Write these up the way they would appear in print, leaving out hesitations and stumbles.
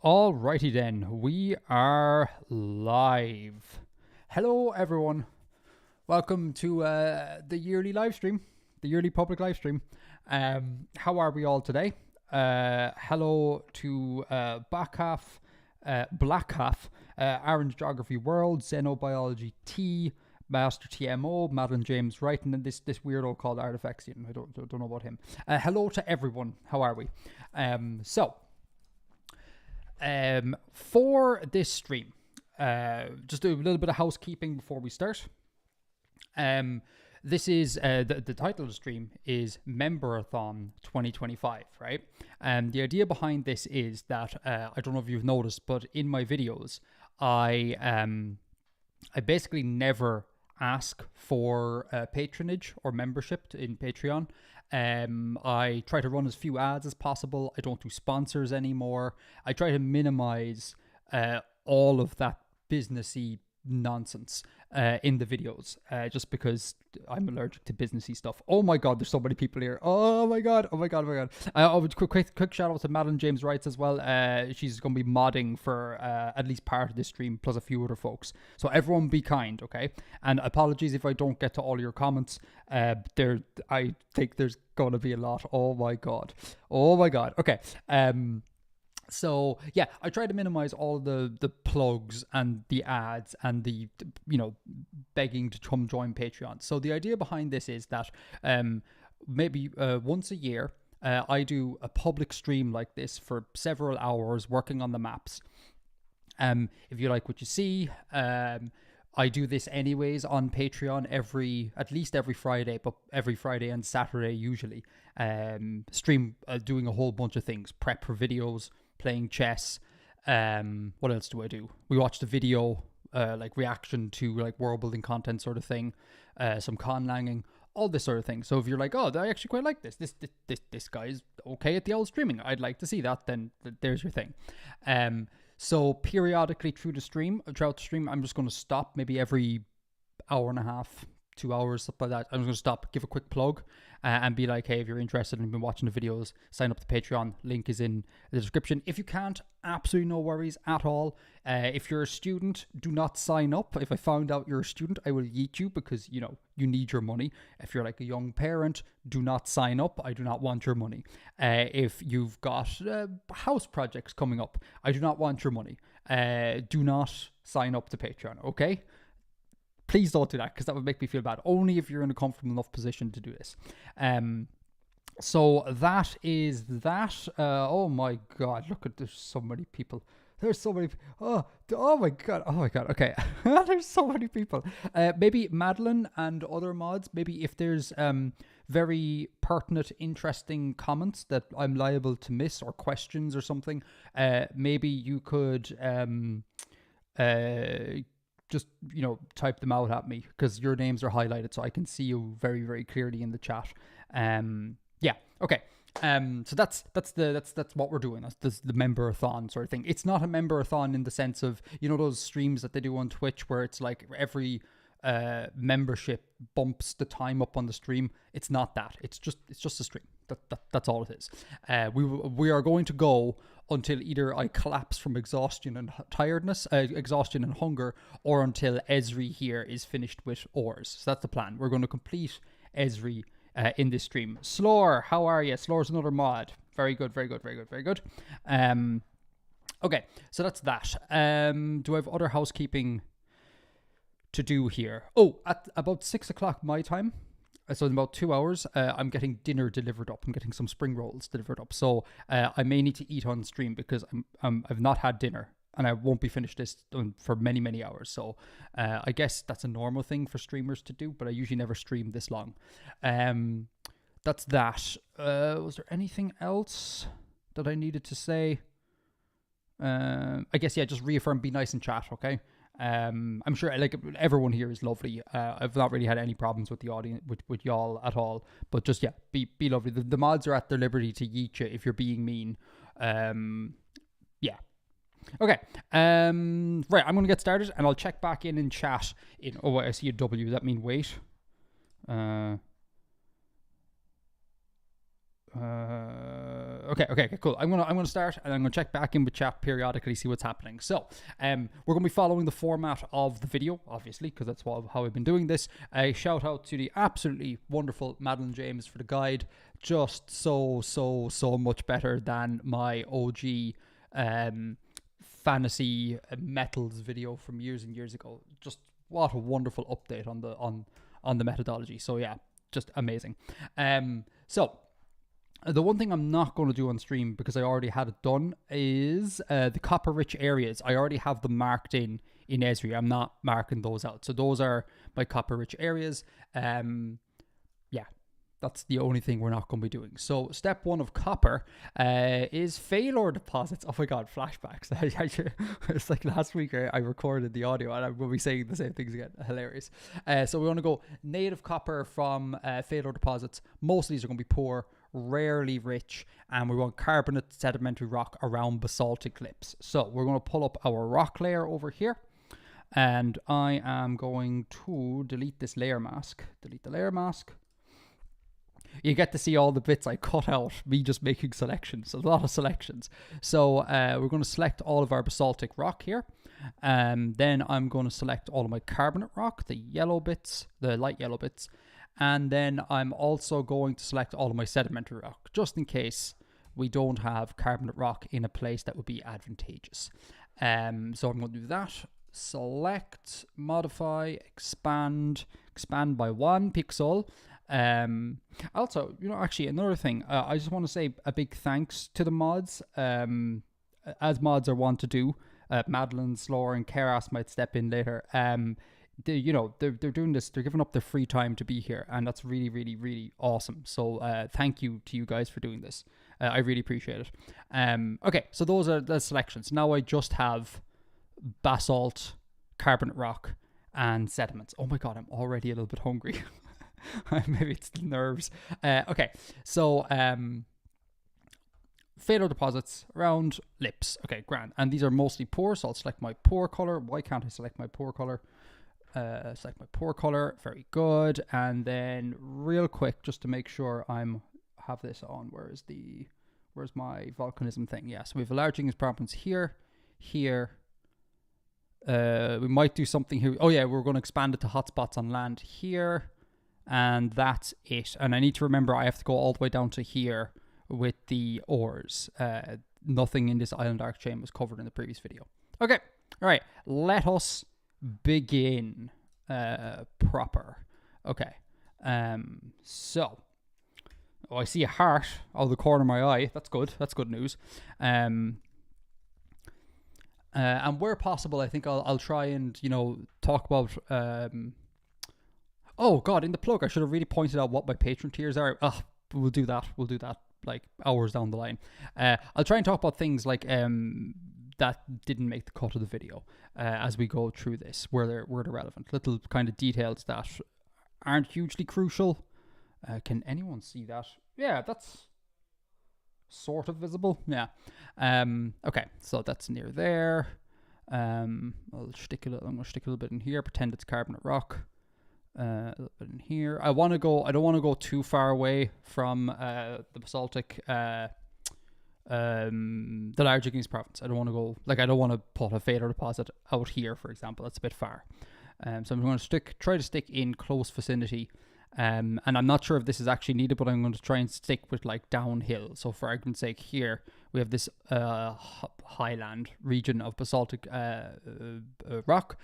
Alrighty then, we are live. Hello everyone. Welcome to the yearly live stream, the yearly public live stream. How are we all today? Hello to back half, black half, Orange Geography World, Xenobiology T, Master TMO, Madeline James Wright, and then this weirdo called Artifactian. I don't know about him. Hello to everyone. How are we? For this stream, just do a little bit of housekeeping before we start. This is the title of the stream is Memberathon 2025, right? And the idea behind this is that I don't know if you've noticed, but in my videos, I basically never ask for patronage or membership in Patreon. I try to run as few ads as possible. I don't do sponsors anymore. I try to minimize all of that businessy nonsense in the videos, just because I'm allergic to businessy stuff. Oh my god, there's so many people here. Oh my god. Quick shout out to Madeline James Wrights as well. She's going to be modding for at least part of this stream, plus a few other folks. So everyone be kind, okay? And apologies if I don't get to all your comments. I think there's going to be a lot. Oh my god. Okay. So yeah, I try to minimize all the plugs and the ads and the begging to come join Patreon. So the idea behind this is that maybe once a year I do a public stream like this for several hours working on the maps. If you like what you see, I do this anyways on Patreon at least every Friday, but every Friday and Saturday usually. Stream doing a whole bunch of things, prep for videos, playing chess. What else do I do? We watched a video, like reaction to like world building content sort of thing, some conlanging, all this sort of thing. So if you're like, oh, I actually quite like this guy's okay at the old streaming, I'd like to see that, then there's your thing. So periodically throughout the stream, I'm just going to stop maybe every hour and a half, 2 hours, stuff like that. I'm just going to stop, give a quick plug, and be like, hey, if you're interested and been watching the videos, sign up to Patreon. Link is in the description. If you can't, absolutely no worries at all. If you're a student, do not sign up. If I found out you're a student, I will yeet you because, you need your money. If you're like a young parent, do not sign up. I do not want your money. If you've got house projects coming up, I do not want your money. Do not sign up to Patreon, okay? Please don't do that, because that would make me feel bad. Only if you're in a comfortable enough position to do this. So that is that. Oh my god, look at, there's so many people. There's so many. Oh my god. Okay, there's so many people. Maybe Madeline and other mods. Maybe if there's very pertinent, interesting comments that I'm liable to miss, or questions or something, maybe you could just type them out at me, because your names are highlighted so I can see you very, very clearly in the chat. Yeah, okay. So that's what we're doing. That's the memberathon sort of thing. It's not a memberathon in the sense of those streams that they do on Twitch where it's like every membership bumps the time up on the stream. It's not that. It's just a stream. That's all it is. We are going to go until either I collapse from exhaustion and tiredness, exhaustion and hunger, or until Esri here is finished with ores. So that's the plan. We're going to complete Esri in this stream. Slore, how are you? Slore's another mod. Very good. Okay, so that's that. Do I have other housekeeping to do here? Oh, at about 6 o'clock my time, so in about 2 hours, I'm getting dinner delivered up. I'm getting some spring rolls delivered up. So I may need to eat on stream, because I've not had dinner, and I won't be finished this for many, many hours. So I guess that's a normal thing for streamers to do, but I usually never stream this long. That's that. Was there anything else that I needed to say? I guess, yeah, just reaffirm, be nice in chat, okay? I'm sure like everyone here is lovely. I've not really had any problems with the audience, with y'all at all, but just, yeah, be lovely. The mods are at their liberty to yeet you if you're being mean. Yeah. Okay. Right, I'm gonna get started, and I'll check back in chat. I see a W. Does that mean wait? Okay, cool. I'm gonna start, and I'm gonna check back in with chat periodically, see what's happening. So, we're gonna be following the format of the video, obviously, because that's how I've been doing this. A shout out to the absolutely wonderful Madeline James for the guide. Just so much better than my OG fantasy metals video from years and years ago. Just what a wonderful update on the methodology. So yeah, just amazing. So the one thing I'm not going to do on stream, because I already had it done, is the copper rich areas. I already have them marked in Esri. I'm not marking those out. So those are my copper rich areas. Yeah, that's the only thing we're not going to be doing. So step 1 of copper is failure deposits. Oh my God, flashbacks. It's like last week I recorded the audio and I will be saying the same things again. Hilarious. So we want to go native copper from failure deposits. Most of these are going to be poor, rarely rich, and we want carbonate sedimentary rock around basaltic cliffs. So we're going to pull up our rock layer over here, and I am going to delete this layer mask. Delete the layer mask. You get to see all the bits I cut out, me just making selections, a lot of selections. So we're going to select all of our basaltic rock here. Then I'm going to select all of my carbonate rock, the yellow bits, the light yellow bits. And then I'm also going to select all of my sedimentary rock, just in case we don't have carbonate rock in a place that would be advantageous. So I'm going to do that. Select, modify, expand by 1 pixel. Also, actually another thing, I just want to say a big thanks to the mods. As mods are wont to do, Madeline, Slore, and Keras might step in later. They're doing this, they're giving up their free time to be here, and that's really, really, really awesome. So thank you to you guys for doing this. I really appreciate it. Okay, so those are the selections. Now I just have basalt, carbonate rock, and sediments. Oh my God, I'm already a little bit hungry. Maybe it's the nerves. Okay, so failure deposits around lips. Okay, grand. And these are mostly poor, so I'll select my poor color. Why can't I select my poor color? Select my poor color. Very good. And then real quick, just to make sure have this on. Where's my volcanism thing? Yeah, so we have a large igneous province here. We might do something here. Oh yeah, we're going to expand it to hotspots on land here. And that's it. And I need to remember I have to go all the way down to here with the ores. Nothing in this island arc chain was covered in the previous video. Okay. All right. Let us begin proper. Okay. So. Oh, I see a heart out of the corner of my eye. That's good. That's good news. And where possible, I think I'll try and, talk about... Oh God, in the plug, I should have really pointed out what my patron tiers are. We'll do that like hours down the line. I'll try and talk about things like that didn't make the cut of the video as we go through this, where they're relevant. Little kind of details that aren't hugely crucial. Can anyone see that? Yeah, that's sort of visible. Yeah. Okay, so that's near there. I'm going to stick a little bit in here. Pretend it's carbonate rock. A little bit in here. I don't want to go too far away from the basaltic, the large igneous province. I don't want to go, I don't want to put a failure deposit out here, for example. That's a bit far. So I'm going to try to stick in close vicinity. And I'm not sure if this is actually needed, but I'm going to try and stick with downhill. So for argument's sake, here we have this highland region of basaltic rock.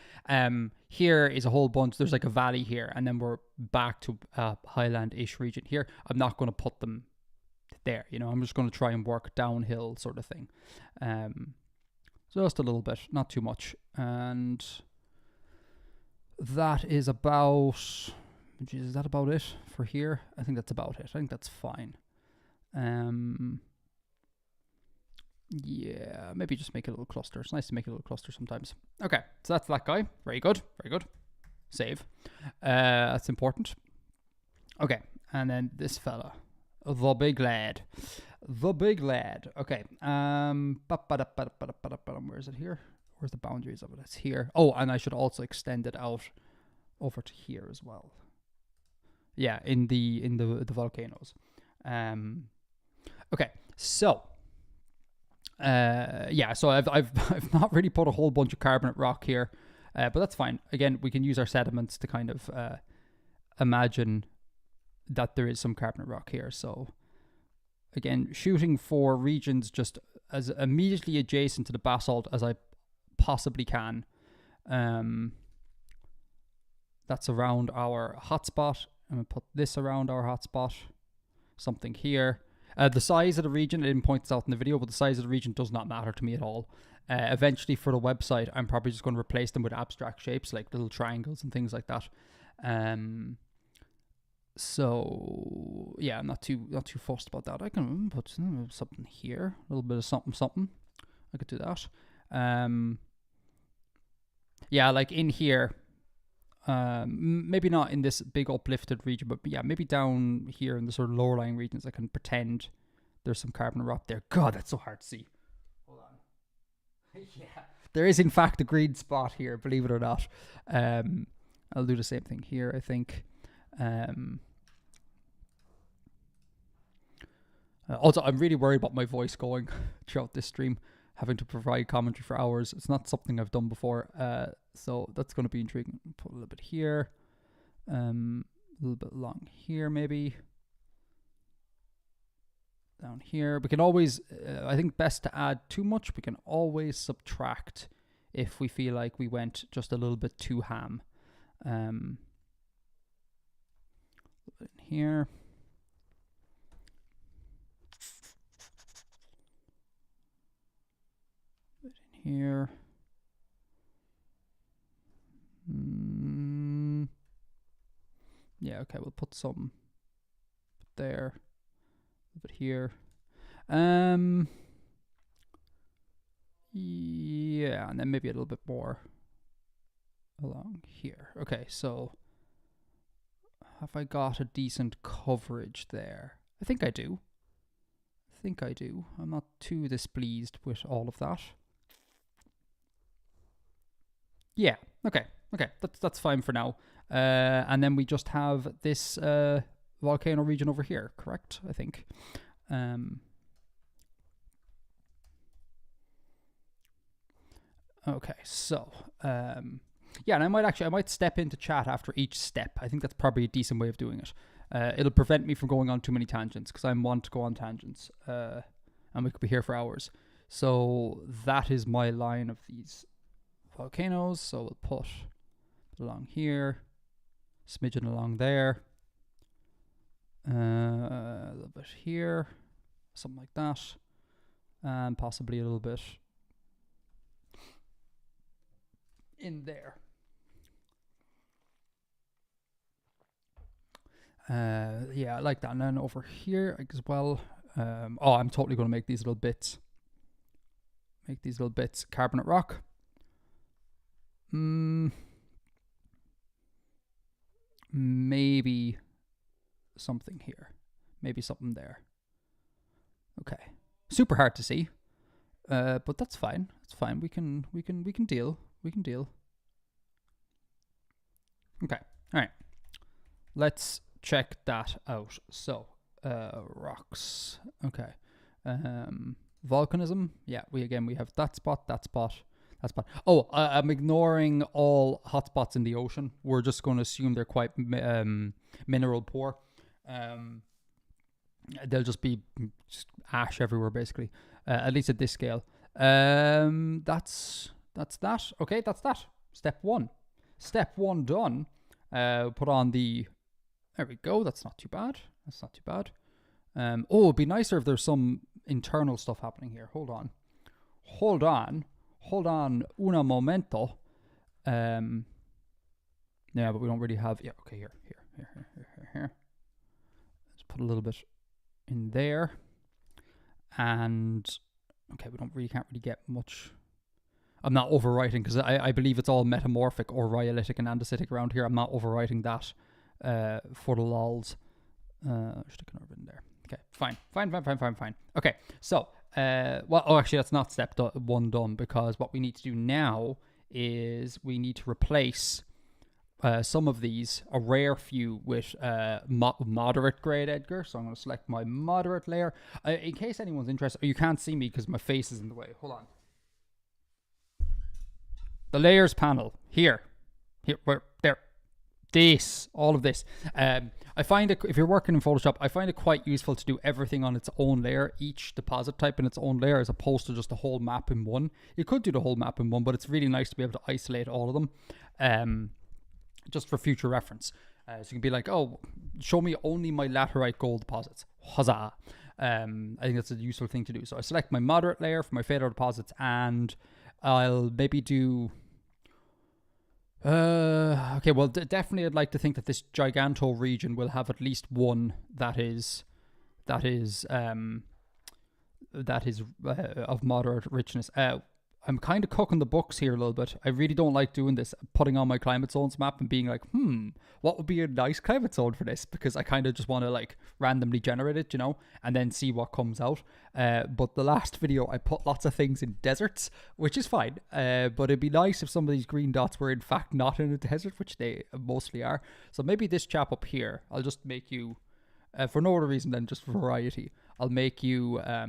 Here is a whole bunch. There's a valley here, and then we're back to highland-ish region here. I'm not going to put them there. I'm just going to try and work downhill sort of thing. Just a little bit, not too much. And that is about... Jeez, is that about it for here? I think that's about it. I think that's fine. Yeah, maybe just make it a little cluster. It's nice to make it a little cluster sometimes. Okay, so that's that guy. Very good. Very good. Save. That's important. Okay, and then this fella. The big lad. The big lad. Okay. Where is it here? Where's the boundaries of it? It's here. Oh, and I should also extend it out over to here as well. Yeah, in the volcanoes. Okay, so yeah, so I've not really put a whole bunch of carbonate rock here, but that's fine. Again, we can use our sediments to kind of imagine that there is some carbonate rock here. So again, shooting for regions just as immediately adjacent to the basalt as I possibly can. That's around our hotspot. I'm going to put this around our hotspot. Something here. The size of the region, I didn't point this out in the video, but the size of the region does not matter to me at all. Eventually for the website, I'm probably just going to replace them with abstract shapes like little triangles and things like that. So yeah, I'm not too fussed about that. I can put something here, a little bit of something. I could do that. Yeah, like in here, maybe not in this big uplifted region, but yeah, maybe down here in the sort of lower lying regions, I can pretend there's some carbon rock there. God, that's so hard to see. Hold on. Yeah, there is in fact a green spot here, believe it or not. I'll do the same thing here, I think. Also, I'm really worried about my voice going throughout this stream, having to provide commentary for hours. It's not something I've done before, so that's going to be intriguing. Put a little bit here, a little bit along here, maybe down here. We can always, I think, best to add too much. We can always subtract if we feel like we went just a little bit too ham. Here. Here. Yeah, okay, we'll put some there, a bit here. Yeah, and then maybe a little bit more along here. Okay, so have I got a decent coverage there? I think I do. I'm not too displeased with all of that. Yeah, okay, that's fine for now. And then we just have this volcano region over here, correct? I think. Okay, so yeah, and I might step into chat after each step. I think that's probably a decent way of doing it. It'll prevent me from going on too many tangents because I want to go on tangents, and we could be here for hours. So that is my line of these volcanoes. So we'll put it along here, smidgen along there, a little bit here, something like that, and possibly a little bit in there. Yeah, I like that. And then over here as well. Oh, I'm totally going to make these little bits. Carbonate rock. Maybe something here. Maybe something there. Okay. Super hard to see. But that's fine. It's fine. We can deal. Okay. All right. Let's check that out. So, rocks. Okay. Volcanism. Yeah, we have that spot. Oh, I'm ignoring all hotspots in the ocean. We're just going to assume they're quite mineral poor. They'll just be ash everywhere, basically. At least at this scale. That's that. Okay, that's that. Step one done. Put on the. There we go. That's not too bad. Oh, it'd be nicer if there's some internal stuff happening here. Hold on. Un momento. Yeah, but we don't really have. Yeah. Okay. Here. Let's put a little bit in there. And okay, we can't really get much. I'm not overwriting because I believe it's all metamorphic or rhyolitic and andesitic around here. I'm not overwriting that for the lols. Stick an over in there. Okay, fine. Okay, so actually that's not step one done, because what we need to do now is we need to replace some of these, a rare few with moderate grade Edgar. So I'm going to select my moderate layer. In case anyone's interested, you can't see me because my face is in the way. Hold on. The layers panel here, where there, all of this. I find it, if you're working in Photoshop, I find it quite useful to do everything on its own layer, each deposit type in its own layer, as opposed to just the whole map in one. You could do the whole map in one, but it's really nice to be able to isolate all of them, just for future reference. So you can be like, oh, show me only my laterite gold deposits. Huzzah! I think that's a useful thing to do. So I select my moderate layer for my fader deposits, and I'll maybe do... okay, well, definitely I'd like to think that this Giganto region will have at least one that is of moderate richness. I'm kind of cooking the books here a little bit. I really don't like doing this, putting on my climate zones map and being like, what would be a nice climate zone for this? Because I kind of just want to like randomly generate it, and then see what comes out. But the last video, I put lots of things in deserts, which is fine. But it'd be nice if some of these green dots were in fact not in a desert, which they mostly are. So maybe this chap up here, I'll just make you, for no other reason than just variety, I'll make you a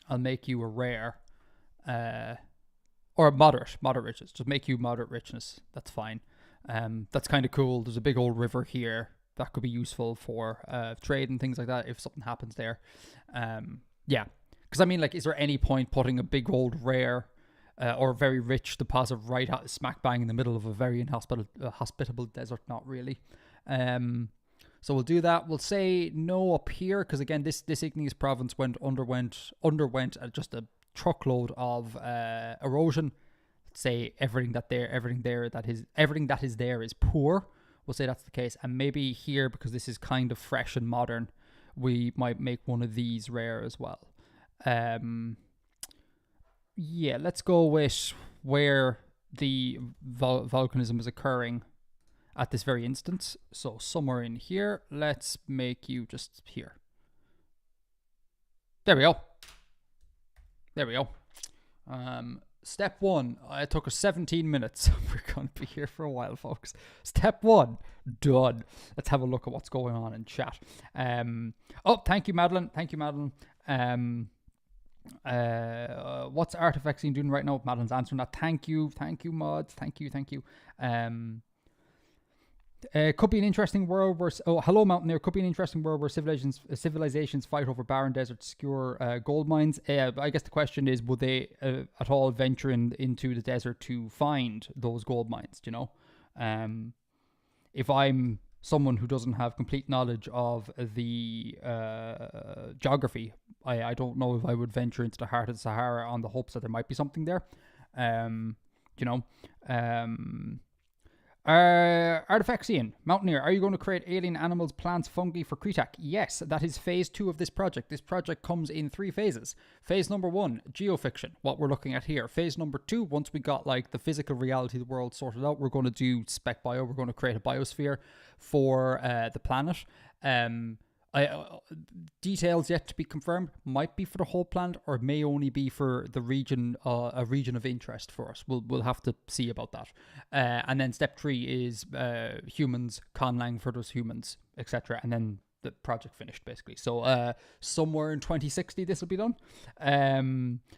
rare. Or moderate richness. Just make you moderate richness. That's fine. That's kind of cool. There's a big old river here that could be useful for trade and things like that if something happens there. Yeah, because I mean, like, is there any point putting a big old rare or very rich deposit right smack bang in the middle of a very hospitable desert? Not really. So we'll do that. We'll say no up here because again, this igneous province underwent just a truckload of erosion. Let's say everything that is there is poor. We'll say that's the case, and maybe here, because this is kind of fresh and modern, we might make one of these rare as well. Yeah, let's go with where the volcanism is occurring at this very instance. So somewhere in here, let's make you just here. There we go. Step one, it took us 17 minutes. We're going to be here for a while, folks. Step one, done. Let's have a look at what's going on in chat. Oh, thank you, Madeline. What's Artifact Scene doing right now? Madeline's answering that. Thank you, mods. Thank you. Could be an interesting world where... Oh, hello, Mountaineer. Could be an interesting world where civilizations fight over barren deserts, secure gold mines. I guess the question is, would they at all venture into the desert to find those gold mines, If I'm someone who doesn't have complete knowledge of the geography, I don't know if I would venture into the heart of the Sahara on the hopes that there might be something there. Artifactian, Mountaineer, are you going to create alien animals, plants, fungi for Kretak? Yes, that is phase 2 of this project. This project comes in 3 phases. Phase number 1, geofiction, what we're looking at here. Phase number 2, once we got like the physical reality of the world sorted out, we're going to do spec bio. We're going to create a biosphere for the planet. Details yet to be confirmed. Might be for the whole planet, or may only be for the region, a region of interest for us. We'll have to see about that. And then step 3 is humans, conlang for those humans, etc. And then the project finished, basically. So somewhere in 2060 this will be done.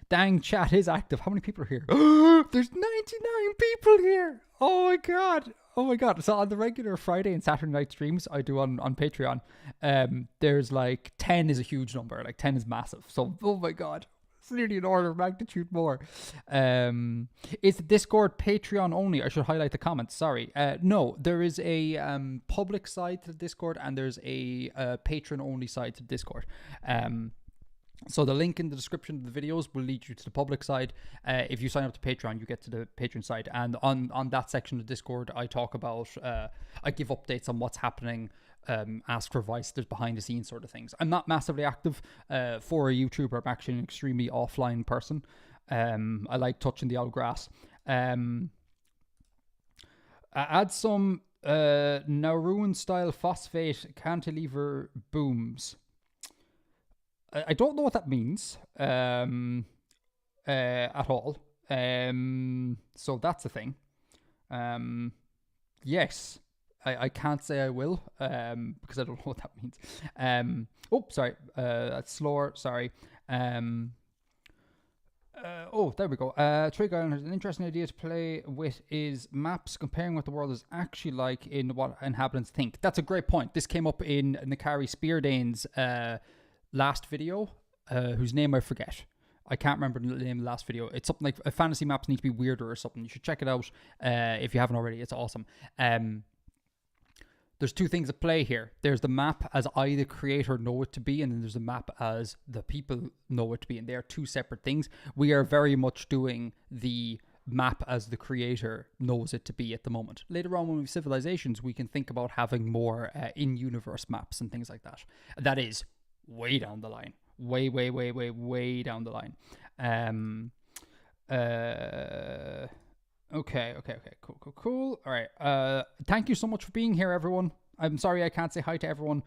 Dang, chat is active. How many people are here? There's 99 people here. Oh my god. So on the regular Friday and Saturday night streams I do on Patreon, there's like 10 is a huge number. Like 10 is massive. So, oh my god. It's nearly an order of magnitude more. Is the Discord Patreon only? I should highlight the comments. Sorry. No, there is a public side to the Discord, and there's a patron only side to the Discord. So the link in the description of the videos will lead you to the public side. If you sign up to Patreon, you get to the patron side. And on that section of Discord, I talk about, I give updates on what's happening, ask for advice, there's behind the scenes sort of things. I'm not massively active for a YouTuber. I'm actually an extremely offline person. I like touching the old grass. Add some Nauruan style phosphate cantilever booms. I don't know what that means at all. So that's a thing. Yes. I can't say I will, because I don't know what that means. Sorry. That's slower. Sorry. There we go. Trick Island has an interesting idea to play with is maps comparing what the world is actually like in what inhabitants think. That's a great point. This came up in Nakari Speardane's last video, whose name I forget. I can't remember the name of the last video. It's something like fantasy maps need to be weirder or something. You should check it out if you haven't already. It's awesome. There's two things at play here. There's the map as I, the creator, know it to be, and then there's the map as the people know it to be, and they are two separate things. We are very much doing the map as the creator knows it to be at the moment. Later on, when we have civilizations, we can think about having more in-universe maps and things like that. That is way down the line. Way down the line. Okay, cool. All right. Thank you so much for being here, everyone. I'm sorry I can't say hi to everyone.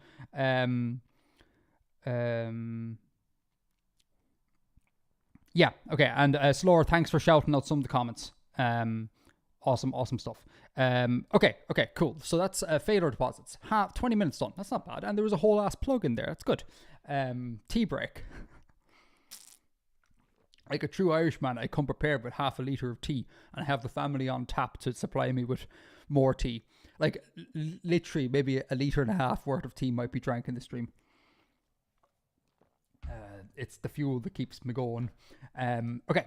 Yeah, okay. And Slower, thanks for shouting out some of the comments. Awesome stuff. Okay, cool. So that's failure deposits. 20 minutes done. That's not bad. And there was a whole ass plug in there. That's good. Tea break. Like a true Irishman, I come prepared with half a litre of tea and have the family on tap to supply me with more tea. Like, literally, maybe a litre and a half worth of tea might be drank in the stream. It's the fuel that keeps me going. Okay.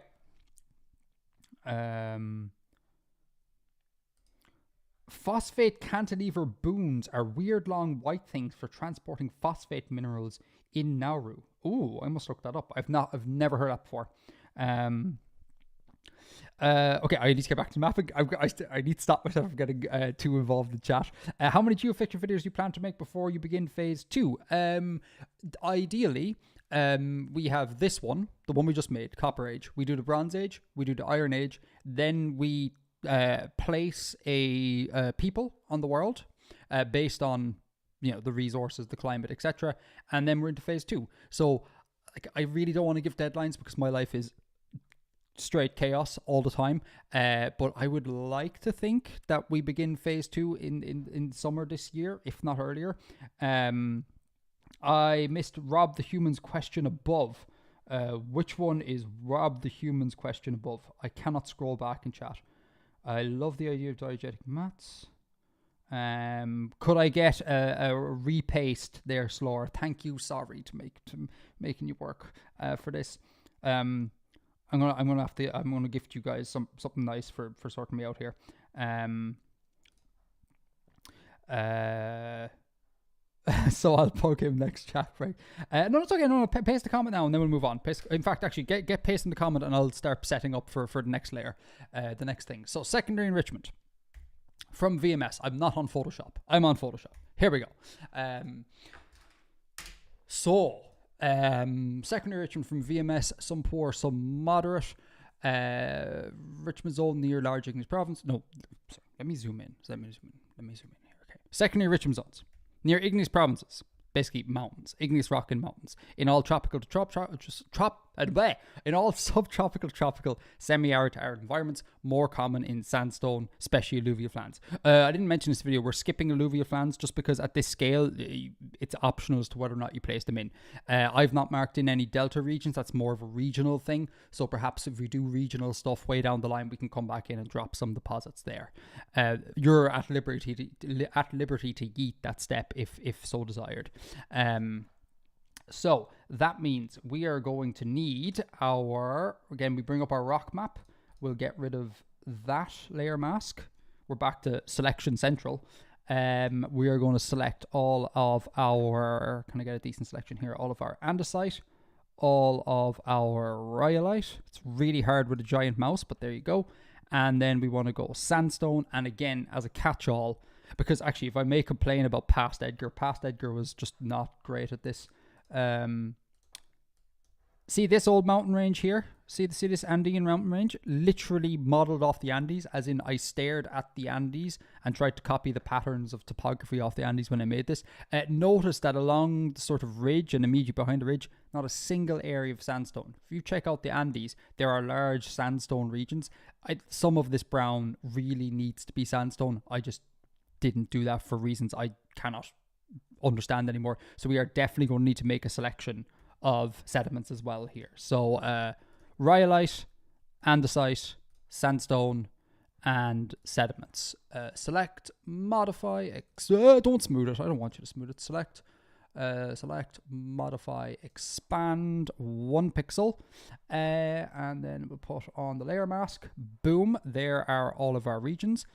Phosphate cantilever booms are weird long white things for transporting phosphate minerals in Nauru. Ooh, I must look that up. I've never heard that before. Okay, I need to get back to mapping. I need to stop myself from getting too involved in chat. How many geofiction videos do you plan to make before you begin phase 2? Ideally, we have this one, the one we just made, Copper Age. We do the Bronze Age, we do the Iron Age, then we place a people on the world based on the resources, the climate, etc. And then we're into phase 2. So I really don't want to give deadlines because my life is straight chaos all the time. But I would like to think that we begin phase 2 in summer this year, if not earlier. I missed Rob the Human's question above. Which one is Rob the Human's question above? I cannot scroll back in chat. I love the idea of diegetic mats. Could I get a repaste there, Slower? Thank you. Sorry to making you work for this. I'm gonna gift you guys something nice for sorting me out here. So I'll poke him next chat, right? No, it's okay. No, paste the comment now, and then we'll move on. In fact, actually, get pasting the comment, and I'll start setting up for the next layer, the next thing. So secondary enrichment from VMS. I'm not on Photoshop. I'm on Photoshop. Here we go. Secondary enrichment from VMS. Some poor, some moderate. Richmond zone near large igneous province. No, sorry, let me zoom in. Let me zoom in here. Okay. Secondary enrichment zones near igneous provinces, basically mountains, igneous rock in mountains, in all tropical to in all subtropical to tropical, semi-arid to arid environments, more common in sandstone, especially alluvial flans. I didn't mention this video, we're skipping alluvial flans just because at this scale, it's optional as to whether or not you place them in. I've not marked in any delta regions, that's more of a regional thing, so perhaps if we do regional stuff way down the line, we can come back in and drop some deposits there. You're at liberty to yeet that step if so desired. So that means we are going to need again, we bring up our rock map. We'll get rid of that layer mask. We're back to selection central. We are going to select all of our, can I get a decent selection here? All of our andesite, all of our rhyolite. It's really hard with a giant mouse, but there you go. And then we want to go sandstone. And again, as a catch-all, because actually if I may complain about past Edgar was just not great at this. See this old mountain range here? See this Andean mountain range? Literally modeled off the Andes, as in I stared at the Andes and tried to copy the patterns of topography off the Andes when I made this. Notice that along the sort of ridge and immediately behind the ridge, not a single area of sandstone. If you check out the Andes, there are large sandstone regions. Some of this brown really needs to be sandstone. I just didn't do that for reasons I cannot understand anymore. So we are definitely going to need to make a selection of sediments as well here. So rhyolite, andesite, sandstone, and sediments. Select, modify, don't smooth it. I don't want you to smooth it. Select, modify, expand 1 pixel, and then we'll put on the layer mask. Boom, there are all of our regions.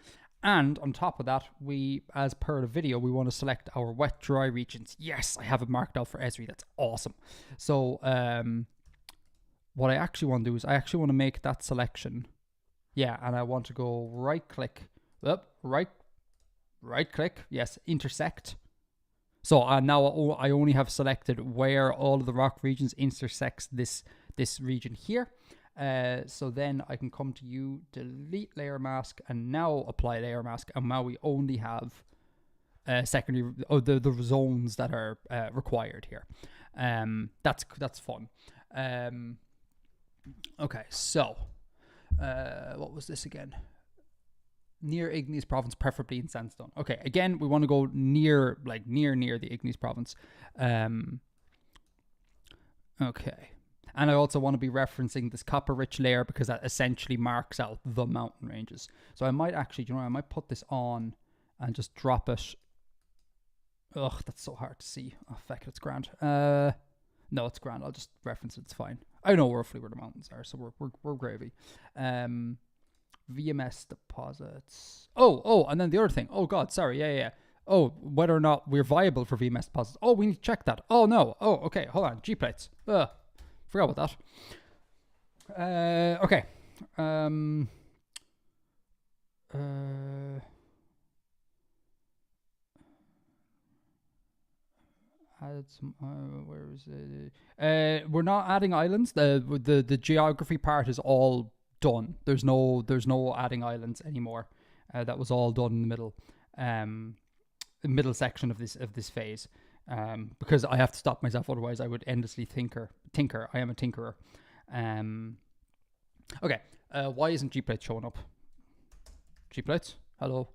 And on top of that, we, as per the video, we want to select our wet dry regions. Yes, I have it marked out for Esri. That's awesome. So what I actually want to do is I actually want to make that selection. Yeah, and I want to go right click, right click, yes, intersect. So now I only have selected where all of the rock regions intersects this region here. So then I can come to you, delete layer mask, and now apply layer mask. And now we only have secondary, the zones that are required here. That's fun. Okay, so what was this again? Near igneous province, preferably in sandstone. Okay, again, we want to go near the igneous province. Okay. And I also want to be referencing this copper-rich layer because that essentially marks out the mountain ranges. So I might actually, I might put this on and just drop it. Ugh, that's so hard to see. Oh, feck, it's grand. No, it's grand. I'll just reference it. It's fine. I know roughly where the mountains are, so we're gravy. VMS deposits. Oh, and then the other thing. Oh God, sorry. Yeah. Oh, whether or not we're viable for VMS deposits. Oh, we need to check that. Oh no. Oh, okay. Hold on. G plates. Forgot about that. Okay. Add some. Where is it? We're not adding islands. The geography part is all done. There's no adding islands anymore. That was all done in the middle. The middle section of this phase. Because I have to stop myself, otherwise I would endlessly tinker. I am a tinkerer. Okay. Why isn't G-Plate showing up? G-Plates? Hello,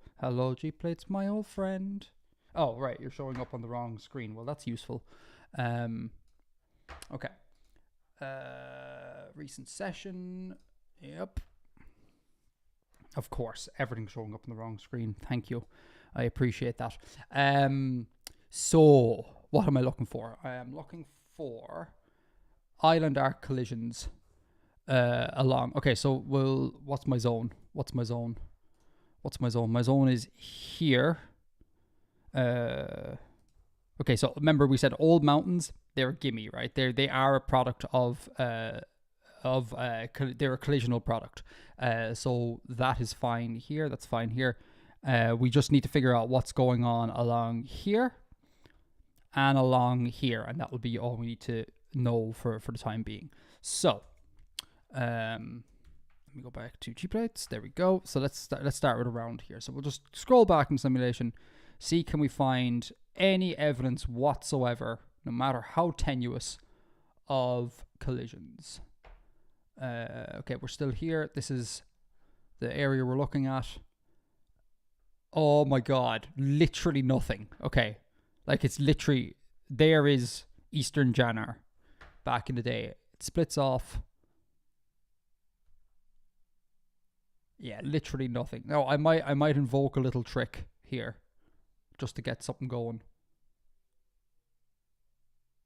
G-Plates, my old friend. Oh, right, you're showing up on the wrong screen. Well, that's useful. Okay. Recent session. Yep. Of course, everything's showing up on the wrong screen. Thank you. I appreciate that. So, what am I looking for? I am looking for island arc collisions along. Okay, so what's my zone? My zone is here. Okay, so remember we said old mountains, they're a gimme, right? They are a product of they're a collisional product. So that is fine here. That's fine here. We just need to figure out what's going on along here and along here, and that will be all we need to know for the time being. So let me go back to G-plates. There we go. So let's start with around here. So we'll just scroll back in simulation, see can we find any evidence whatsoever, no matter how tenuous, of collisions. Okay, we're still here. This is the area we're looking at. Oh my God, literally nothing. Okay, like it's literally, there is Eastern Jannar back in the day. It splits off. Yeah, literally nothing. No, I might invoke a little trick here just to get something going.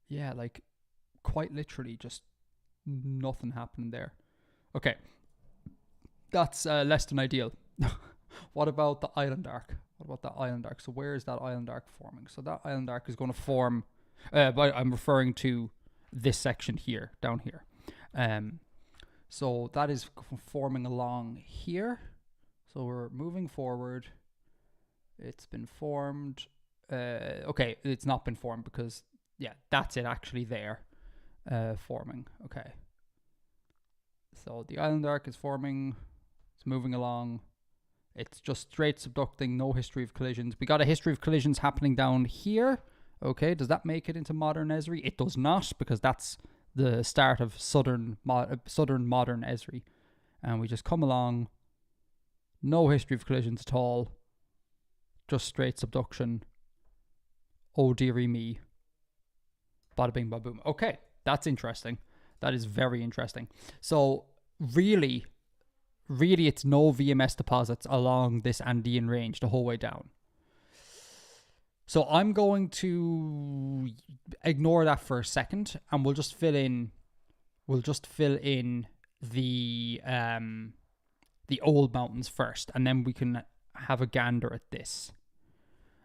Yeah, like quite literally just nothing happening there. Okay, that's less than ideal. What about the island arc? So where is that island arc forming? So that island arc is going to form, but I'm referring to this section here, down here. So that is forming along here. So we're moving forward. It's been formed. Okay, it's not been formed because, yeah, that's it actually there, forming. Okay. So the island arc is forming. It's moving along. It's just straight subducting, no history of collisions. We got a history of collisions happening down here. Okay, does that make it into modern Esri? It does not, because that's the start of southern modern Esri. And we just come along. No history of collisions at all. just straight subduction. Oh dearie me. Bada bing, bada boom. Okay, that's interesting. That is very interesting. So really, it's no VMS deposits along this Andean range the whole way down. So I'm going to ignore that for a second, and we'll just fill in the old mountains first, and then we can have a gander at this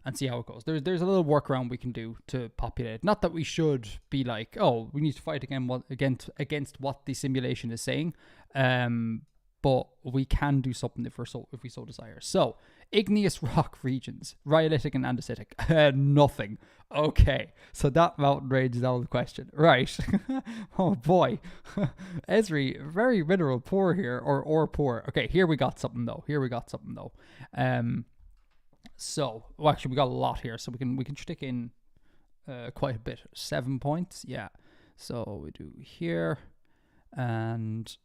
and see how it goes. There's a little workaround we can do to populate. Not that we should be like, oh, we need to fight against what the simulation is saying, but we can do something if we so desire. So, igneous rock regions, rhyolitic and andesitic. Nothing. Okay, so that mountain range is out of the question. Right. Oh boy. Esri, very mineral poor here, or poor. Okay, here we got something though. So, well, actually, we got a lot here, so we can stick in quite a bit. 7 points, yeah. So we do here, and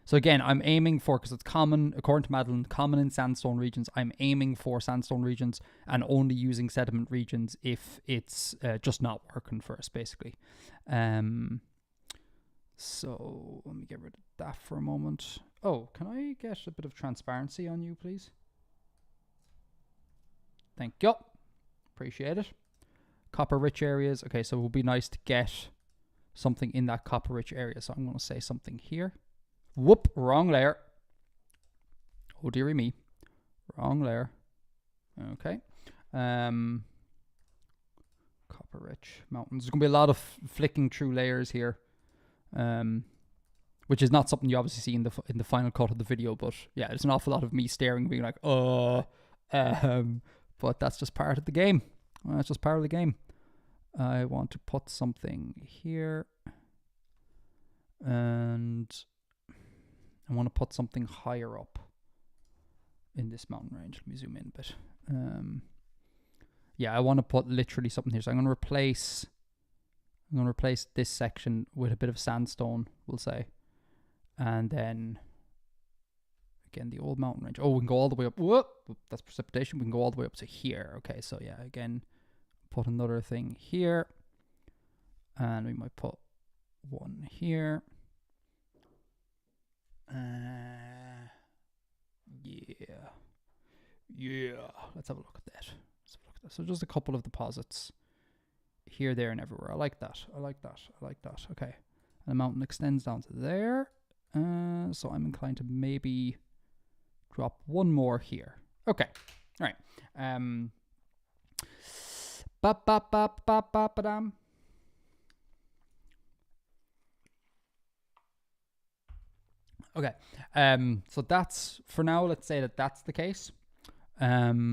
so again, I'm aiming for, because it's common, according to Madeline, common in sandstone regions. I'm aiming for sandstone regions and only using sediment regions if it's just not working for us, basically. So let me get rid of that for a moment. Oh, can I get a bit of transparency on you, please? Thank you. Appreciate it. Copper-rich areas. Okay, so it would be nice to get something in that copper-rich area. So I'm going to say something here. Whoop, wrong layer. Oh, dearie me. Wrong layer. Okay. Copper-rich mountains. There's going to be a lot of flicking through layers here. Which is not something you obviously see in the final cut of the video, but yeah, there's an awful lot of me staring, being like, but that's just part of the game. That's just part of the game. I want to put something here, and I want to put something higher up in this mountain range. Let me zoom in a bit. Yeah, I want to put literally something here. So I'm going to replace this section with a bit of sandstone, we'll say. And then, again, the old mountain range. Oh, we can go all the way up. Whoop, that's precipitation. We can go all the way up to here. Okay, so yeah, again, put another thing here. And we might put one here. Yeah. Let's have a look at that. So just a couple of deposits here, there, and everywhere. I like that. Okay. And the mountain extends down to there. So I'm inclined to maybe drop one more here. Okay. All right. Okay. So that's, for now, let's say that's the case. Yeah,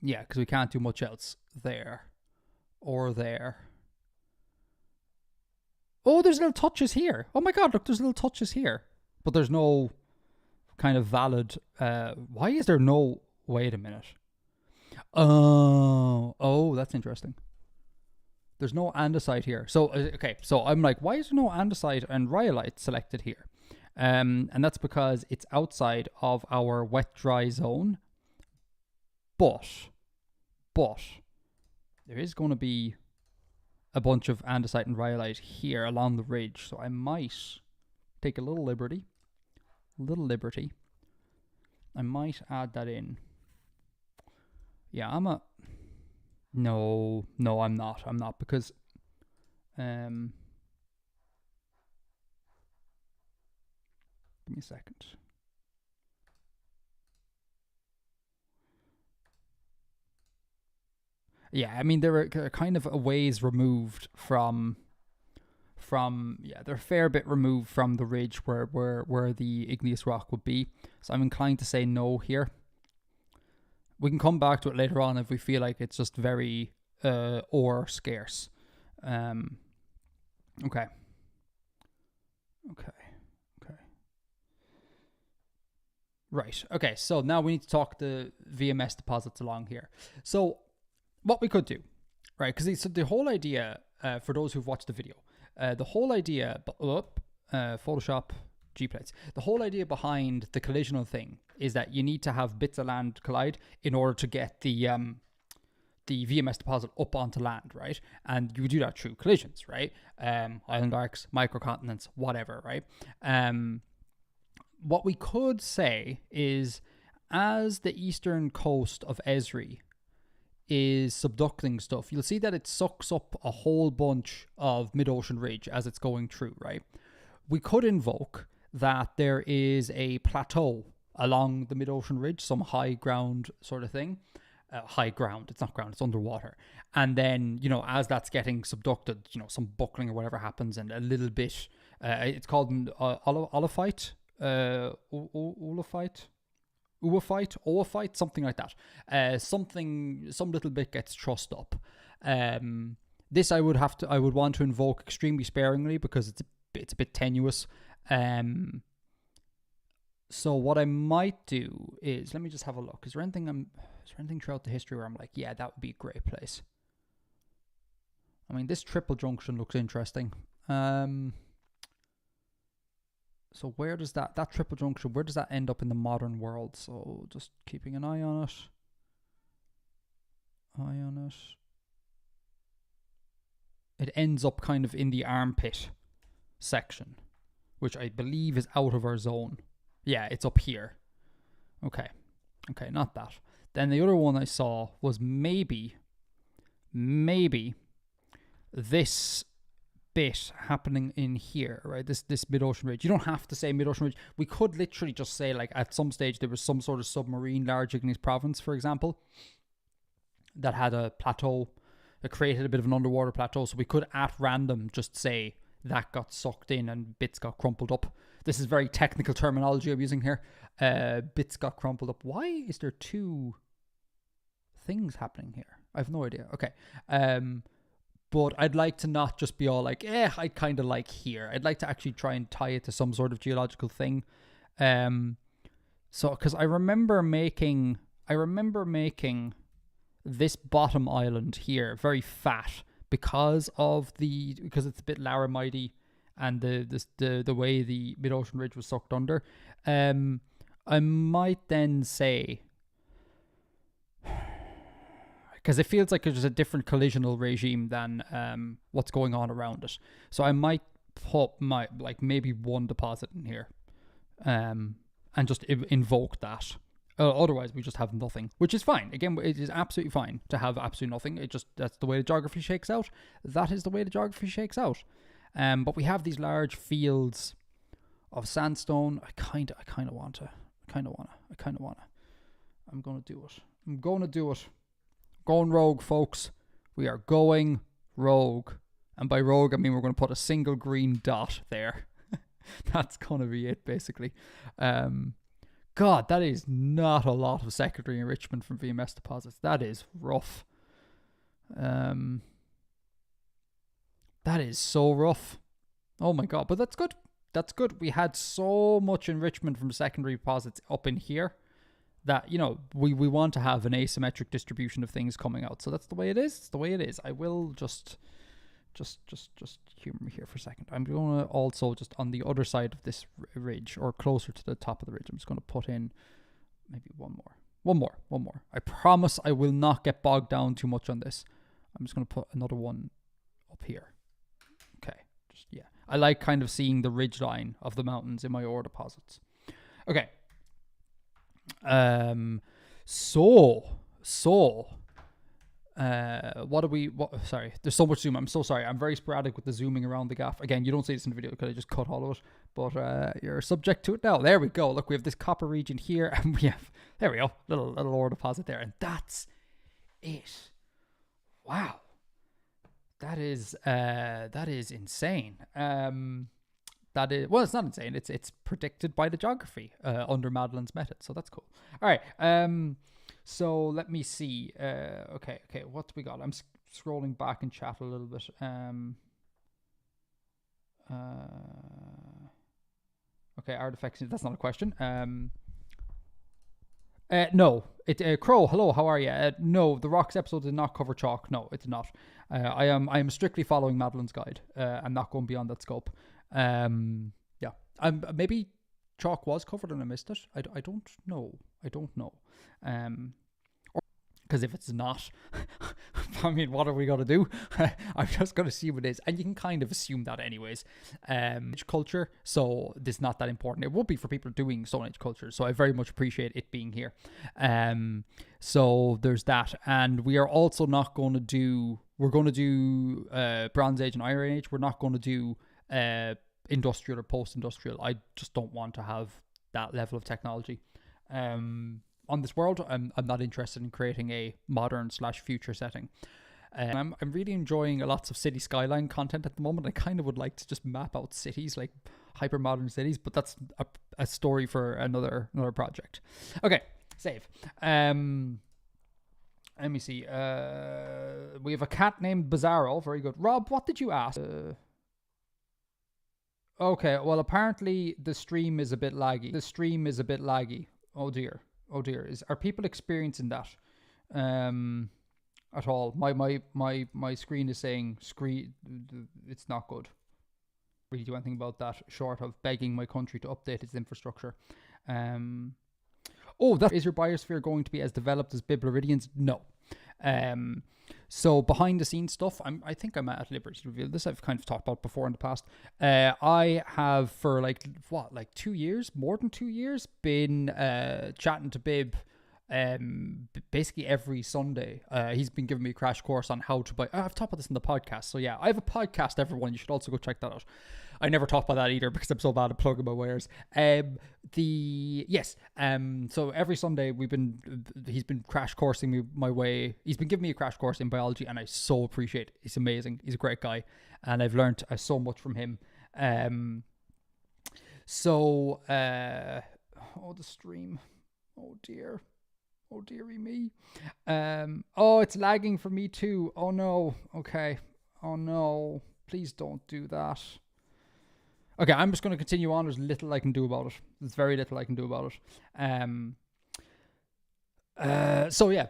because we can't do much else there or there. Oh, there's little touches here. Oh my god, look, there's little touches here. But there's no kind of valid... why is there no... Wait a minute. Oh, that's interesting. There's no andesite here. So, okay, so I'm like, why is there no andesite and rhyolite selected here? And that's because it's outside of our wet-dry zone. But there is going to be a bunch of andesite and rhyolite here along the ridge. So I might take a little liberty. I might add that in. Yeah, No, I'm not, because give me a second. Yeah, I mean, they're kind of a ways removed from they're a fair bit removed from the ridge where the igneous rock would be. So I'm inclined to say no here. We can come back to it later on if we feel like it's just very ore scarce. Okay. Right. Okay. So now we need to talk the VMS deposits along here. So what we could do, right? Because the whole idea, for those who've watched the video, the whole idea, Photoshop, G plates. The whole idea behind the collisional thing is that you need to have bits of land collide in order to get the VMS deposit up onto land, right? And you do that through collisions, right? Island arcs, microcontinents, whatever, right? What we could say is, as the eastern coast of Esri is subducting stuff, you'll see that it sucks up a whole bunch of mid-ocean ridge as it's going through, right? We could invoke that there is a plateau along the mid-ocean ridge, some high ground sort of thing. High ground, it's not ground, it's underwater. And then, you know, as that's getting subducted, you know, some buckling or whatever happens, and a little bit, it's called an olophyte, oophite, something like that. Some little bit gets trussed up. This I would want to invoke extremely sparingly because it's a bit tenuous. So what I might do is, let me just have a look. Is there anything throughout the history where I'm like, yeah, that would be a great place? I mean, this triple junction looks interesting. So where does that triple junction, where does that end up in the modern world? So just keeping an eye on it. It ends up kind of in the armpit section, which I believe is out of our zone. Yeah, it's up here. Okay, not that. Then the other one I saw was maybe this bit happening in here, right? This mid-ocean ridge. You don't have to say mid-ocean ridge. We could literally just say, like, at some stage there was some sort of submarine large igneous province, for example, that had a plateau, that created a bit of an underwater plateau. So we could at random just say that got sucked in and bits got crumpled up. This is very technical terminology I'm using here. Bits got crumpled up. Why is there two things happening here? I have no idea. Okay. But I'd like to not just be all like, I kind of like here. I'd like to actually try and tie it to some sort of geological thing. So, because I remember making this bottom island here very fat because it's a bit laramide and the way the mid-ocean ridge was sucked under. I might then say, because it feels like there's a different collisional regime than what's going on around it. So I might put maybe one deposit in here, and just invoke that. Otherwise, we just have nothing, which is fine. Again, it is absolutely fine to have absolutely nothing. That's the way the geography shakes out. That is the way the geography shakes out. But we have these large fields of sandstone. I kind of want to. I'm going to do it. Going rogue, folks. We are going rogue. And by rogue, I mean we're going to put a single green dot there. That's going to be it, basically. God, that is not a lot of secondary enrichment from VMS deposits. That is rough. That is so rough. Oh my God, but that's good. That's good. We had so much enrichment from secondary deposits up in here that, you know, we want to have an asymmetric distribution of things coming out. So that's the way it is. It's the way it is. I will just humor me here for a second. I'm going to also just on the other side of this ridge, or closer to the top of the ridge, I'm just going to put in maybe one more. I promise I will not get bogged down too much on this. I'm just going to put another one up here. Okay. I like kind of seeing the ridge line of the mountains in my ore deposits. Okay. Sorry, there's so much zoom. I'm so sorry. I'm very sporadic with the zooming around the gaff. Again, you don't see this in the video because I just cut all of it, but you're subject to it now. There we go. Look, we have this copper region here, and there we go, little ore deposit there, and that's it. Wow. That is insane. It's not insane. It's predicted by the geography under Madeline's method, so that's cool. All right. So let me see. Okay. What do we got? I'm scrolling back in chat a little bit. Okay, artifacts. That's not a question. No. Crow. Hello. How are you? No, the rocks episode did not cover chalk. No, it did not. I am strictly following Madeline's guide. I'm not going beyond that scope. Yeah. Maybe chalk was covered and I missed it. I don't know. I don't know. Because if it's not, I mean, what are we going to do? I'm just going to assume it is. And you can kind of assume that anyways. Culture, so this is not that important. It would be for people doing Stone Age culture. So I very much appreciate it being here. So there's that. And we are also not going to do, we're going to do Bronze Age and Iron Age. We're not going to do industrial or post-industrial. I just don't want to have that level of technology. On this world, I'm not interested in creating a modern / future setting. I'm really enjoying lots of city skyline content at the moment. I kind of would like to just map out cities, like hyper modern cities, but that's a story for another project. Okay, save. Let me see. We have a cat named Bizarro. Very good. Rob, what did you ask? Okay, well apparently the stream is a bit laggy. Oh dear. Are people experiencing that at all? My screen is saying it's not good. Really do anything about that short of begging my country to update its infrastructure. Is your biosphere going to be as developed as Bibleridian's? No. So behind the scenes stuff, I think I'm at liberty to reveal this. I've kind of talked about before in the past. I have for like 2 years, more than 2 years, been chatting to Bib basically every Sunday. He's been giving me a crash course on how to buy. I've talked about this in the podcast. So yeah, I have a podcast, everyone. You should also go check that out. I never talk about that either because I'm so bad at plugging my wares. So every Sunday he's been crash coursing me my way. He's been giving me a crash course in biology, and I so appreciate it. He's amazing. He's a great guy, and I've learned so much from him. The stream. Oh dearie me. It's lagging for me too. Oh no. Okay. Oh no. Please don't do that. Okay, I'm just going to continue on. There's little I can do about it. There's very little I can do about it.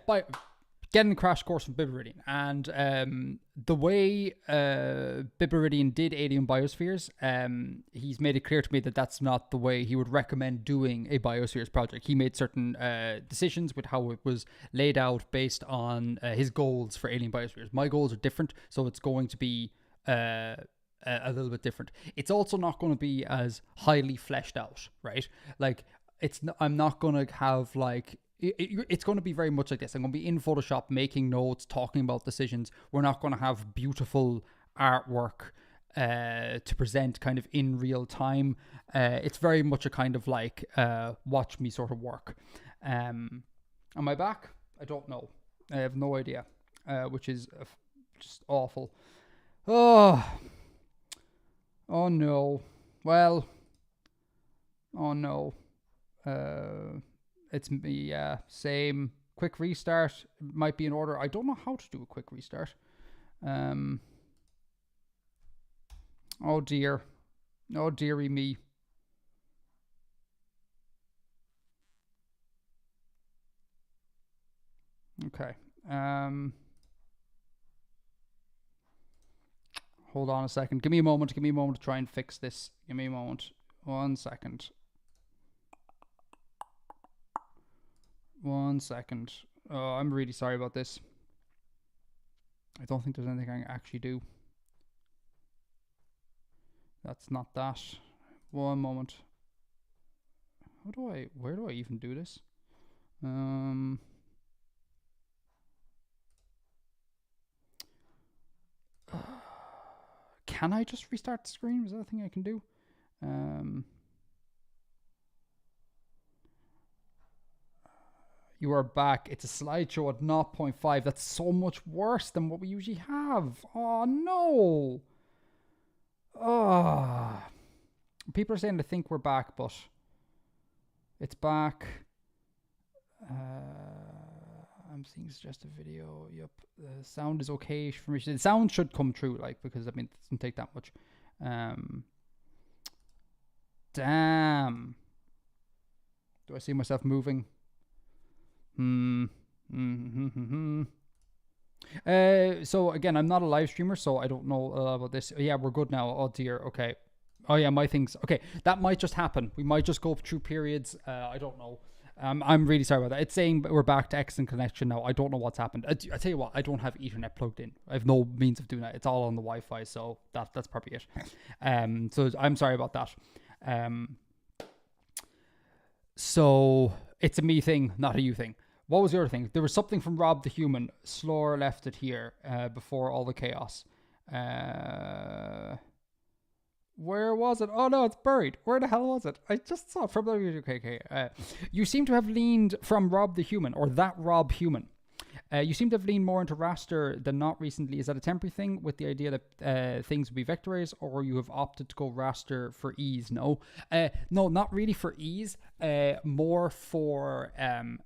By getting a crash course from Bibleridian. And the way Bibleridian did alien biospheres, he's made it clear to me that that's not the way he would recommend doing a biospheres project. He made certain decisions with how it was laid out based on his goals for alien biospheres. My goals are different, so it's going to be a little bit different. It's also not going to be as highly fleshed out, right? Like I'm not going to have like it's going to be very much like this. I'm going to be in Photoshop making notes, talking about decisions. We're not going to have beautiful artwork to present kind of in real time. It's very much a kind of like watch me sort of work. Am I back? I don't know. I have no idea, which is just awful. Oh no. Well. Oh no. It's me. Yeah. Same. Quick restart might be in order. I don't know how to do a quick restart. Oh dear. Oh dearie me. Okay. Hold on a second. Give me a moment to try and fix this. Give me a moment. 1 second. 1 second. Oh, I'm really sorry about this. I don't think there's anything I can actually do. That's not that. 1 moment. Where do I even do this? Can I just restart the screen? Is that a thing I can do? You are back. It's a slideshow at 0.5. That's so much worse than what we usually have. Oh, no. Oh. People are saying they think we're back, but it's back. I'm seeing suggested video. Yep. The sound is okay for me. The sound should come through, like, because, I mean, it doesn't take that much. Damn. Do I see myself moving? So again, I'm not a live streamer, so I don't know a lot about this. Yeah, we're good now. Oh dear. Okay. Oh yeah, my things. Okay, that might just happen. We might just go through periods. I don't know. I'm really sorry about that. It's saying we're back to excellent connection now. I don't know what's happened. I tell you what, I don't have Ethernet plugged in. I have no means of doing that. It's all on the Wi-Fi, so that's probably it. So I'm sorry about that. So it's a me thing, not a you thing. What was the other thing? There was something from Rob the Human. Slore left it here before all the chaos. Where was it? Oh no, it's buried. Where the hell was it? I just saw it from the okay. You seem to have leaned from Rob the Human, or that Rob Human. You seem to have leaned more into raster than not recently. Is that a temporary thing with the idea that things will be vectorized, or you have opted to go raster for ease? No, not really for ease. More for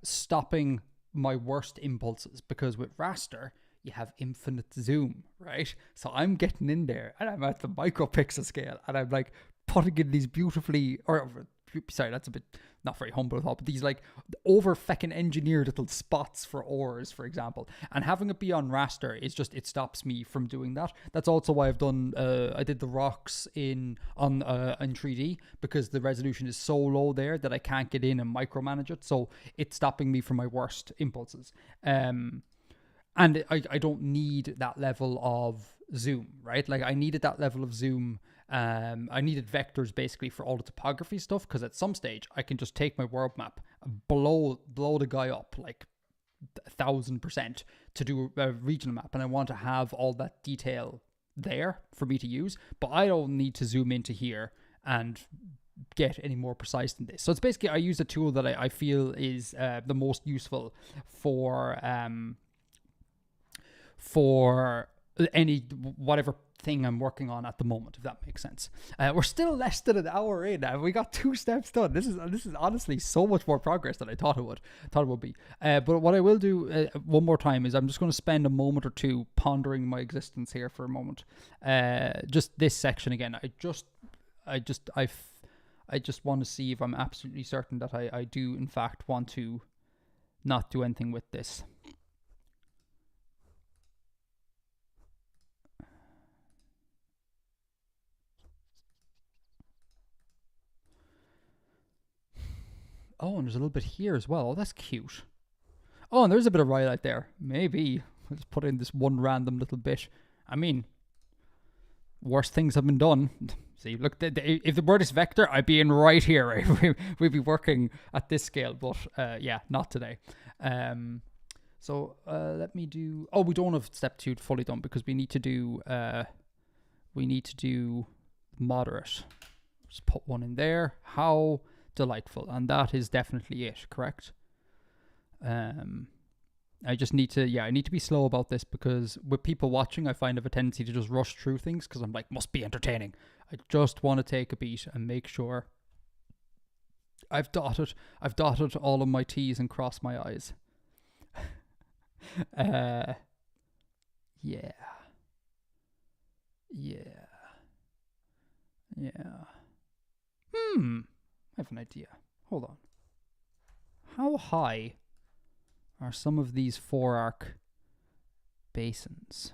stopping my worst impulses, because with raster you have infinite zoom, right? So I'm getting in there and I'm at the micropixel scale and I'm like putting in these beautifully, or sorry, that's a bit not very humble at all, but these like over feckin' engineered little spots for ores, for example. And having it be on raster is just, it stops me from doing that. That's also why I've done, I did the rocks in 3D, because the resolution is so low there that I can't get in and micromanage it. So it's stopping me from my worst impulses. And I don't need that level of zoom, right? Like I needed that level of zoom. I needed vectors basically for all the topography stuff, because at some stage I can just take my world map and blow the guy up like 1,000% to do a regional map, and I want to have all that detail there for me to use, but I don't need to zoom into here and get any more precise than this. So it's basically, I use a tool that I feel is the most useful for any whatever thing I'm working on at the moment, if that makes sense. We're still less than an hour in. We got 2 steps done. This is honestly so much more progress than I thought it would be. But what I will do one more time is I'm just going to spend a moment or two pondering my existence here for a moment. Just this section again. I just want to see if I'm absolutely certain that I do in fact want to not do anything with this. Oh, and there's a little bit here as well. Oh, that's cute. Oh, and there's a bit of rhyolite there. Maybe let's put in this one random little bit. I mean, worse things have been done. See, look, if the word is vector, I'd be in right here. Right? We'd be working at this scale, but yeah, not today. So let me do. Oh, we don't have step 2 fully done because we need to do. Moderate. Just put one in there. How delightful. And that is definitely it, correct? I just need to, I need to be slow about this, because with people watching I find I have a tendency to just rush through things because I'm like, must be entertaining. I just want to take a beat and make sure I've dotted all of my T's and crossed my I's. Yeah. I have an idea. Hold on. How high are some of these 4-arc basins?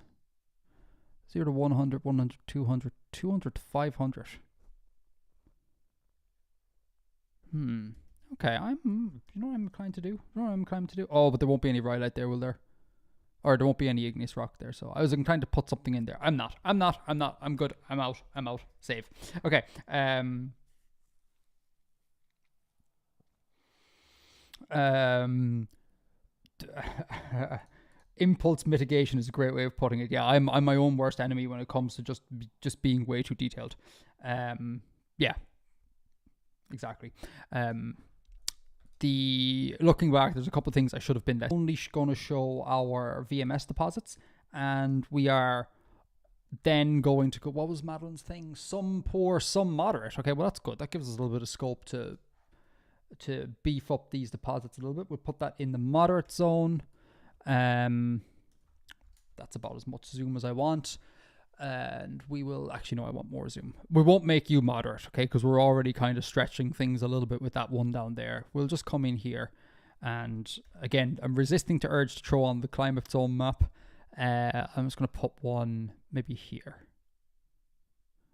0 to 100, 100, 200, 200 to 500. Okay, you know what I'm inclined to do? Oh, but there won't be any rhyolite there, will there? Or there won't be any igneous rock there. So I was inclined to put something in there. I'm not. I'm good. I'm out. Save. Okay. Impulse mitigation is a great way of putting it. Yeah, I'm my own worst enemy when it comes to just being way too detailed. Yeah, exactly. Looking back, there's a couple of things I should have been less. Only going to show our VMS deposits, and we are then going to go. What was Madeline's thing? Some poor, some moderate. Okay, well that's good. That gives us a little bit of scope to beef up these deposits a little bit. We'll put that in the moderate zone. That's about as much zoom as I want. And we will actually, no, I want more zoom. We won't make you moderate, okay, because we're already kind of stretching things a little bit with that one down there. We'll just come in here, and again, I'm resisting to urge to throw on the climate zone map. I'm just going to put one maybe here.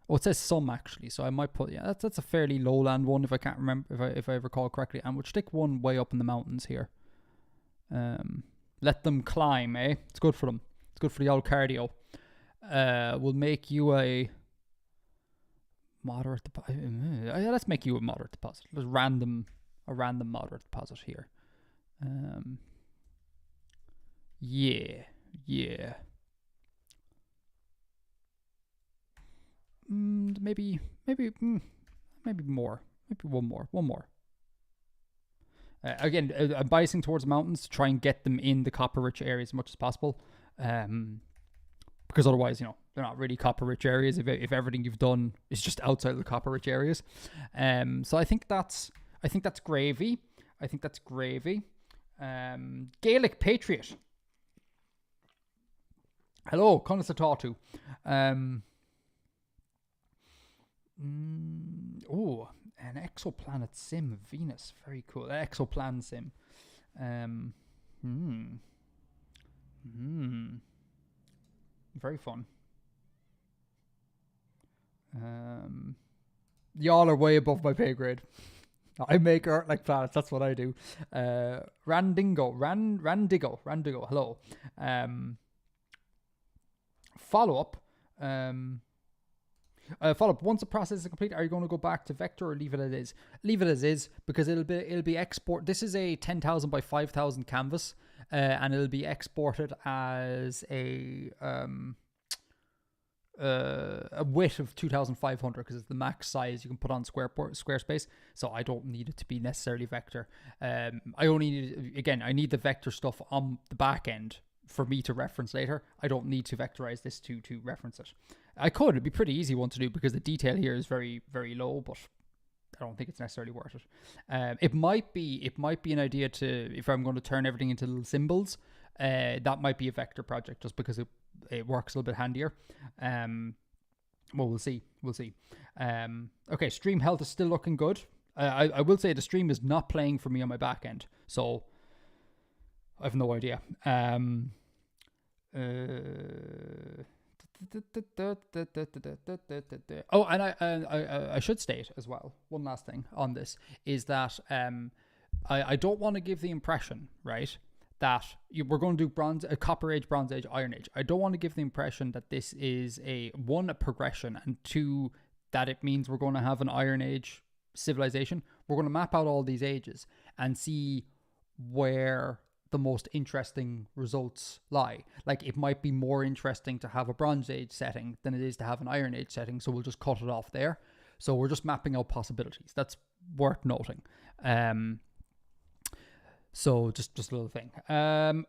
Oh, it says some actually, so I might put that's a fairly lowland one if I can't remember if I recall correctly, and we'll stick one way up in the mountains here. Let them climb, eh? It's good for them. It's good for the old cardio. We'll make you a moderate deposit. Let's make you a moderate deposit. Let's a random moderate deposit here. Yeah. Maybe more. Maybe one more. Again, I'm biasing towards mountains to try and get them in the copper-rich areas as much as possible. Because otherwise, they're not really copper-rich areas if everything you've done is just outside of the copper-rich areas. So I think that's gravy. Gaelic Patriot. Hello, Conas Atatu. An exoplanet sim, Venus. Very cool. Exoplan sim. Very fun. Y'all are way above my pay grade. I make art like planets. That's what I do. Randigo. Hello. Follow up. Once the process is complete, are you going to go back to vector or leave it as is? Leave it as is, because it'll be export. This is a 10,000 by 5,000 canvas, and it'll be exported as a width of 2,500 because it's the max size you can put on Squarespace. So I don't need it to be necessarily vector. I only need the vector stuff on the back end for me to reference later. I don't need to vectorize this to reference it. I could. It'd be pretty easy one to do because the detail here is very, very low, but I don't think it's necessarily worth it. It might be an idea to, if I'm going to turn everything into little symbols, that might be a vector project just because it works a little bit handier. Well, we'll see. Okay, stream health is still looking good. I will say the stream is not playing for me on my back end, so I have no idea. Oh, and I should state as well, one last thing on this is that I don't want to give the impression, right, that we're going to do a Copper Age, Bronze Age, Iron Age. I don't want to give the impression that this is a progression, and two, that it means we're going to have an Iron Age civilization. We're going to map out all these ages and see where the most interesting results lie. Like, it might be more interesting to have a Bronze Age setting than it is to have an Iron Age setting, so we'll just cut it off there. So we're just mapping out possibilities. That's worth noting. So just a little thing.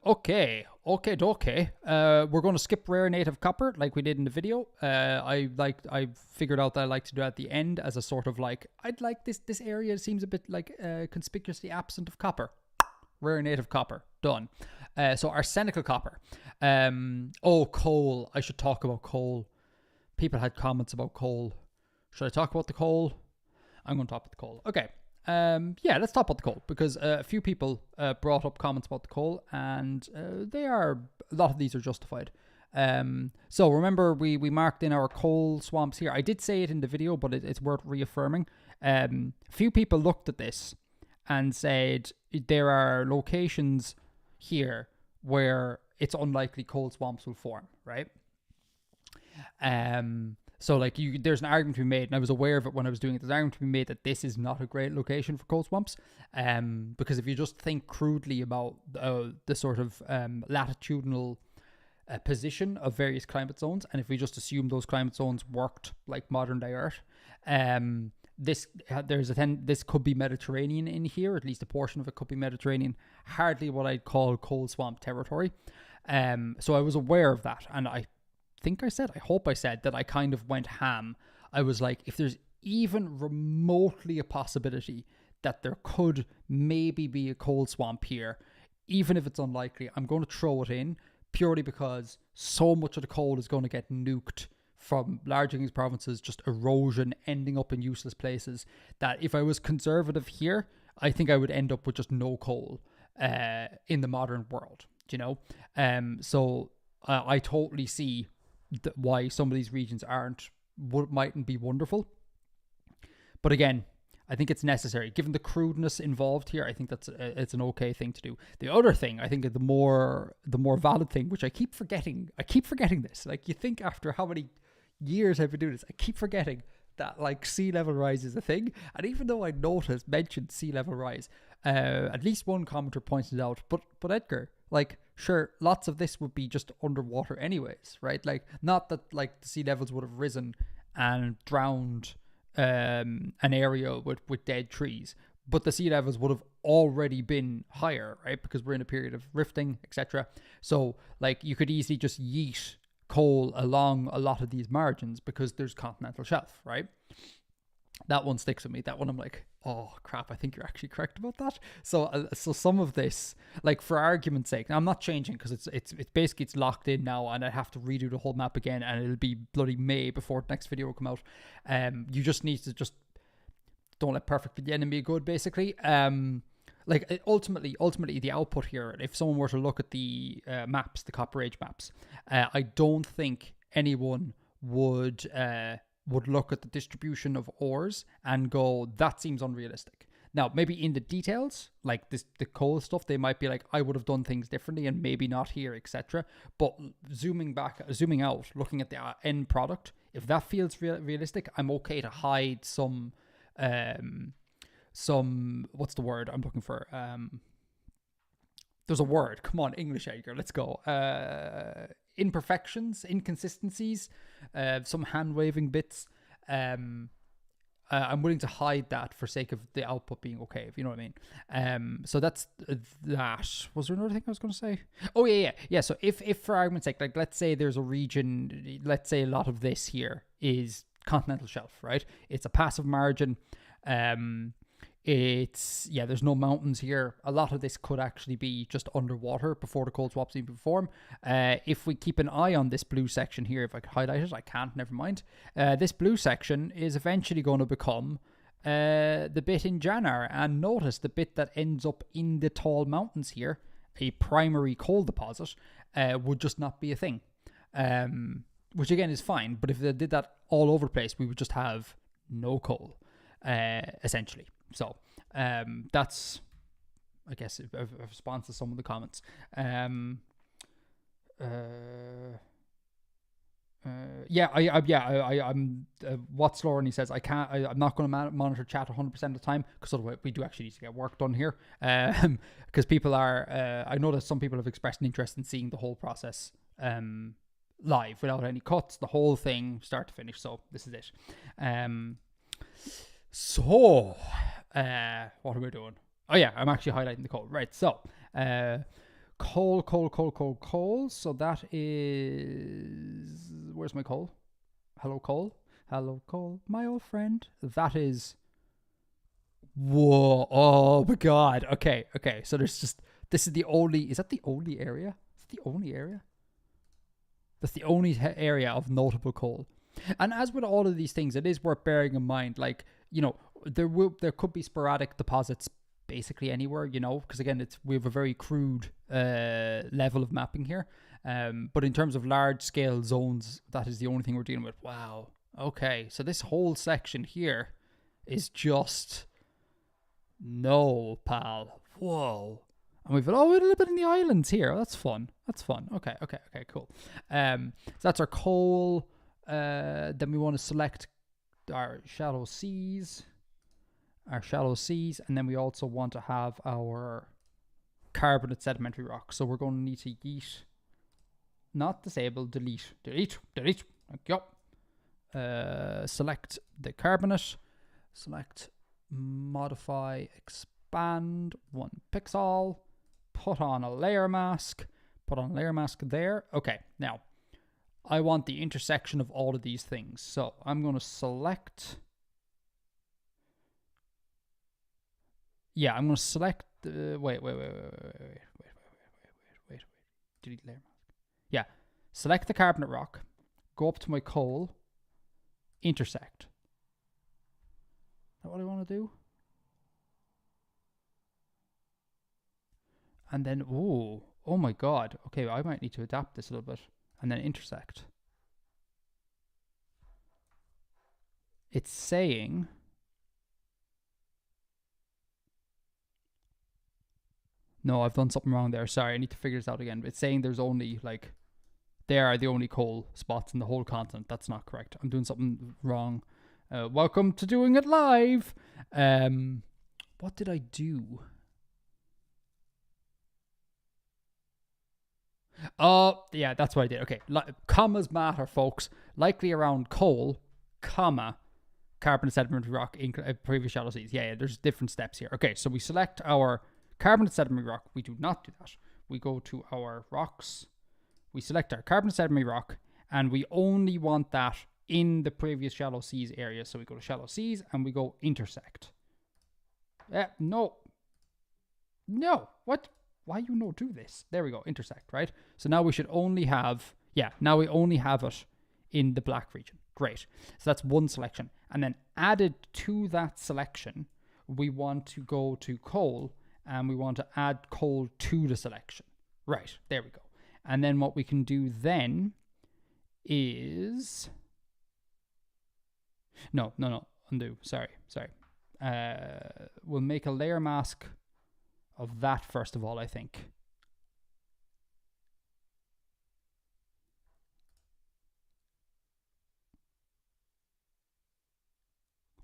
Okay. We're going to skip rare native copper like we did in the video. I figured out that I like to do it at the end as a sort of like, I'd like this area seems a bit like conspicuously absent of copper. Rare native copper. Done. So arsenical copper. Coal. I should talk about coal. People had comments about coal. Should I talk about the coal? I'm going to talk about the coal. Okay. Let's talk about the coal, because a few people brought up comments about the coal, and a lot of these are justified. So remember, we marked in our coal swamps here. I did say it in the video, but it's worth reaffirming. A few people looked at this and said there are locations here where it's unlikely coal swamps will form, right? So like there's an argument to be made, and I was aware of it when I was doing it. There's an argument to be made that this is not a great location for coal swamps, because if you just think crudely about the sort of latitudinal position of various climate zones, and if we just assume those climate zones worked like modern day Earth, this could be Mediterranean in here. At least a portion of it could be Mediterranean. Hardly what I'd call coal swamp territory. So I was aware of that, and I hope I said that I kind of went ham. I was like, if there's even remotely a possibility that there could maybe be a coal swamp here, even if it's unlikely, I'm going to throw it in, purely because so much of the coal is going to get nuked from large English provinces, just erosion, ending up in useless places, that if I was conservative here, I think I would end up with just no coal in the modern world, so I totally see why some of these regions aren't mightn't be wonderful. But again, I think it's necessary. Given the crudeness involved here, I think it's an okay thing to do. The other thing, I think the more valid thing, which I keep forgetting this. Like, you think after how many years I've been doing this, I keep forgetting that like sea level rise is a thing. And even though I mentioned sea level rise, at least one commenter pointed out, but Edgar, like, sure, lots of this would be just underwater anyways, right? Like, not that like the sea levels would have risen and drowned an area with dead trees, but the sea levels would have already been higher, right? Because we're in a period of rifting, etc. So like, you could easily just yeet coal along a lot of these margins because there's continental shelf, right? That one sticks with me. That one I'm like, oh crap, I think you're actually correct about that. So some of this, like, for argument's sake, now I'm not changing because it's basically it's locked in now, and I have to redo the whole map again, and it'll be bloody May before the next video will come out. You just need to just don't let perfect be the enemy of good, basically. Like, ultimately the output here, if someone were to look at the maps, the Copper Age maps, I don't think anyone would look at the distribution of ores and go, that seems unrealistic. Now, maybe in the details, like the coal stuff, they might be like, I would have done things differently and maybe not here, etc. But zooming out, looking at the end product, if that feels realistic, I'm okay to hide some what's the word I'm looking for? There's a word. Come on, English, Edgar. Let's go. Imperfections, inconsistencies, some hand-waving bits. I'm willing to hide that for sake of the output being okay, if you know what I mean. So that's that. Was there another thing I was going to say? Oh, yeah. So if for argument's sake, like, let's say there's a region, let's say a lot of this here is continental shelf, right? It's a passive margin. There's no mountains here. A lot of this could actually be just underwater before the cold swaps even perform. If we keep an eye on this blue section here, if I could highlight it, I can't, never mind. This blue section is eventually going to become the bit in Jannar. And notice the bit that ends up in the tall mountains here, a primary coal deposit, would just not be a thing. Which again is fine, but if they did that all over the place, we would just have no coal, essentially. So that's, I guess, a response to some of the comments. I'm what's slower, and he says I'm not going to monitor chat 100% of the time because otherwise we do actually need to get work done here. Because people are I know that some people have expressed an interest in seeing the whole process live without any cuts, the whole thing start to finish. So this is it. So what are we doing? Oh yeah, I'm actually highlighting the coal. Right, so coal. So that is, where's my coal? Hello coal, my old friend. That is, whoa, oh my god. Okay, so there's just, this is the only, is that the only area? Is it the only area? That's the only area of notable coal. And as with all of these things, it is worth bearing in mind, like, you know, there could be sporadic deposits basically anywhere, you know, because again, we have a very crude level of mapping here. But in terms of large scale zones, that is the only thing we're dealing with. Wow. Okay, so this whole section here is just, no, pal. Whoa. And we've a little bit in the islands here. That's fun. Okay, cool. So that's our coal. Then we want to select our shallow seas, and then we also want to have our carbonate sedimentary rock. So we're going to need to yeet, not disable, delete. Thank you. Select the carbonate, select modify, expand 1 pixel, put on a layer mask there. Okay, now I want the intersection of all of these things. So I'm going to select, I'm going to select, wait, delete layer mask. Yeah, select the carbonate rock, go up to my coal, intersect. Is that what I want to do? And then, oh my god. Okay, I might need to adapt this a little bit. And then intersect. it's saying... No, I've done something wrong there. Sorry, I need to figure this out again. It's saying there's only, like... They are the only coal spots in the whole continent. That's not correct. I'm doing something wrong. Welcome to doing it live. What did I do? Oh, yeah, that's what I did. Okay, commas matter, folks. Likely around coal, comma, carbon and sedimentary rock in previous shallow seas. Yeah, there's different steps here. Okay, so we select our carbon and sedimentary rock. We do not do that. We go to our rocks. We select our carbon and sedimentary rock, and we only want that in the previous shallow seas area. So we go to shallow seas, and we go intersect. No. What? Why you not do this? There we go, intersect, right? So now we should only have, now we only have it in the black region. Great. So that's one selection. And then added to that selection, we want to go to coal, and we want to add coal to the selection. Right, there we go. And then what we can do then is... No, undo, sorry. We'll make a layer mask of that first of all, I think.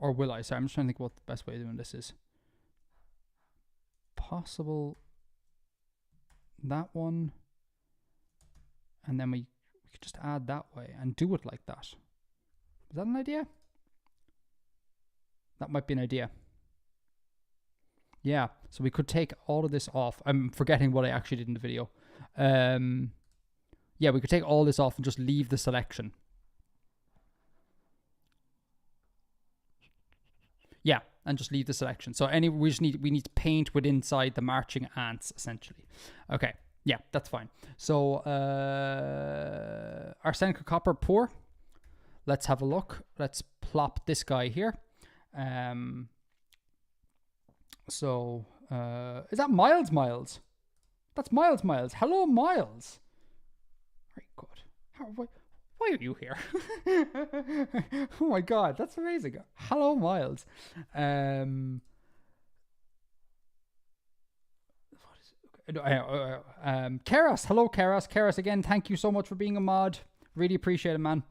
Or will I? Sorry, I'm just trying to think what the best way of doing this is. Possible that one. And then we could just add that way and do it like that. Is that an idea? That might be an idea. Yeah, so we could take all of this off. I'm forgetting what I actually did in the video. Yeah, we could take all this off and just leave the selection. Yeah, and just leave the selection. So we need to paint with inside the marching ants, essentially. Okay, yeah, that's fine. So arsenic copper pour. Let's have a look. Let's plop this guy here. So, is that Miles? That's Miles. Hello, Miles. Very good. Why are you here? Oh my god, that's amazing. Hello, Miles. Keras, hello, Keras. Keras, again, thank you so much for being a mod. Really appreciate it, man.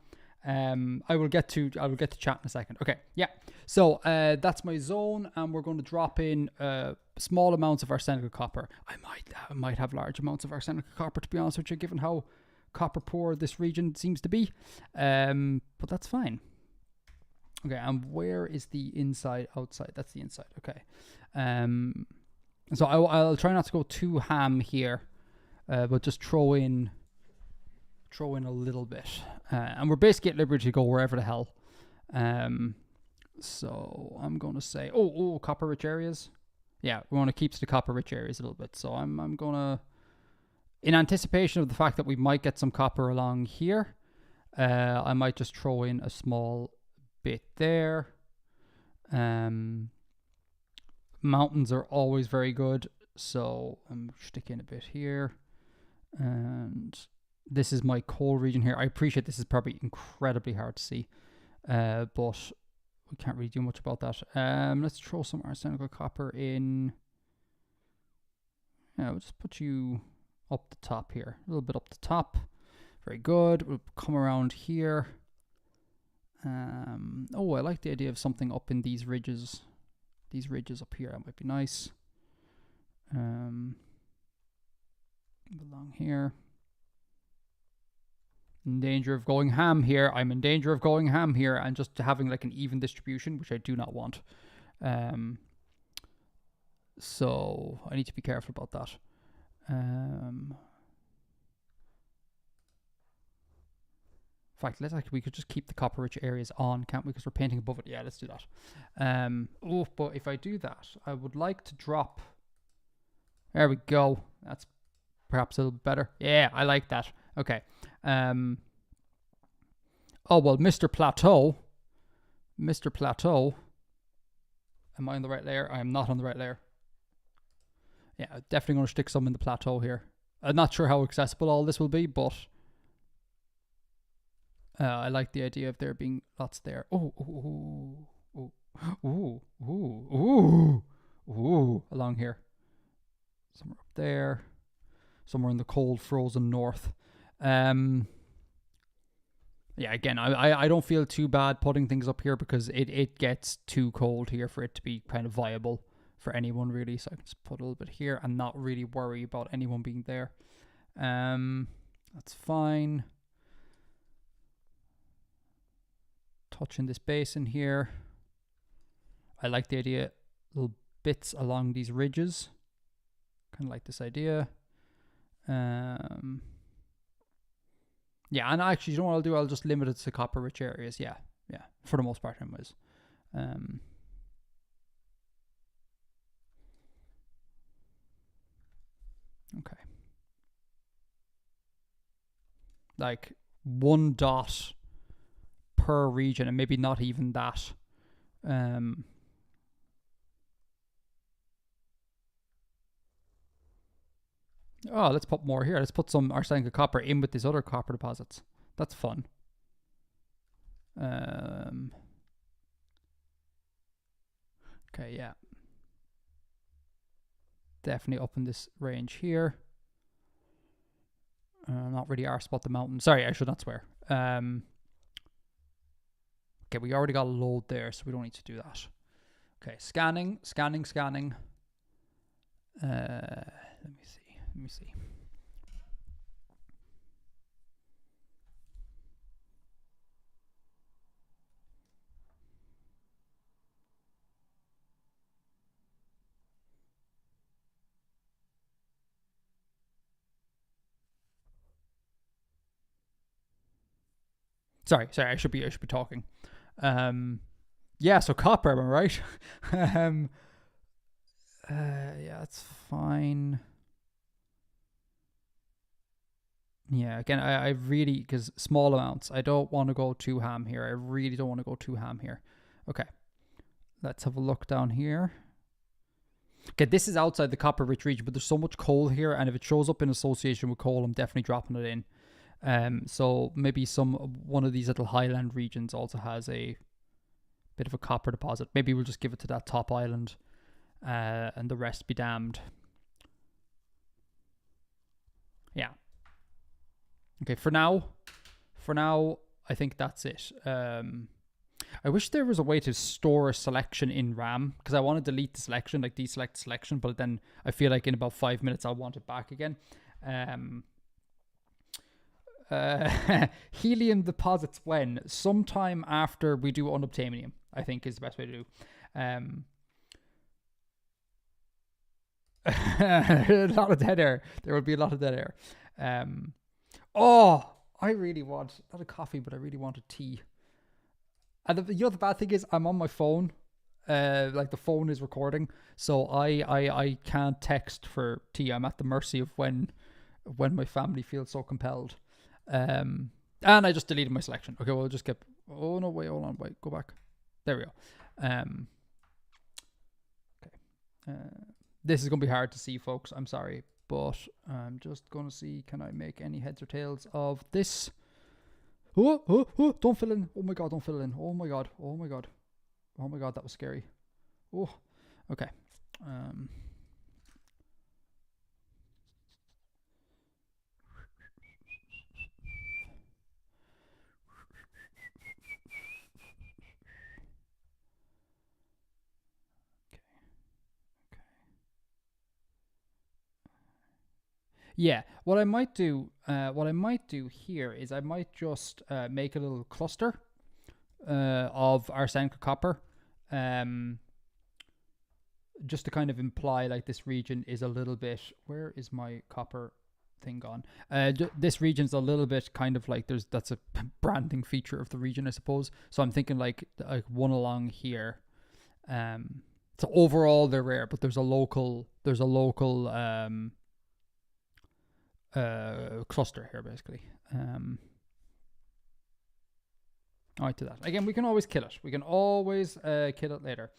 I will get to chat in a second. Okay, yeah. So that's my zone, and we're going to drop in small amounts of arsenic copper. I might have large amounts of arsenic copper, to be honest with you, given how copper poor this region seems to be. But that's fine. Okay, and where is the inside outside? That's the inside. Okay. So I'll try not to go too ham here, but just throw in a little bit, and we're basically at liberty to go wherever the hell. So I'm going to say, copper rich areas. Yeah, we want to keep to the copper rich areas a little bit. So I'm going to, in anticipation of the fact that we might get some copper along here, I might just throw in a small bit there. Mountains are always very good, so I'm sticking a bit here, and this is my coal region here. I appreciate this is probably incredibly hard to see, but we can't really do much about that. Let's throw some arsenic copper in. Yeah, we'll just put you up the top here, a little bit up the top. Very good. We'll come around here. I like the idea of something up in these ridges. These ridges up here, that might be nice. Along here. In danger of going ham here. I'm in danger of going ham here and just having like an even distribution, which I do not want. So I need to be careful about that. In fact, we could just keep the copper rich areas on, can't we? Because we're painting above it. Yeah, let's do that. But if I do that, I would like to drop. There we go. That's perhaps a little bit better. Yeah, I like that. Okay. Mr. Plateau. Am I on the right layer? I am not on the right layer. Yeah, definitely going to stick some in the plateau here. I'm not sure how accessible all this will be, but I like the idea of there being lots there. Oh, ooh, ooh, ooh, ooh, ooh, ooh, along here. Somewhere up there. Somewhere in the cold, frozen north. Yeah, again, I don't feel too bad putting things up here because it gets too cold here for it to be kind of viable for anyone, really. So I can just put a little bit here and not really worry about anyone being there. That's fine. Touching this basin here. I like the idea, little bits along these ridges. Kind of like this idea. Yeah, and actually, you know what I'll do? I'll just limit it to copper-rich areas. Yeah, for the most part, anyways. Okay. Like 1 dot per region, and maybe not even that. Oh, let's put more here. Let's put some arsenic copper in with these other copper deposits. That's fun. Okay, yeah. Definitely up in this range here. Not really arsed about the mountain. Sorry, I should not swear. Okay, we already got a load there, so we don't need to do that. Okay, scanning. Let me see. Sorry, I should be talking. Yeah, so copper, am I right? Yeah, that's fine. Yeah, again, I really, because small amounts, I don't want to go too ham here. I really don't want to go too ham here. Okay, let's have a look down here. Okay, this is outside the copper-rich region, but there's so much coal here, and if it shows up in association with coal, I'm definitely dropping it in. So maybe one of these little highland regions also has a bit of a copper deposit. Maybe we'll just give it to that top island, and the rest be damned. Yeah. Okay, for now, I think that's it. I wish there was a way to store a selection in RAM, because I want to delete the selection, like deselect selection, but then I feel like in about 5 minutes I'll want it back again. Helium deposits when? Sometime after we do unobtainium, I think is the best way to do. A lot of dead air. There will be a lot of dead air. Oh, I really want not a coffee, but I really want a tea. And the bad thing is, I'm on my phone. Like the phone is recording, so I can't text for tea. I'm at the mercy of when my family feels so compelled. And I just deleted my selection. Okay, we'll just get. Oh no! Wait, hold on. Wait, go back. There we go. Okay. This is gonna be hard to see, folks. I'm sorry, but I'm just gonna see. Can I make any heads or tails of this? Oh! Don't fill in. Oh my god! Don't fill in. Oh my god! That was scary. Oh. Okay. Yeah, what I might do here is I might just make a little cluster of arsenic copper, just to kind of imply like this region is a little bit. Where is my copper thing gone? This region's a little bit kind of like that's a branding feature of the region, I suppose. So I'm thinking like one along here. So overall they're rare, but there's a local cluster here basically. I like to that. Again, we can always kill it. We can always kill it later.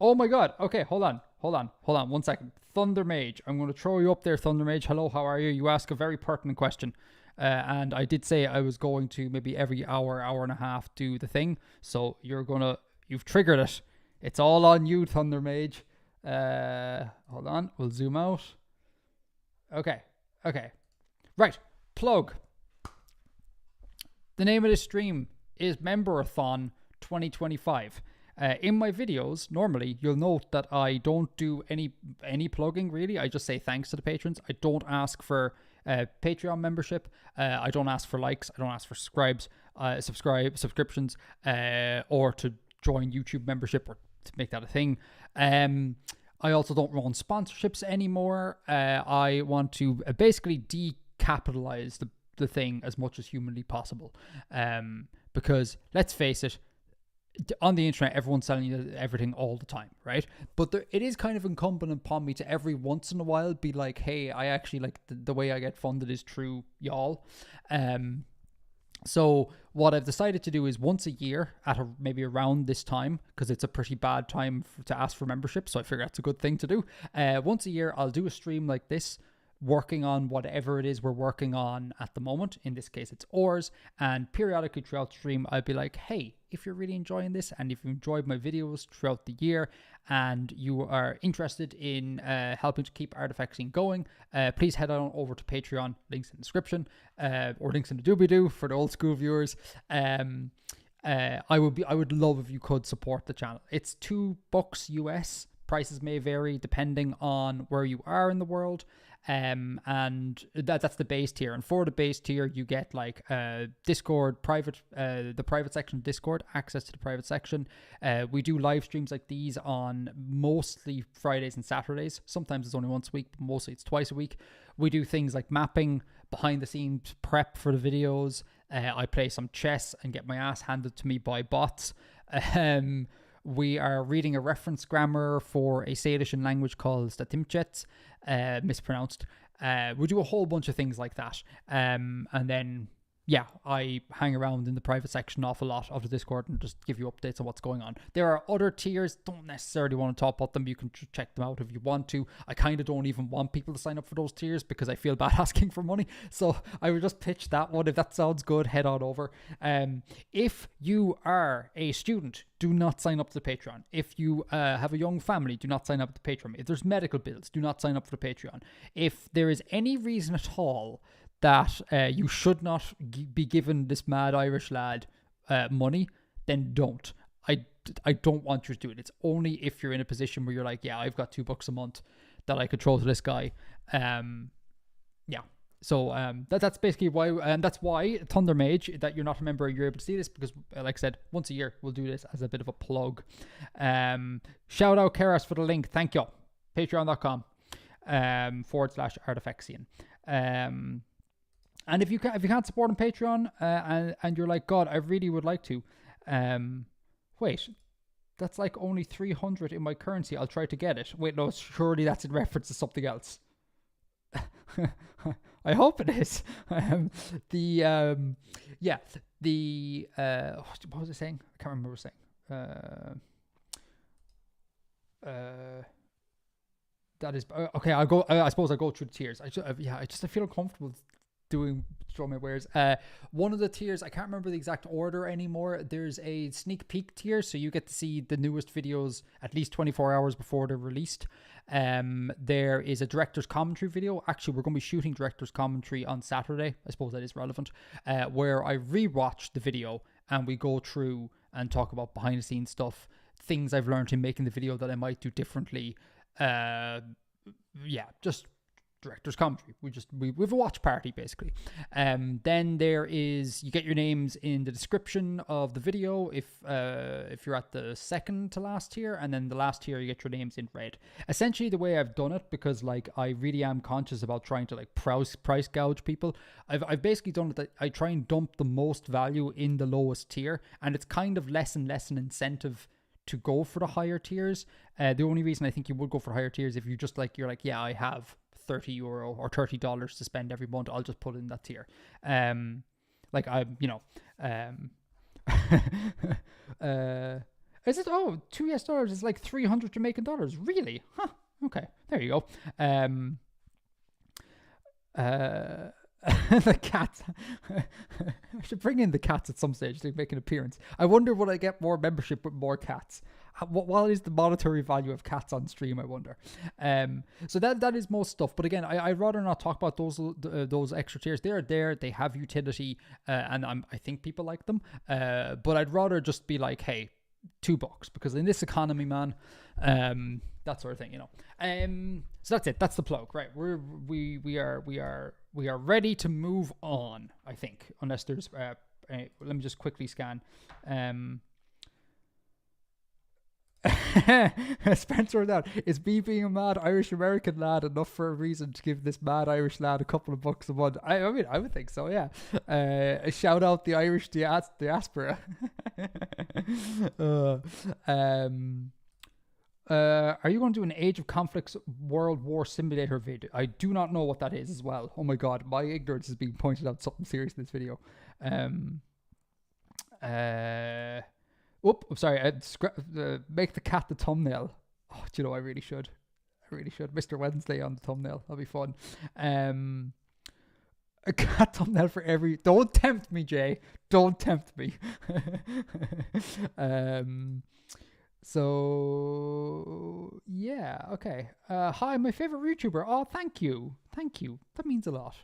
Oh my god. Okay, hold on. 1 second. Thunder Mage. I'm going to throw you up there, Thunder Mage. Hello, how are you? You ask a very pertinent question. And I did say I was going to maybe every hour, hour and a half do the thing. So you've triggered it. It's all on you, Thunder Mage. Hold on, we'll zoom out. Okay. Right, plug. The name of this stream is Memberathon 2025. In my videos, normally you'll note that I don't do any plugging really. I just say thanks to the patrons. I don't ask for Patreon membership. I don't ask for likes. I don't ask for subscriptions, or to join YouTube membership or to make that a thing. I also don't run sponsorships anymore. I want to basically decapitalize the thing as much as humanly possible. Because let's face it, on the internet, everyone's selling you everything all the time, right? But it is kind of incumbent upon me to every once in a while be like, hey, I actually like the way I get funded is through y'all. So what I've decided to do is once a year at maybe around this time, because it's a pretty bad time to ask for membership, so I figure that's a good thing to do. Once a year, I'll do a stream like this, working on whatever it is we're working on at the moment. In this case, it's ores. And periodically throughout the stream, I'll be like, hey, if you're really enjoying this and if you enjoyed my videos throughout the year and you are interested in helping to keep Artifact Scene going, please head on over to Patreon, links in the description, or links in the doobly-doo for the old school viewers. I would love if you could support the channel. It's $2 US. Prices may vary depending on where you are in the world. And that's the base tier, and for the base tier you get like Discord private, the private section of Discord, access to the private section. We do live streams like these on mostly Fridays and Saturdays. Sometimes it's only once a week, but mostly it's twice a week. We do things like mapping, behind the scenes prep for the videos. I play some chess and get my ass handed to me by bots. We are reading a reference grammar for a Salishan language called Statimchet, mispronounced. We do a whole bunch of things like that. And then, yeah, I hang around in the private section an awful lot of the Discord and just give you updates on what's going on. There are other tiers. Don't necessarily want to talk about them. You can check them out if you want to. I kind of don't even want people to sign up for those tiers because I feel bad asking for money. So I would just pitch that one. If that sounds good, head on over. If you are a student, do not sign up to the Patreon. If you have a young family, do not sign up to the Patreon. If there's medical bills, do not sign up for the Patreon. If there is any reason at all that you should not be given this mad Irish lad money, then don't. I don't want you to do it. It's only if you're in a position where you're like, yeah, I've got $2 a month that I could throw to this guy. Yeah. So that's basically why, and that's why Thunder Mage, that you're not a member, you're able to see this, because like I said, once a year we'll do this as a bit of a plug. Shout out Keras for the link. Thank you. Patreon.com /Artifact Scene. And if you can't support on Patreon, and you're like, God, I really would like to, wait, that's like only 300 in my currency. I'll try to get it. Wait, no, surely that's in reference to something else. I hope it is. What was I saying? I can't remember what I was saying. That is okay. I'll go. I suppose I'll go through the tiers. I feel uncomfortable throwing my wares. One of the tiers, I can't remember the exact order anymore. There's a sneak peek tier, so you get to see the newest videos at least 24 hours before they're released. There is a director's commentary video. Actually, we're going to be shooting director's commentary on Saturday. I suppose that is relevant. Where I rewatched the video and we go through and talk about behind the scenes stuff, things I've learned in making the video that I might do differently. Just director's commentary. We have a watch party basically. Then there is, you get your names in the description of the video if you're at the second to last tier, and then the last tier you get your names in red. Essentially the way I've done it, because like I really am conscious about trying to like price gouge people, I've basically done it that I try and dump the most value in the lowest tier, and it's kind of less and less an incentive to go for the higher tiers. The only reason I think you would go for higher tiers if you're like, yeah, I have €30 or $30 to spend every month, I'll just put it in that tier. Is it, $2 is like 300 Jamaican dollars? Really? Huh. Okay, there you go. The cats. I should bring in the cats at some stage to make an appearance. I wonder would I get more membership with more cats? What is the monetary value of cats on stream? I wonder. So that is most stuff. But again, I'd rather not talk about those extra tiers. They're there. They have utility, and I think people like them. But I'd rather just be like, hey, $2, because in this economy, man, that sort of thing, so that's it. That's the plug, right? We are ready to move on, I think, unless there's let me just quickly scan. Spencer, that is me being a mad Irish American lad enough for a reason to give this mad Irish lad a couple of bucks a month? I mean, I would think so, yeah. Shout out the Irish diaspora. Are you going to do an Age of Conflicts World War Simulator video? I do not know what that is as well. Oh my god, my ignorance is being pointed out something serious in this video. I'm sorry. Make the cat the thumbnail. Oh, do you know, I really should. Mr. Wednesday on the thumbnail. That'll be fun. A cat thumbnail for every... Don't tempt me, Jay. Don't tempt me. So, yeah, okay. Hi, my favorite YouTuber. Oh, thank you. That means a lot.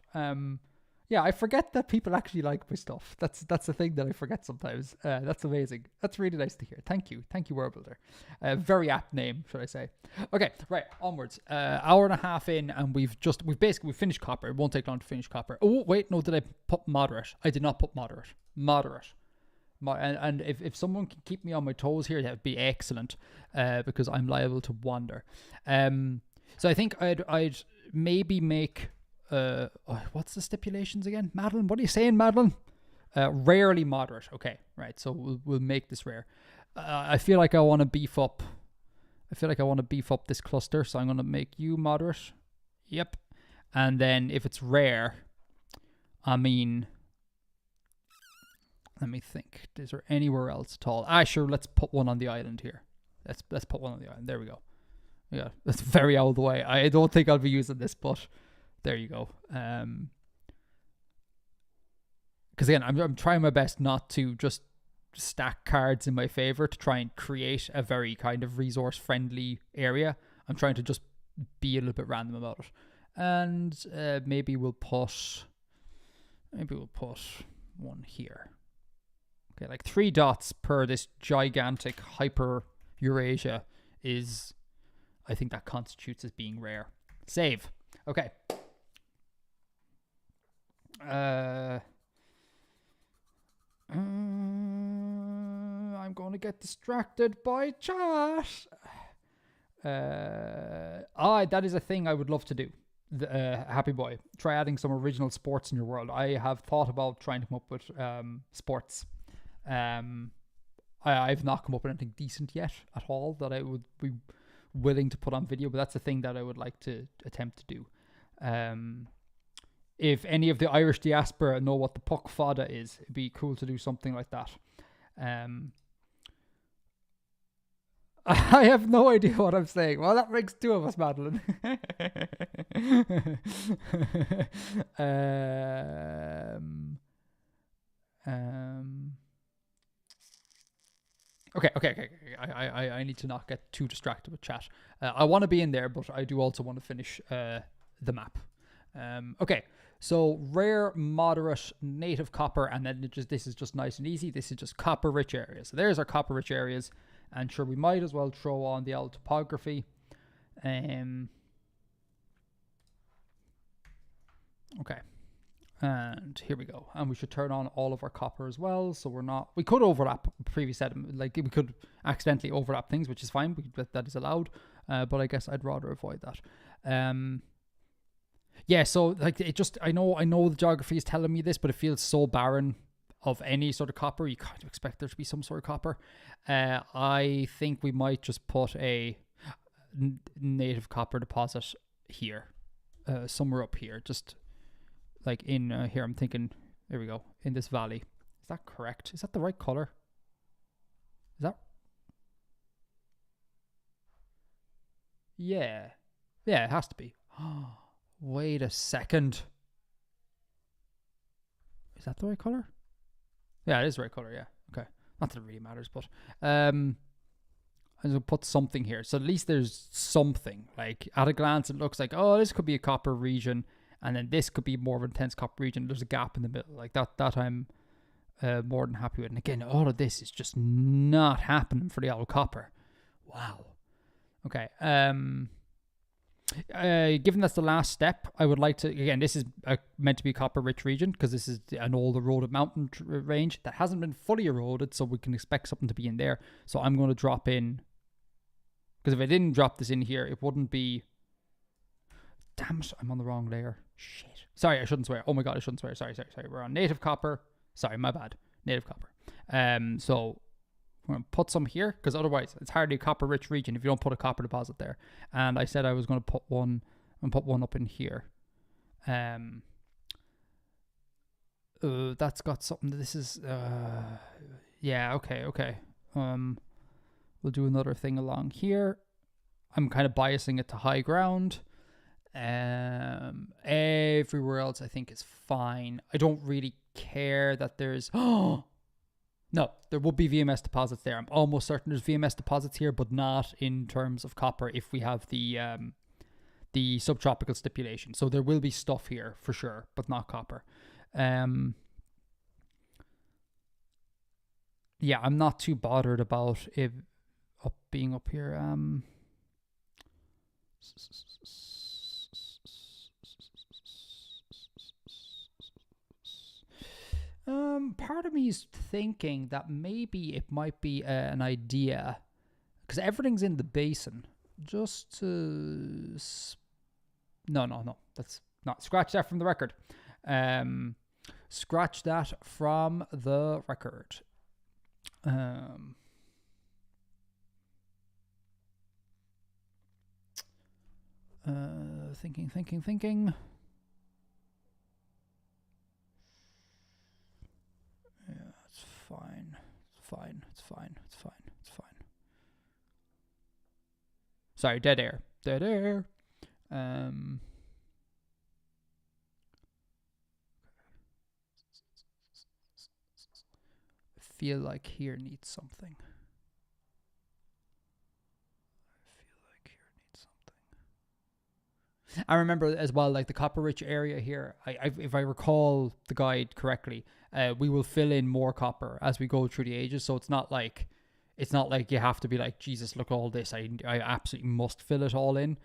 Yeah, I forget that people actually like my stuff. That's the thing that I forget sometimes. That's amazing. That's really nice to hear. Thank you, World Builder. Very apt name, should I say? Okay, right, onwards. Hour and a half in, and we've finished copper. It won't take long to finish copper. Oh wait, no, did I put moderate? I did not put moderate. And if someone can keep me on my toes here, that would be excellent. Because I'm liable to wander. So I think I'd maybe make. What's the stipulations again, Madeline? What are you saying, Madeline? Rarely moderate. Okay, right. So we'll make this rare. I feel like I want to beef up. This cluster, so I'm going to make you moderate. Yep. And then if it's rare, I mean, let me think. Is there anywhere else at all? Sure. Let's put one on the island here. Let's put one on the island. There we go. Yeah, that's very out of the way. I don't think I'll be using this, but. There you go. Because again, I'm trying my best not to just stack cards in my favor to try and create a very kind of resource friendly area. I'm trying to just be a little bit random about it. And maybe we'll put one here. Okay, like 3 dots per this gigantic hyper Eurasia is, I think that constitutes as being rare. Save. Okay. I'm going to get distracted by chat. That is a thing I would love to do. Happy boy, try adding some original sports in your world. I have thought about trying to come up with sports. I've not come up with anything decent yet at all that I would be willing to put on video, but that's a thing that I would like to attempt to do. If any of the Irish diaspora know what the puck fada is, it'd be cool to do something like that. I have no idea what I'm saying. Well, that makes 2 of us, Madeline. Okay. I need to not get too distracted with chat. I want to be in there, but I do also want to finish the map. Okay, so rare, moderate, native copper, and then this is just nice and easy. This is just copper-rich areas. So there's our copper-rich areas, and sure, we might as well throw on the old topography. Okay, and here we go. And we should turn on all of our copper as well, so we could overlap previous setting, like we could accidentally overlap things, which is fine. That is allowed, but I guess I'd rather avoid that. Yeah, so like I know the geography is telling me this, but it feels so barren of any sort of copper. You kind of expect there to be some sort of copper. I think we might just put a native copper deposit here, somewhere up here, just like in here. I'm thinking, there we go, in this valley. Is that correct? Is that the right color? Is that? Yeah, it has to be. Wait a second. that the right color? Yeah, it is the right color. Yeah. Okay. Not that it really matters, but I'm gonna put something here, so at least there's something. Like at a glance, it looks like, oh, this could be a copper region, and then this could be more of an intense copper region. There's a gap in the middle, like that. That I'm more than happy with. And again, all of this is just not happening for the old copper. Wow. Okay. Given that's the last step, I would like to, again, this is meant to be a copper rich region because this is an old eroded mountain range that hasn't been fully eroded, so we can expect something to be in there. So I'm going to drop in, because if I didn't drop this in here, it wouldn't be, damn it, I'm on the wrong layer. Shit. Sorry, I shouldn't swear. Oh my god, I shouldn't swear. Sorry. We're on native copper. Sorry, my bad. Native copper. So I'm going to put some here, because otherwise it's hardly a copper rich region if you don't put a copper deposit there. And I said I was going to put one up in here. That's got something. This is yeah, okay. We'll do another thing along here. I'm kind of biasing it to high ground. Everywhere else I think is fine. I don't really care that there's no, there would be VMS deposits there. I'm almost certain there's VMS deposits here, but not in terms of copper if we have the subtropical stipulation. So there will be stuff here for sure, but not copper. Yeah, I'm not too bothered about it being up here. Part of me is thinking that maybe it might be an idea, because everything's in the basin. Just to no, that's not, scratch that from the record. Scratch that from the record. Thinking. Yeah, it's fine. It's fine. Sorry, dead air. I feel like here needs something. I remember as well, like the copper rich area here, if I recall the guide correctly, we will fill in more copper as we go through the ages. So it's not like you have to be like, Jesus, look at all this, I absolutely must fill it all in.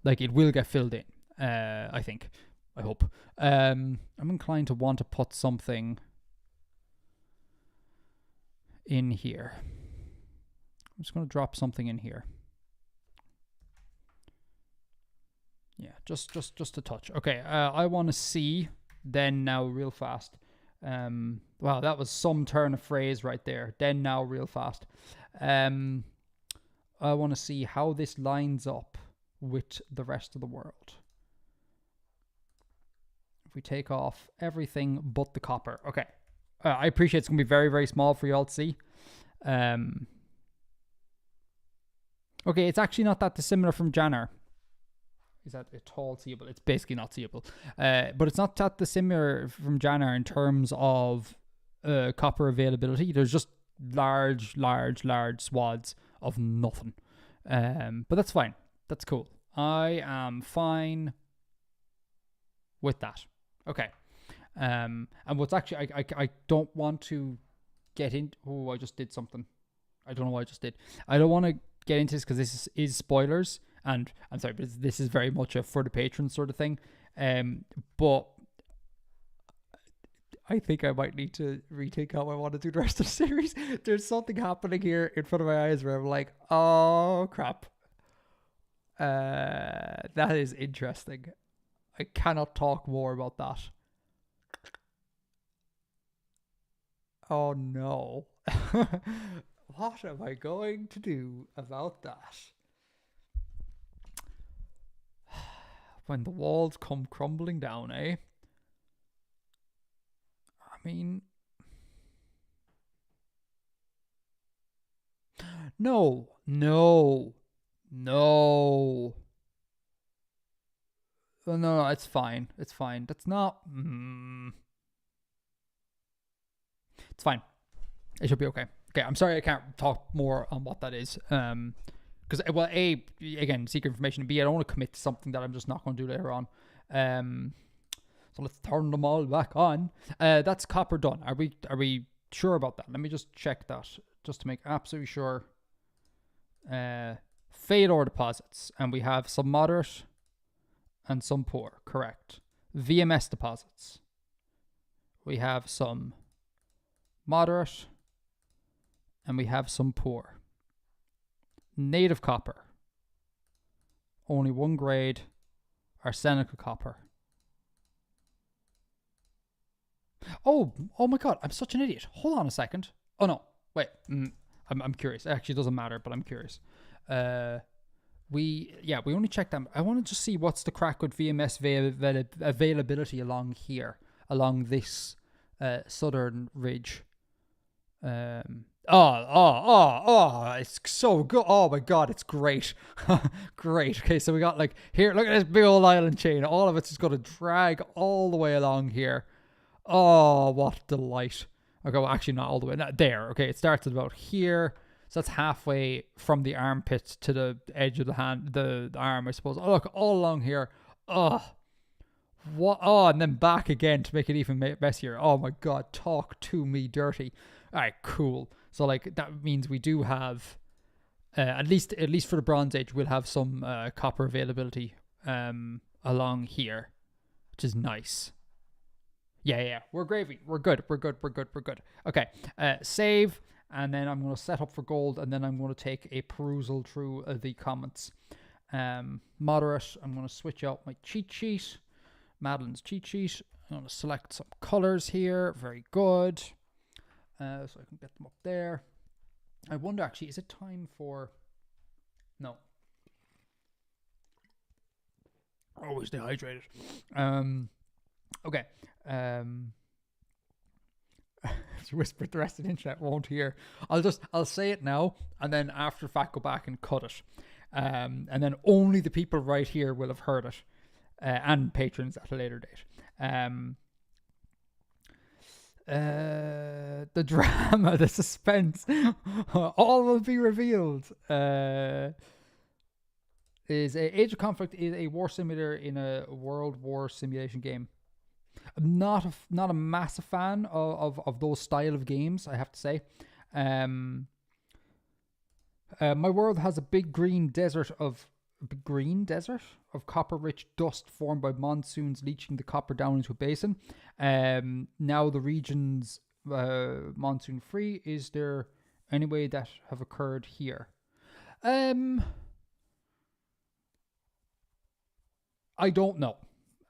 Like it will get filled in, I think. I hope. I'm inclined to want to put something in here. I'm just going to drop something in here. Yeah, just a touch. Okay, I want to see then now real fast. Wow, that was some turn of phrase right there. Then now real fast. I want to see how this lines up with the rest of the world. If we take off everything but the copper. Okay. I appreciate it's going to be very, very small for you all to see. Okay, it's actually not that dissimilar from Jannar. Is that a tall seeable? It's basically not seeable. But it's not that dissimilar from Jannar in terms of copper availability. There's just large swaths of nothing. But that's fine. That's cool. I am fine with that. Okay. And what's actually, I don't want to get in. Oh, I just did something. I don't know what I just did. I don't want to get into this because this is spoilers. And I'm sorry, but this is very much a for the patrons sort of thing. But I think I might need to rethink how I want to do the rest of the series. There's something happening here in front of my eyes where I'm like, oh, crap. That is interesting. I cannot talk more about that. Oh, no. What am I going to do about that? When the walls come crumbling down, eh? I mean... No. No, it's fine. That's not... It's fine. It should be okay. Okay, I'm sorry I can't talk more on what that is. Because, well, A, again, secret information. B, I don't want to commit to something that I'm just not going to do later on. So let's turn them all back on. That's copper done. Are we sure about that? Let me just check that, just to make absolutely sure. Fade ore deposits, and we have some moderate and some poor. Correct. VMS deposits. We have some moderate and we have some poor. Native copper. Only one grade. Arsenical copper. Oh my god, I'm such an idiot. Hold on a second. Oh no, wait. I'm curious. It actually doesn't matter, but I'm curious. We only checked them. I want to just see what's the crack with VMS availability along here, along this southern ridge. It's so good. Oh my god, it's great. Great. Okay, so we got like here, look at this big old island chain. All of it's just going to drag all the way along here. Oh, what delight. Okay, well, actually not all the way. Not there. Okay, it starts at about here. So that's halfway from the armpit to the edge of the hand, the arm, I suppose. Oh, look, all along here. Oh, what? Oh, and then back again to make it even messier. Oh my god, talk to me dirty. All right, cool. So like that means we do have, at least for the Bronze Age, we'll have some copper availability along here, which is nice. Yeah. We're gravy. We're good. Okay. Save. And then I'm going to set up for gold. And then I'm going to take a perusal through the comments. Moderate. I'm going to switch out my cheat sheet. Madeline's cheat sheet. I'm going to select some colors here. Very good. So I can get them up there. I wonder, actually, is it time for... No. Always dehydrated. Okay. Whispered, the rest of the internet won't hear. I'll say it now, and then after the fact go back and cut it. And then only the people right here will have heard it. And patrons at a later date. The drama, the suspense, all will be revealed. Is Age of Conflict is a war simulator in a world war simulation game. I'm not a massive fan of those style of games, I have to say. My world has a big green desert of copper-rich dust formed by monsoons leaching the copper down into a basin. Now the region's monsoon-free. Is there any way that have occurred here? I don't know.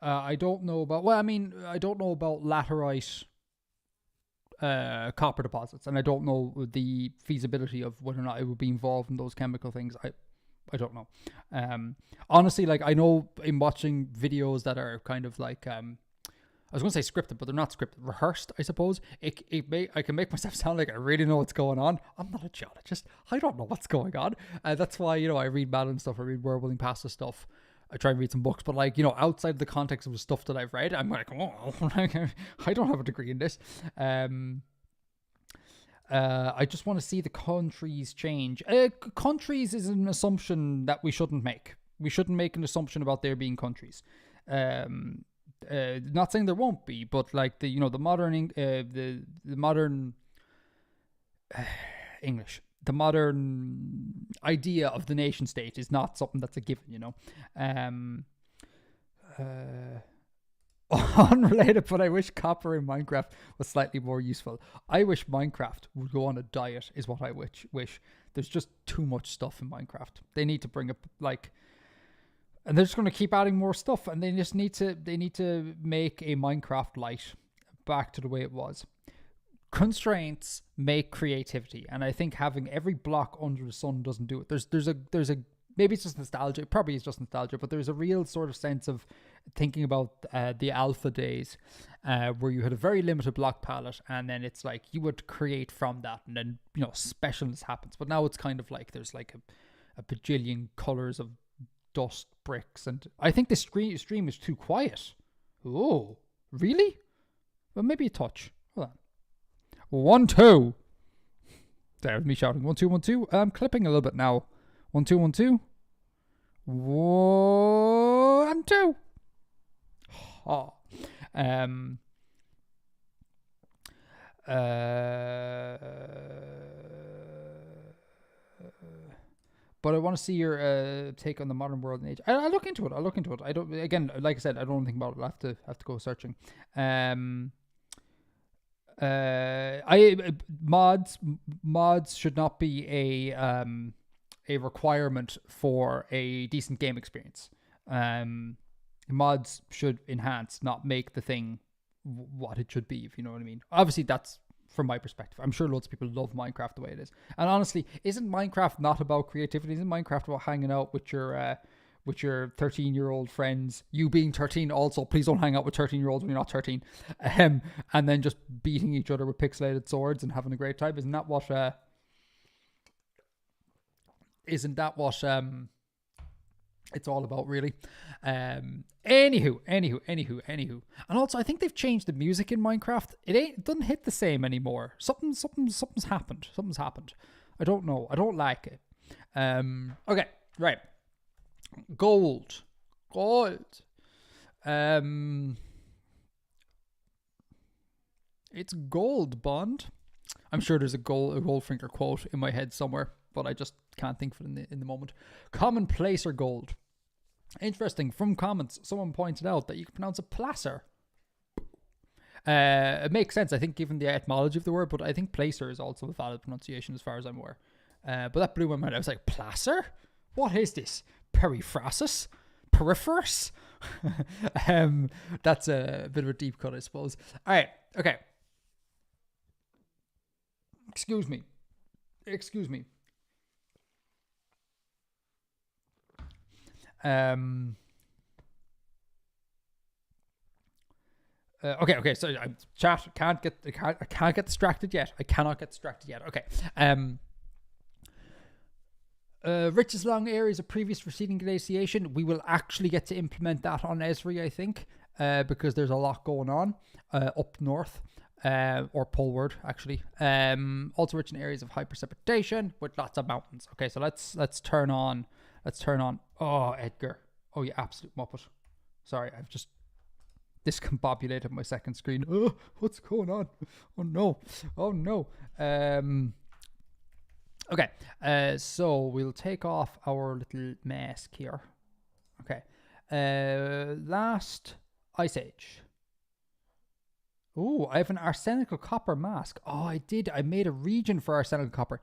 I don't know about... Well, I mean, I don't know about laterite copper deposits, and I don't know the feasibility of whether or not it would be involved in those chemical things. I don't know. Honestly, like, I know in watching videos that are kind of like... I was going to say scripted, but they're not scripted. Rehearsed, I suppose. I can make myself sound like I really know what's going on. I'm not a geologist. I don't know what's going on. That's why, I read Madeline stuff. I read World Building Pasta stuff. I try and read some books, but like, outside of the context of the stuff that I've read, I'm like, oh, I don't have a degree in this. I just want to see the countries change. Countries is an assumption that we shouldn't make. We shouldn't make an assumption about there being countries. Not saying there won't be, but like the modern the modern English. The modern idea of the nation state is not something that's a given, Unrelated, but I wish copper in Minecraft was slightly more useful. I wish Minecraft would go on a diet, is what I wish. There's just too much stuff in Minecraft. They need to bring up, like... And they're just going to keep adding more stuff, and they need to make a Minecraft light back to the way it was. Constraints make creativity, and I think having every block under the sun doesn't do it. There's a maybe it's just nostalgia. It probably is just nostalgia, but there's a real sort of sense of thinking about the alpha days, where you had a very limited block palette, and then it's like you would create from that, and then specialness happens. But now it's kind of like there's like a bajillion colors of dust bricks, and I think the stream is too quiet. Oh, really? Well, maybe a touch. Hold on. 1 2. There's me shouting 1 2 1 2. I'm clipping a little bit now. 1 2 1 2. 1 2. Oh. But I want to see your take on the modern world and age. I'll look into it. I don't. Again, like I said, I don't know anything about it. I'll have to go searching. Mods should not be a requirement for a decent game experience. Mods should enhance, not make the thing what it should be, if you know what I mean. Obviously, that's from my perspective. I'm sure loads of people love Minecraft the way it is. And honestly, isn't Minecraft not about creativity? Isn't Minecraft about hanging out with your 13-year-old friends? You being 13 also, please don't hang out with 13-year-olds when you're not 13. And then just beating each other with pixelated swords and having a great time. Isn't that what it's all about, really? Anywho. And also, I think they've changed the music in Minecraft. It doesn't hit the same anymore. Something's happened. I don't know. I don't like it. Okay, right. Gold. It's gold, Bond. I'm sure there's a Goldfinger quote in my head somewhere, but I just can't think of it in the moment. Commonplace or gold? Interesting. From comments, someone pointed out that you can pronounce it placer. It makes sense, I think, given the etymology of the word, but I think placer is also a valid pronunciation as far as I'm aware. But that blew my mind. I was like, placer? What is this? Periphrasis? Peripherus? That's a bit of a deep cut, I suppose. All right. Okay. Excuse me. Okay. So chat I can't get distracted yet. I cannot get distracted yet. Okay. Richest long areas of previous receding glaciation. We will actually get to implement that on Esri, I think, because there's a lot going on up north, or poleward actually. Also rich in areas of high precipitation with lots of mountains. Okay, so let's turn on. Oh, Edgar. Oh, you absolute muppet. Sorry, I've just discombobulated my second screen. Oh, what's going on? Oh no. Okay, so we'll take off our little mask here. Okay, last Ice Age. Oh, I have an arsenical copper mask. Oh, I did. I made a region for arsenical copper.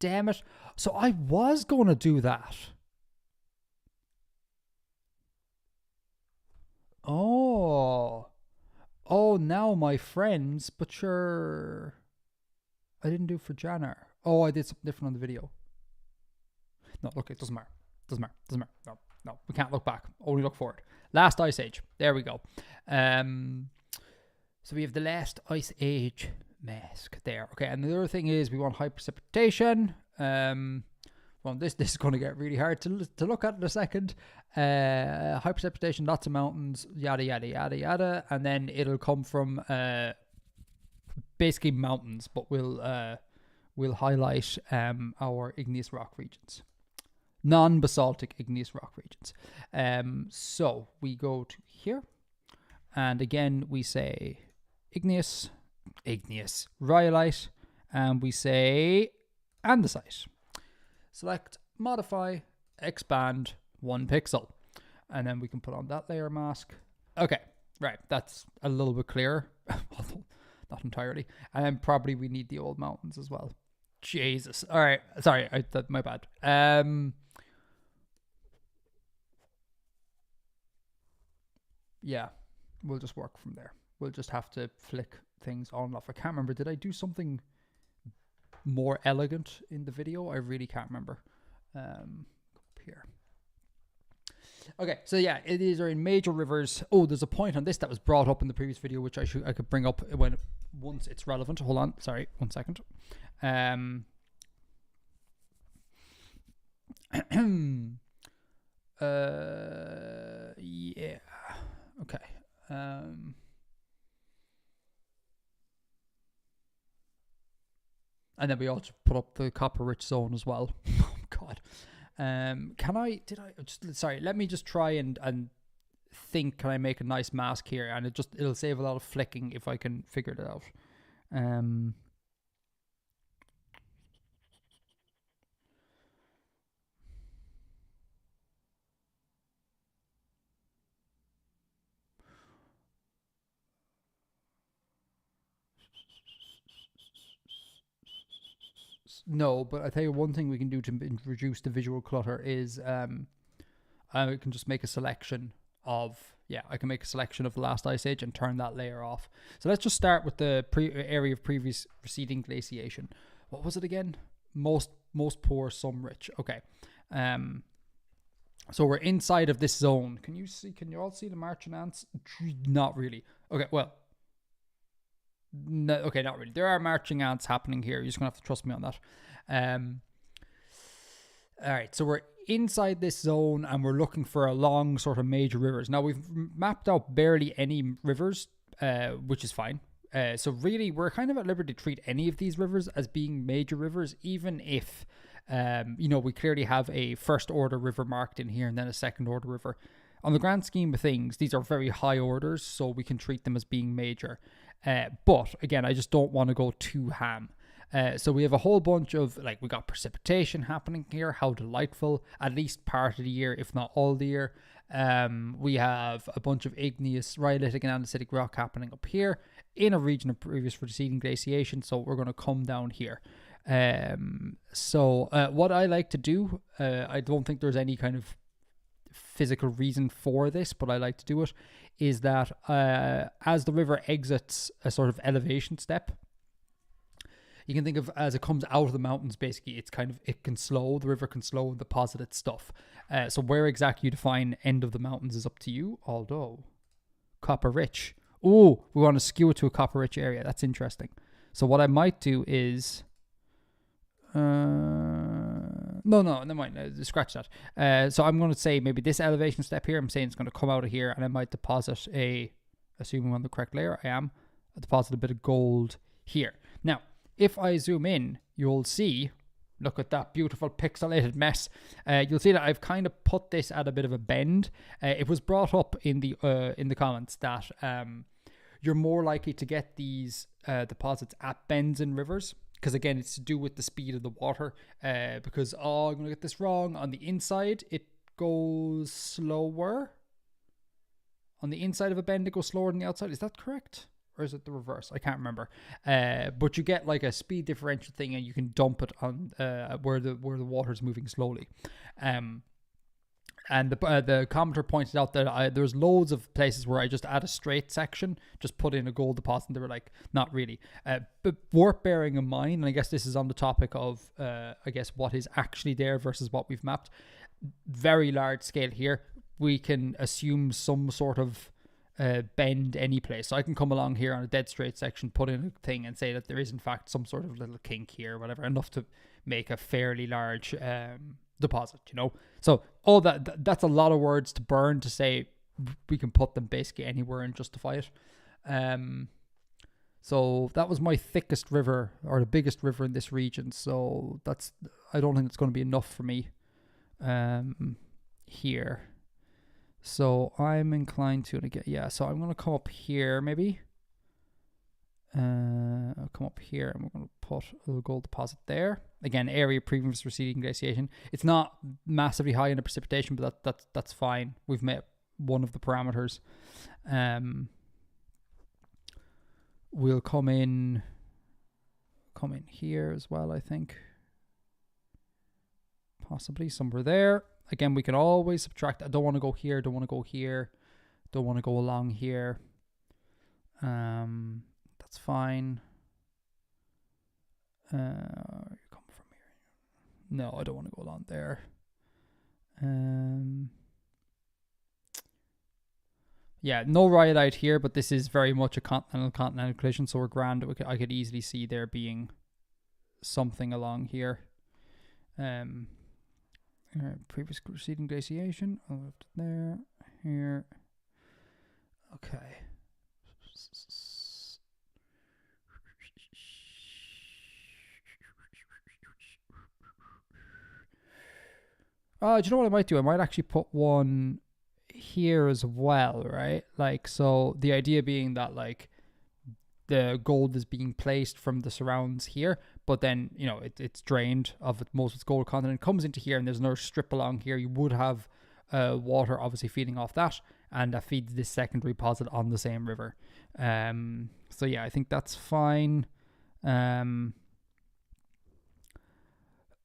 Damn it. So I was going to do that. Oh, now my friends, but sure. I didn't do it for Janar. Oh, I did something different on the video. No, look, it doesn't matter. No, we can't look back. Only look forward. Last Ice Age. There we go. So we have the last Ice Age mask there. Okay, and the other thing is we want high precipitation. Well, this is going to get really hard to look at in a second. High precipitation, lots of mountains, yada, yada, yada, yada. And then it'll come from basically mountains, but we'll highlight our igneous rock regions. Non-basaltic igneous rock regions. So we go to here. And again, we say igneous, rhyolite, and we say andesite. Select, modify, expand 1 pixel. And then we can put on that layer mask. Okay, right, that's a little bit clearer. Although not entirely. And then probably we need the old mountains as well. Jesus. All right, sorry, my bad. Yeah, we'll just work from there. We'll just have to flick things on and off. I can't remember. Did I do something more elegant in the video? I really can't remember. Up here. Okay, so yeah, these are in major rivers. Oh, there's a point on this that was brought up in the previous video, which I could bring up once it's relevant. Hold on, sorry, 1 second. Yeah. Okay. And then we also put up the copper rich zone as well. Oh God. Sorry, let me just try and think, can I make a nice mask here? And it'll save a lot of flicking if I can figure it out. No, but I tell you one thing we can do to reduce the visual clutter is I can just make a selection of I can make a selection of the last ice age and turn that layer off. So let's just start with the area of previous receding glaciation. What was it again? Most poor, some rich. Okay. So we're inside of this zone. Can you all see the marching ants? Not really. Okay, well. No, okay, not really. There are marching ants happening here. You're just gonna have to trust me on that. All right, so we're inside this zone and we're looking for along sort of major rivers. Now we've mapped out barely any rivers, which is fine. So really, we're kind of at liberty to treat any of these rivers as being major rivers, even if, we clearly have a first order river marked in here and then a second order river. On the grand scheme of things, these are very high orders, so we can treat them as being major. But again, I just don't want to go too ham. So we have a whole bunch of, we got precipitation happening here. How delightful. At least part of the year, if not all the year. We have a bunch of igneous, rhyolitic and andesitic rock happening up here in a region of previous receding glaciation. So we're going to come down here. What I like to do, I don't think there's any kind of physical reason for this, but I like to do it, is that as the river exits a sort of elevation step, you can think of as it comes out of the mountains, basically, the river can slow and deposit its stuff. So where exactly you define end of the mountains is up to you, although copper rich. Oh, we want to skew it to a copper rich area. That's interesting. So what I might do is, no, never mind. Scratch that. So I'm going to say maybe this elevation step here, I'm saying it's going to come out of here and I might deposit assuming I'm on the correct layer, I deposit a bit of gold here. Now, if I zoom in, you'll see, look at that beautiful pixelated mess. You'll see that I've kind of put this at a bit of a bend. It was brought up in the comments that you're more likely to get these deposits at bends in rivers, because again, it's to do with the speed of the water. Because, I'm going to get this wrong. On the inside, it goes slower. On the inside of a bend, it goes slower than the outside. Is that correct? Or is it the reverse? I can't remember. But you get like a speed differential thing, and you can dump it on where the water's moving slowly. And the commenter pointed out that there's loads of places where I just add a straight section, just put in a gold deposit, and they were like, not really. But worth bearing in mind, and I guess this is on the topic of, what is actually there versus what we've mapped. Very large scale here. We can assume some sort of bend any place. So I can come along here on a dead straight section, put in a thing and say that there is in fact some sort of little kink here, whatever, enough to make a fairly large deposit, So all that's a lot of words to burn to say we can put them basically anywhere and justify it. So that was my thickest river, or the biggest river in this region. So I don't think it's going to be enough for me here. So I'm inclined to, so I'm going to come up here maybe. I'll come up here and we're going to put a little gold deposit there. Again, area previous receding glaciation. It's not massively high in the precipitation, but that's fine. We've met one of the parameters. We'll come in here as well, I think. Possibly somewhere there. Again, we can always subtract. I don't want to go here, don't want to go here, don't want to go along here. That's fine. You come from here. No, I don't want to go along there. No rhyolite here, but this is very much a continental collision, so we're grand. I could easily see there being something along here. Previous receding glaciation. I'll have it there, here. Okay. Do you know what I might do? I might actually put one here as well, right? Like, so the idea being that like the gold is being placed from the surrounds here, but then it's drained of most of its gold content, comes into here, and there's another strip along here. You would have water obviously feeding off that, and that feeds this secondary deposit on the same river. So yeah, I think that's fine.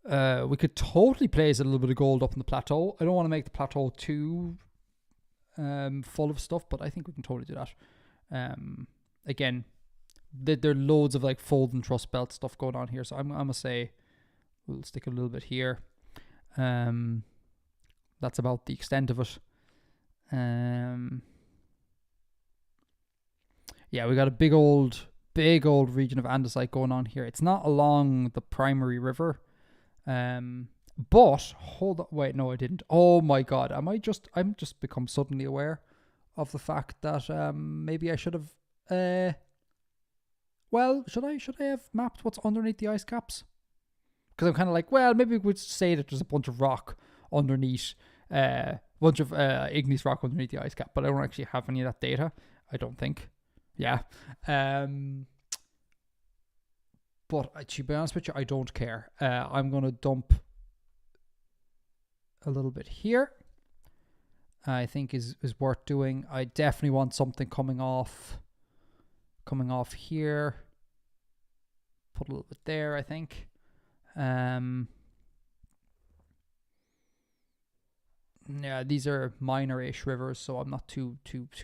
We could totally place a little bit of gold up in the plateau. I don't want to make the plateau too full of stuff, but I think we can totally do that. Again, there are loads of like fold and truss belt stuff going on here, so I'm gonna say we'll stick a little bit here. That's about the extent of it. Yeah, we got a big old region of andesite going on here. It's not along the primary river. But hold on, wait, no, I didn't. Oh my god, I'm just become suddenly aware of the fact that maybe I should have well, should I have mapped what's underneath the ice caps? Because I'm kind of like, well, maybe we would say that there's a bunch of rock underneath, bunch of igneous rock underneath the ice cap, but I don't actually have any of that data. I don't think. Yeah. But to be honest with you, I don't care. I'm going to dump a little bit here. I think is worth doing. I definitely want something coming off here. Put a little bit there, I think. Yeah, these are minor-ish rivers, so I'm not too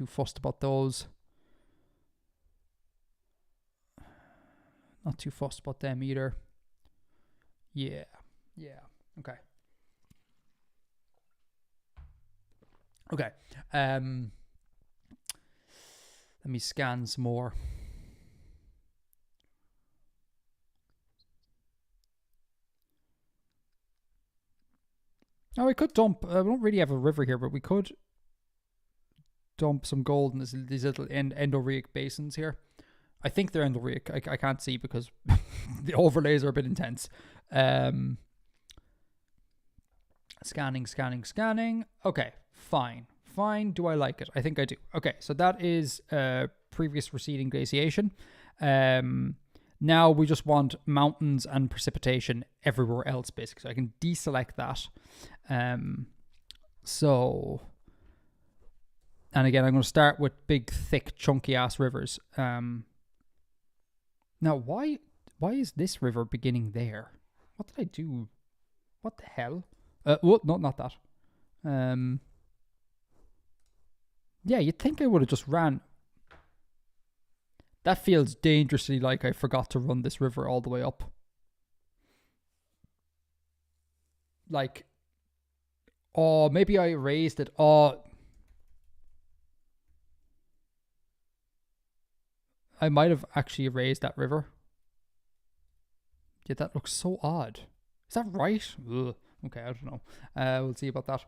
fussed about those. Not too fussed about them either. Yeah. Okay. Let me scan some more. Oh, we could dump. We don't really have a river here, but we could dump some gold in these little endorheic basins here. I think they're endorheic. I can't see because the overlays are a bit intense. Scanning. Okay, fine. Do I like it? I think I do. Okay, so that is previous receding glaciation. Now we just want mountains and precipitation everywhere else, basically. So I can deselect that. So, and again, I'm going to start with big, thick, chunky ass rivers. Now, why is this river beginning there? What did I do? What the hell? Not that. Yeah, you'd think I would have just ran. That feels dangerously like I forgot to run this river all the way up. Like, oh, maybe I raised it. Oh, I might have actually raised that river. Yeah, that looks so odd. Is that right? Ugh. Okay, I don't know. We'll see about that.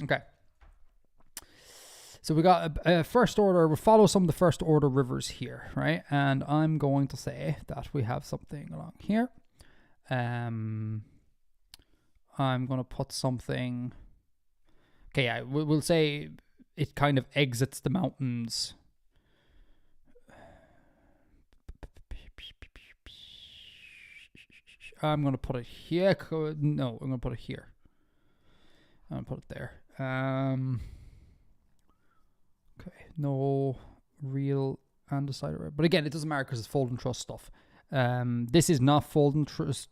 Okay. So we got a first order. We'll follow some of the first order rivers here, right? And I'm going to say that we have something along here. I'm going to put something. Okay, yeah, we'll say it kind of exits the mountains. I'm going to put it here. No, I'm going to put it here. I'm going to put it there. Okay, no real andesite. But again, it doesn't matter because it's fold and truss stuff. This is not fold and truss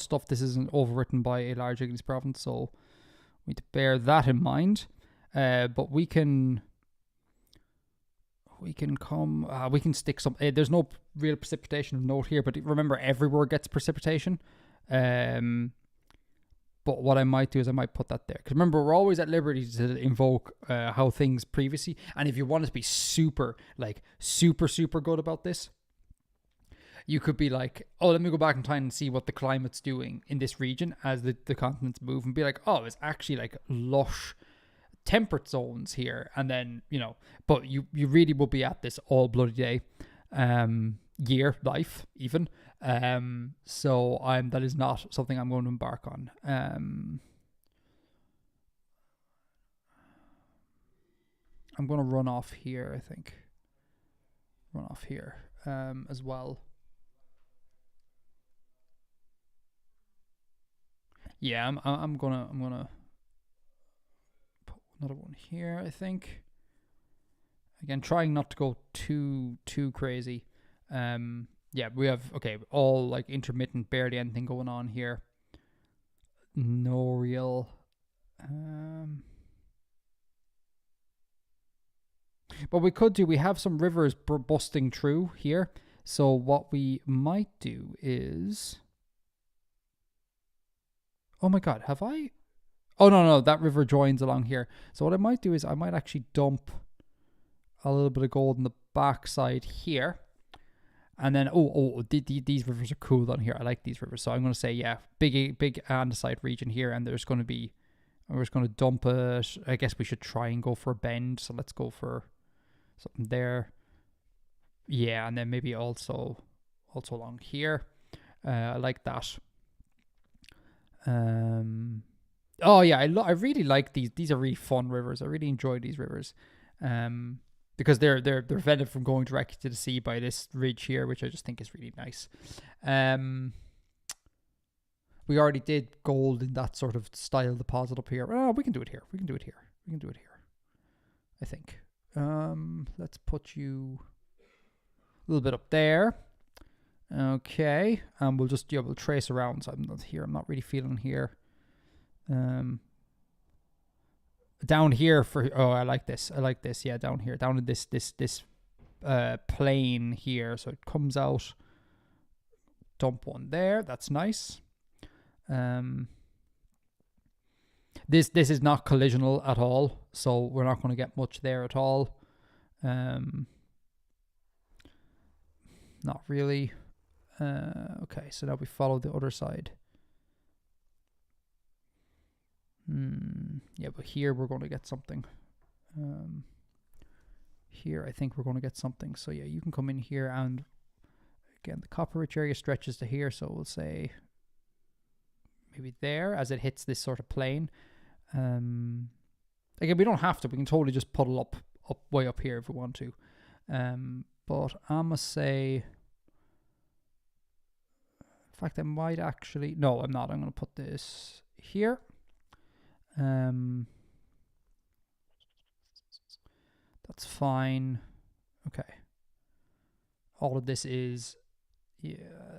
stuff. This isn't overwritten by a large igneous province, so we need to bear that in mind. But we can stick some. There's no real precipitation of note here, but remember, everywhere gets precipitation. But what I might do is I might put that there. Because remember, we're always at liberty to invoke how things previously. And if you want to be super good about this, you could be like, oh, let me go back in time and see what the climate's doing in this region as the continents move. And be like, oh, it's actually like lush temperate zones here. And then, but you really will be at this all bloody day. Year, life, even. So that is not something I'm going to embark on. I'm going to run off here, I think. Run off here as well. Yeah, I'm gonna put another one here, I think. Again, trying not to go too crazy. Yeah, we have all like intermittent, barely anything going on here. No real but we could do, we have some rivers busting through here. So what we might do is, oh my god, have I? Oh no, that river joins along here. So what I might do is I might actually dump a little bit of gold in the backside here. And then, these rivers are cool on here. I like these rivers. So I'm going to say, yeah, big andesite region here. And we're just going to dump it. I guess we should try and go for a bend. So let's go for something there. Yeah, and then maybe also along here. I like that. Oh yeah, I really like these. These are really fun rivers. I really enjoy these rivers. Because they're prevented from going directly to the sea by this ridge here, which I just think is really nice. We already did gold in that sort of style deposit up here. Oh, we can do it here. I think. Let's put you a little bit up there. Okay, and we'll just we'll trace around. So I'm not here. I'm not really feeling here. Down here for I like this. Yeah, down here, down in this plane here. So it comes out. Dump one there. That's nice. This is not collisional at all, so we're not going to get much there at all. Not really. Okay, so now we follow the other side. Yeah, but here we're going to get something. Here I think we're going to get something. So yeah, you can come in here, and again the copper rich area stretches to here, so we'll say maybe there as it hits this sort of plane. Again, we don't have to. We can totally just puddle up way up here if we want to. But I'm gonna say, in fact, I might actually. No, I'm not. I'm gonna put this here. That's fine. Okay. All of this is, yeah,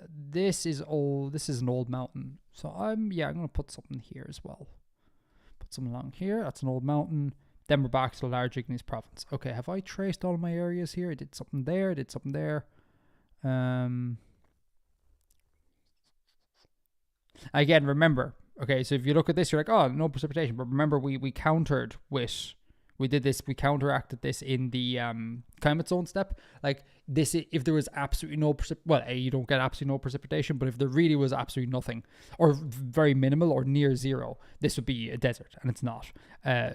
this is old. This is an old mountain. So I'm gonna put something here as well. Put something along here. That's an old mountain. Then we're back to the large igneous province. Okay, have I traced all of my areas here? I did something there. Again, remember. Okay, so if you look at this, you're like, oh, no precipitation. But remember, we countered with, we counteracted this in the climate zone step. Like this, if there was absolutely no you don't get absolutely no precipitation. But if there really was absolutely nothing, or very minimal, or near zero, this would be a desert, and it's not.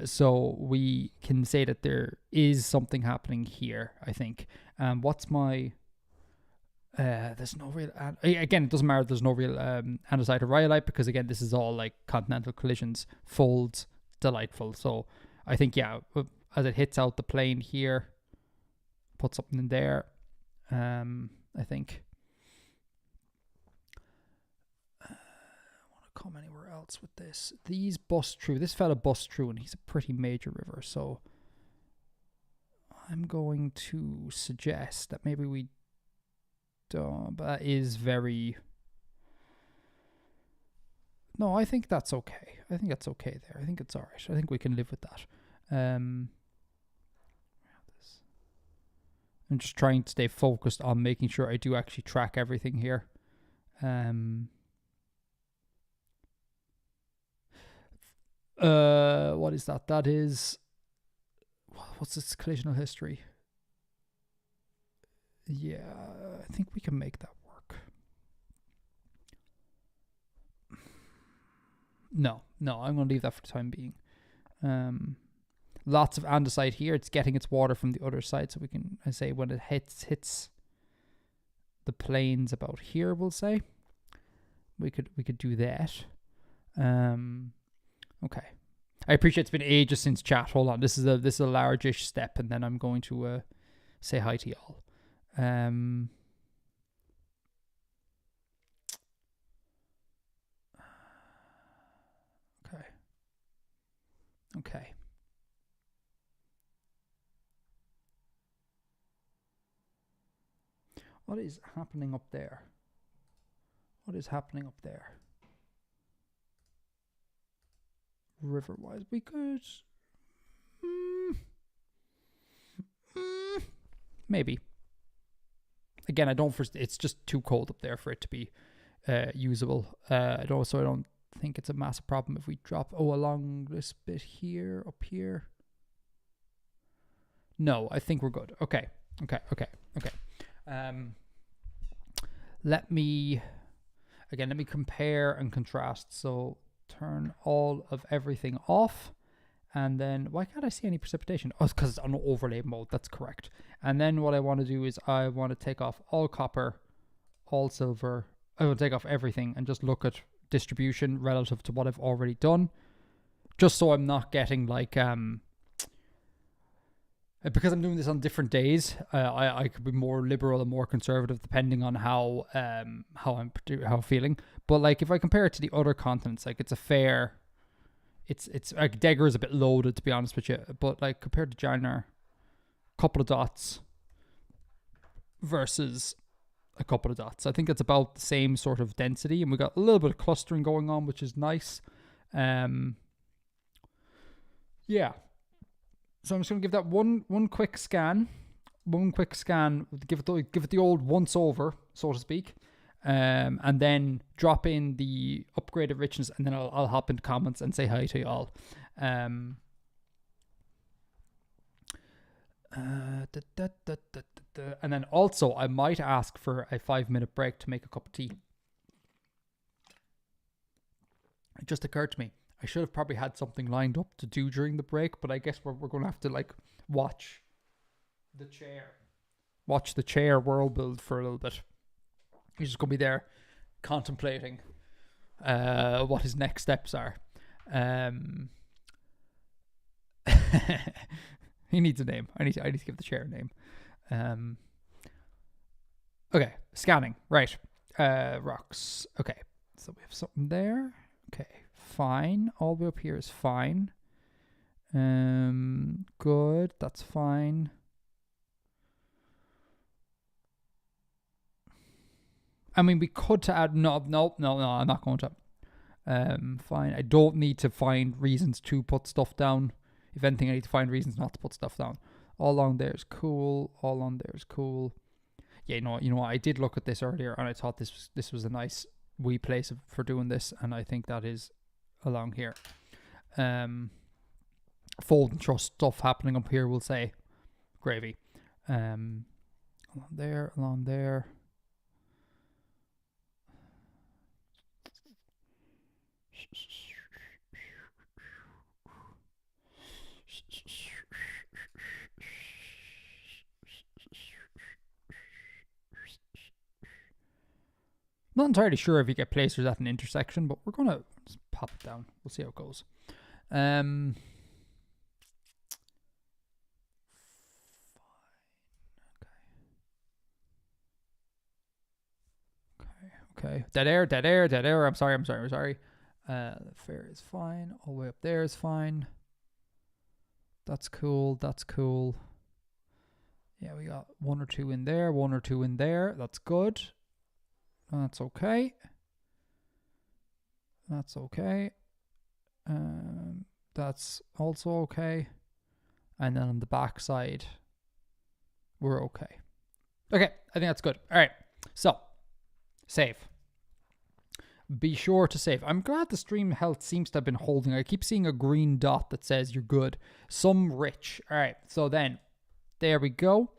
So we can say that there is something happening here, I think. What's my... there's no real again, it doesn't matter, there's no real andesite or rhyolite, because again this is all like continental collisions, folds, delightful. So I think, yeah, as it hits out the plane here, put something in there. I think I want to come anywhere else with this. These bust through, this fella busts through, and he's a pretty major river, so I'm going to suggest that maybe we but that is very... No, I think that's okay. I think that's okay there. I think it's all right. I think we can live with that. I'm just trying to stay focused on making sure I do actually track everything here. What is that? That is... What's its collisional history? Yeah, I think we can make that work. No, I'm going to leave that for the time being. Lots of andesite here. It's getting its water from the other side, so we can, I say, when it hits the plains about here, we'll say we could do that. Okay. I appreciate it's been ages since chat. Hold on, this is a large-ish step, and then I'm going to say hi to y'all. Okay. What is happening up there? What is happening up there? River-wise, we could... maybe. Again, I don't... It's just too cold up there for it to be usable. I don't think it's a massive problem if we drop... along this bit here, up here. No, I think we're good. Okay. Let me compare and contrast. So turn all of everything off, and then why can't I see any precipitation? Oh, it's because it's on overlay mode. That's correct. And then what I want to do is I want to take off all copper, all silver. I will take off everything and just look at distribution relative to what I've already done, just so I'm not getting like because I'm doing this on different days, I could be more liberal and more conservative depending on how I'm feeling. But like if I compare it to the other continents, like it's like Degger is a bit loaded, to be honest with you. But like compared to January, a couple of dots versus a couple of dots, I think it's about the same sort of density, and we got a little bit of clustering going on, which is nice. Yeah. So I'm just going to give that one quick scan. Give it the old once over, so to speak. And then drop in the upgraded richness, and then I'll hop into comments and say hi to you all. And then also I might ask for a 5-minute break to make a cup of tea. It just occurred to me, I should have probably had something lined up to do during the break, but I guess we're going to have to like watch the chair world build for a little bit. He's just going to be there contemplating what his next steps are. He needs a name. I need to give the chair a name. Okay, scanning. Right. Rocks. Okay, so we have something there. Okay, fine. All the way up here is fine. Good. That's fine. I mean, we could to add... No, I'm not going to. Fine. I don't need to find reasons to put stuff down. If anything, I need to find reasons not to put stuff down. All along there is cool. All along there is cool. Yeah, you know what? I did look at this earlier, and I thought this was a nice wee place for doing this, and I think that is along here. Fold and truss stuff happening up here, we'll say. Gravy. Along there. Not entirely sure if you get placers at an intersection, but we're gonna just pop it down. We'll see how it goes. Okay. Dead air. I'm sorry. The fair is fine. All the way up there is fine. That's cool. Yeah, we got 1 or 2 in there. That's good. That's okay. That's also okay. And then on the back side, we're okay. Okay, I think that's good. All right, so save. Be sure to save. I'm glad the stream health seems to have been holding. I keep seeing a green dot that says you're good. Some rich. All right, so then there we go.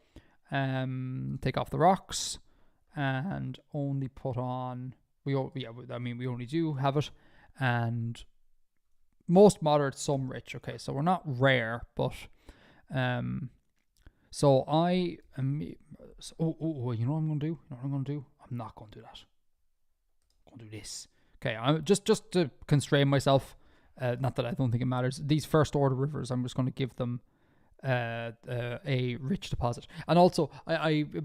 Take off the rocks and only put on. We only do have it, and most moderate, some rich. Okay, so we're not rare, but so I am. You know what I'm gonna do? I'm not gonna do that. I'm gonna do this. Okay, I'm just to constrain myself. Not that I don't think it matters. These first order rivers, I'm just going to give them a rich deposit. And also,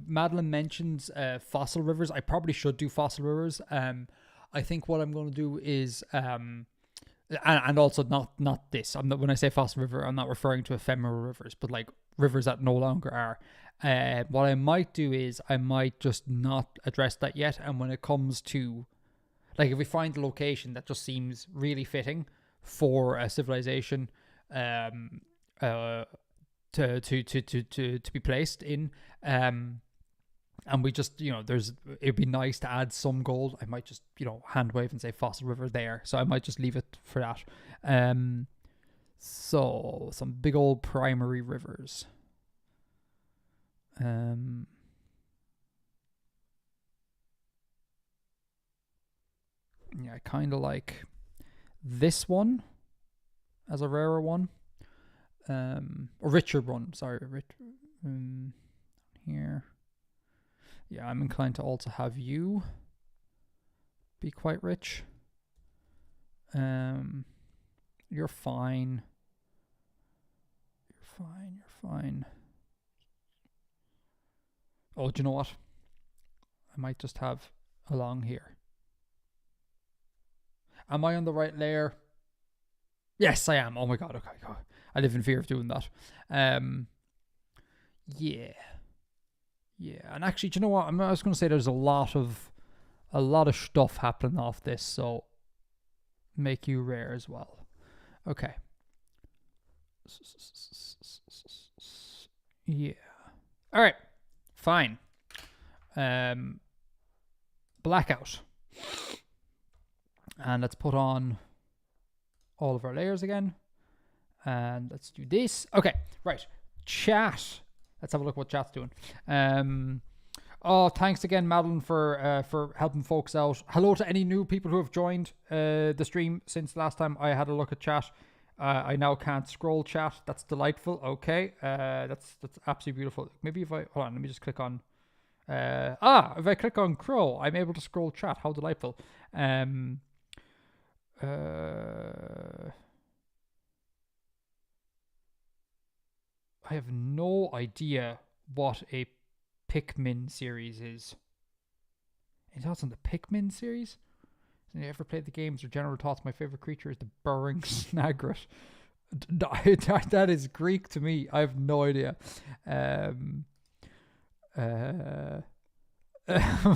Madeline mentions fossil rivers. I probably should do fossil rivers. I think what I'm going to do is and also not this. I'm not, when I say fossil river, I'm not referring to ephemeral rivers, but like rivers that no longer are. What I might do is I might just not address that yet. And when it comes to, like, if we find a location that just seems really fitting for a civilization, to be placed in, and we just, it'd be nice to add some gold. I might just, hand wave and say fossil river there. So I might just leave it for that. So some big old primary rivers. Yeah, I kind of like this one as a rarer one. A richer one, sorry. Here. Yeah, I'm inclined to also have you be quite rich. You're fine. You're fine. Oh, do you know what? I might just have along here. Am I on the right layer? Yes, I am. Oh my god, okay. I live in fear of doing that. Yeah. And actually, do you know what? I was going to say there's a lot of stuff happening off this, so make you rare as well. Okay. Yeah. All right. Fine. Blackout. And let's put on all of our layers again. And let's do this. Okay, right. Chat. Let's have a look what chat's doing. Thanks again, Madeline, for helping folks out. Hello to any new people who have joined the stream since last time I had a look at chat. I now can't scroll chat. That's delightful. Okay, that's absolutely beautiful. Maybe if I hold on, let me just click on. If I click on Crow, I'm able to scroll chat. How delightful. I have no idea what a Pikmin series is. Any thoughts on the Pikmin series? Have you ever played the games or general thoughts? My favorite creature is the burrowing snagret. That is Greek to me. I have no idea.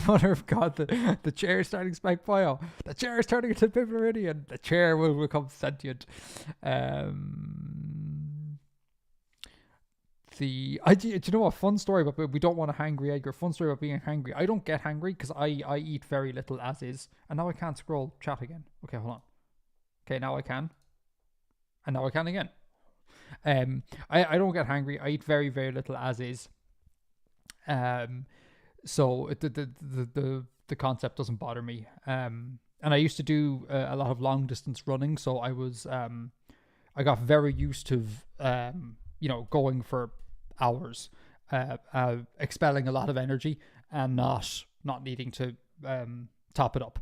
Mother of God, the chair is starting Spike Bio. The chair is turning into Piperidian. The chair will become sentient. Do you know what? Fun story about, we don't want a hangry Edgar. Fun story about being hangry. I don't get hangry because I eat very little as is. And now I can't scroll chat again. Okay, hold on. Okay, now I can. And now I can again. I don't get hangry. I eat very, very little as is. So the concept doesn't bother me. And I used to do a lot of long distance running, so I was I got very used to going for hours, expelling a lot of energy and not needing to top it up.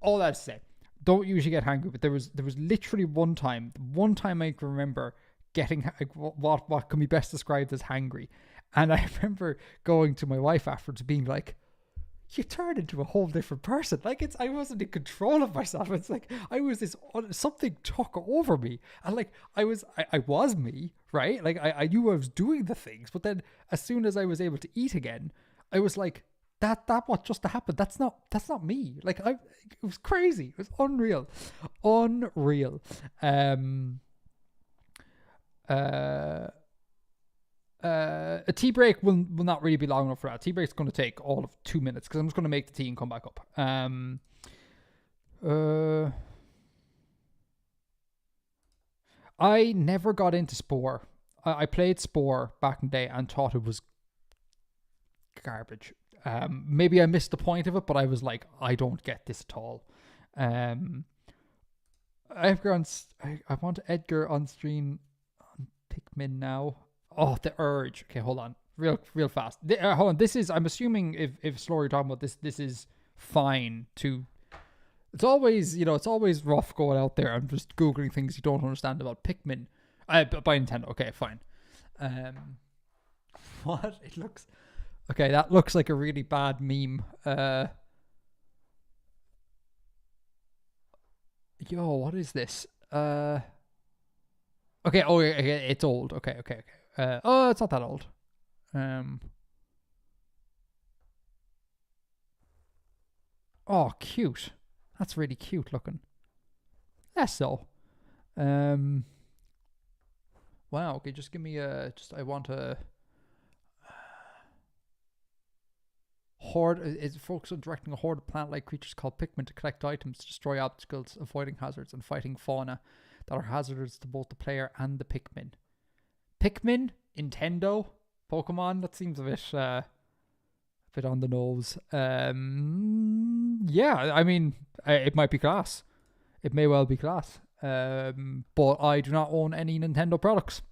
All that to say, don't usually get hangry, but there was literally one time I can remember getting what can be best described as hangry. And I remember going to my wife afterwards being like, you turned into a whole different person. Like, I wasn't in control of myself. It's like I was something took over me. And like I was me, right? Like I knew I was doing the things, but then as soon as I was able to eat again, I was like, that what just happened? That's not me. Like it was crazy. It was unreal. A tea break will not really be long enough for that. Tea break's going to take all of 2 minutes because I'm just going to make the tea and come back up. I never got into Spore. I played Spore back in the day and thought it was garbage. Maybe I missed the point of it, but I was like, I don't get this at all. I want Edgar on stream on Pikmin now. Oh, the urge. Okay, hold on. Real fast. Hold on. This is, I'm assuming if Slory you're talking about this is fine to it's always rough going out there and just Googling things you don't understand about Pikmin. By Nintendo. Okay, fine. What? It looks... Okay, that looks like a really bad meme. What is this? Okay, it's old. Okay. It's not that old. Cute. That's really cute looking. That's so. Wow. Okay, just give me I want a horde. It's focused on directing a horde of plant-like creatures called Pikmin to collect items, to destroy obstacles, avoiding hazards, and fighting fauna that are hazardous to both the player and the Pikmin. Pikmin, Nintendo, Pokemon. That seems a bit on the nose. Yeah, I mean, it might be class. It may well be class. But I do not own any Nintendo products.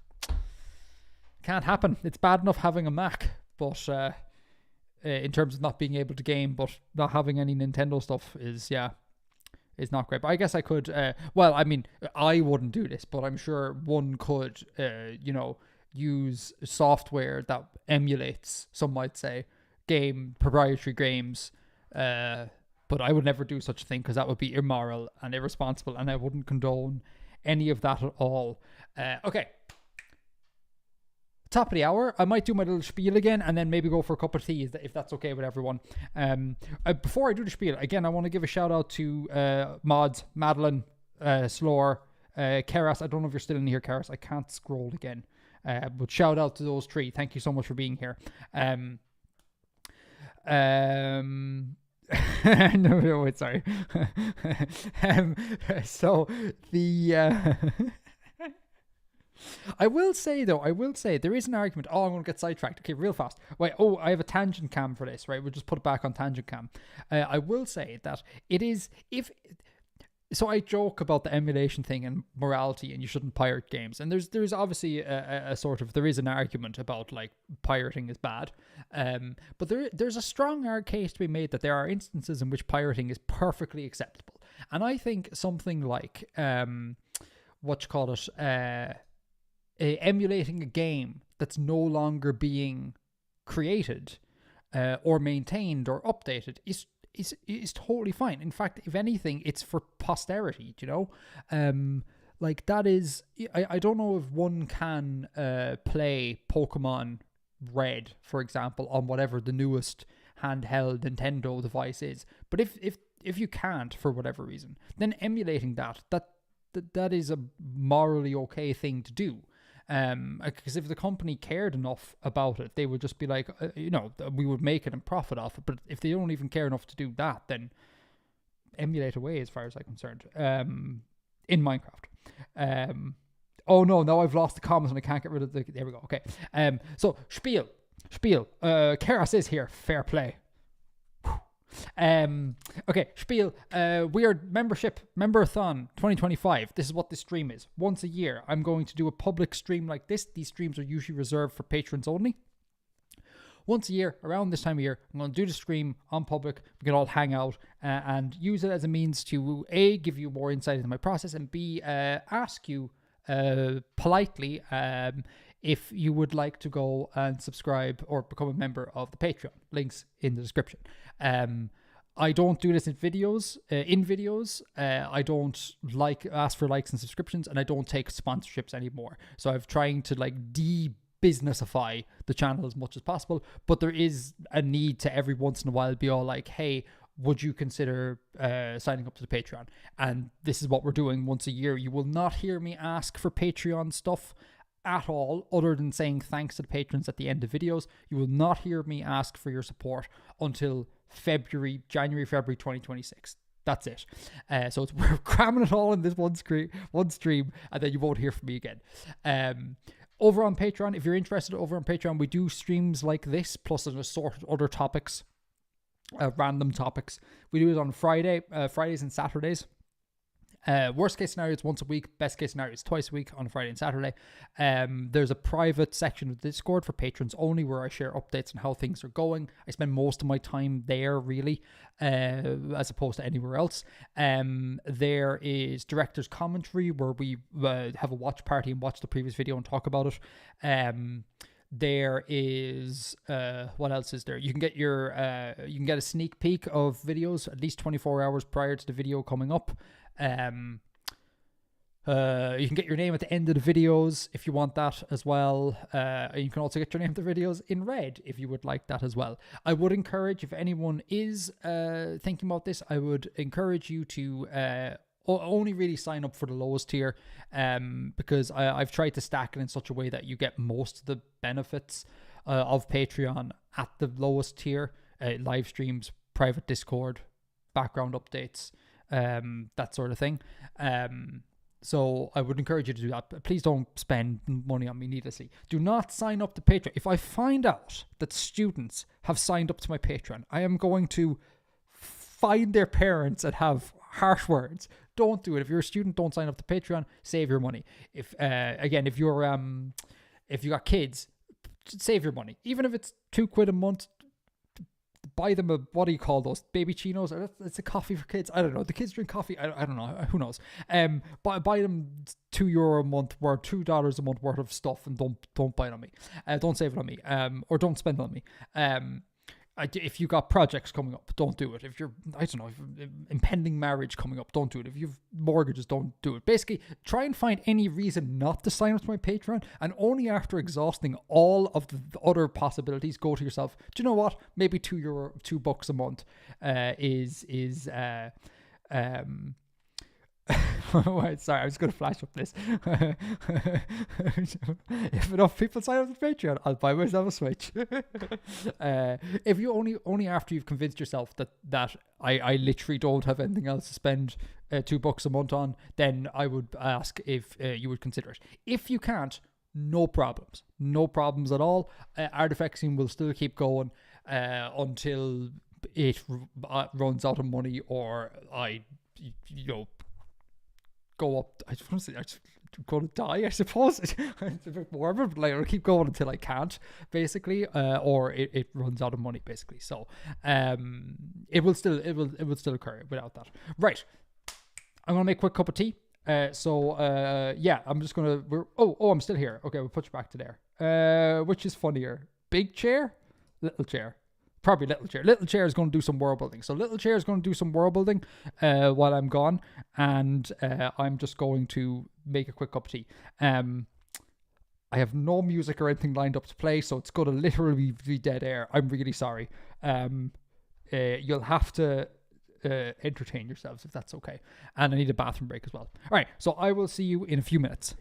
Can't happen. It's bad enough having a Mac, but in terms of not being able to game, but not having any Nintendo stuff is not great. But I guess I could. Well, I mean, I wouldn't do this, but I'm sure one could. Use software that emulates, some might say, proprietary games. But I would never do such a thing because that would be immoral and irresponsible, and I wouldn't condone any of that at all. Okay. Top of the hour. I might do my little spiel again and then maybe go for a cup of tea if that's okay with everyone. Before I do the spiel, again, I want to give a shout out to Mods, Madeline, Slore, Keras. I don't know if you're still in here, Keras. I can't scroll again. But shout out to those three. Thank you so much for being here. No, wait, sorry. So the I will say there is an argument. I'm going to get sidetracked. Okay, real fast. Wait, I have a tangent cam for this, right? We'll just put it back on tangent cam. I will say that it is, so I joke about the emulation thing and morality and you shouldn't pirate games. And there's obviously a sort of, there is an argument about like pirating is bad. But there's a strong case to be made that there are instances in which pirating is perfectly acceptable. And I think something like, emulating a game that's no longer being created or maintained or updated is totally fine. In fact, if anything, it's for posterity, you know? Like that is, I don't know if one can play Pokemon Red, for example, on whatever the newest handheld Nintendo device is. But if you can't for whatever reason, then emulating that is a morally okay thing to do. Because if the company cared enough about it, they would just be like, we would make it and profit off it. But if they don't even care enough to do that, then emulate away, as far as I'm concerned. In Minecraft. Oh no, now I've lost the comments and I can't get rid of the. There we go. Okay. So spiel. Keras is here. Fair play. Okay, spiel. We are Memberathon 2025. This is what this stream is. Once a year, I'm going to do a public stream like this. These streams are usually reserved for patrons only. Once a year, around this time of year, I'm going to do the stream on public. We can all hang out and use it as a means to A, give you more insight into my process, and B, ask you politely if you would like to go and subscribe or become a member of the Patreon. Links in the description. I don't do this in videos. I don't ask for likes and subscriptions, and I don't take sponsorships anymore. So I'm trying to de-businessify the channel as much as possible. But there is a need to every once in a while be all like, hey, would you consider signing up to the Patreon? And this is what we're doing once a year. You will not hear me ask for Patreon stuff at all, other than saying thanks to the patrons at the end of videos. You will not hear me ask for your support until January, February 2026. That's it. So we're cramming it all in this one stream, and then you won't hear from me again. Over on Patreon, if you're interested, over on Patreon, we do streams like this, plus an assorted other topics, random topics. We do it on Fridays and Saturdays. Worst case scenario is once a week. Best case scenario is twice a week on a Friday and Saturday. There's a private section of Discord for patrons only where I share updates on how things are going. I spend most of my time there, really, as opposed to anywhere else. There is director's commentary where we have a watch party and watch the previous video and talk about it. There is what else is there? You can get a sneak peek of videos at least 24 hours prior to the video coming up. You can get your name at the end of the videos if you want that as well. You can also get your name at the videos in red if you would like that as well. I would encourage, if anyone is thinking about this, I would encourage you to only really sign up for the lowest tier, because I've tried to stack it in such a way that you get most of the benefits of Patreon at the lowest tier. Live streams, private Discord, background updates, that sort of thing. So I would encourage you to do that. Please don't spend money on me needlessly. Do not sign up to Patreon. If I find out that students have signed up to my Patreon, I am going to find their parents and have harsh words. Don't do it. If you're a student, don't sign up to Patreon. Save your money. If you got kids, save your money. Even if it's £2 a month, buy them what do you call those, baby chinos? It's a coffee for kids. I don't know. The kids drink coffee. I don't know. Who knows? Buy them €2 a month worth, $2 a month worth of stuff, and don't buy it on me. Don't save it on me. Or don't spend it on me. If you got projects coming up, don't do it. If you're, impending marriage coming up, don't do it. If you've mortgages, don't do it. Basically, try and find any reason not to sign up to my Patreon, and only after exhausting all of the other possibilities, go to yourself, do you know what? Maybe $2 a month sorry, I was going to flash up this. If enough people sign up to Patreon, I'll buy myself a Switch. If you only after you've convinced yourself that I literally don't have anything else to spend $2 a month on, then I would ask if you would consider it. If you can't, no problems at all. Artifacting will still keep going until it runs out of money, or I go up. I just want to say, I'm going to die, I suppose. It's a bit morbid, but I'll keep going until I can't, basically, or it runs out of money, basically. So, it will still occur without that. Right, I'm gonna make a quick cup of tea. I'm just gonna. I'm still here. Okay, we'll put you back to there. Which is funnier, big chair, little chair? Probably little chair. Little chair is going to do some world building. So little chair is going to do some world building while I'm gone, and I'm just going to make a quick cup of tea. I have no music or anything lined up to play, so it's going to literally be dead air. I'm really sorry. You'll have to entertain yourselves if that's okay. And I need a bathroom break as well. All right, so I will see you in a few minutes.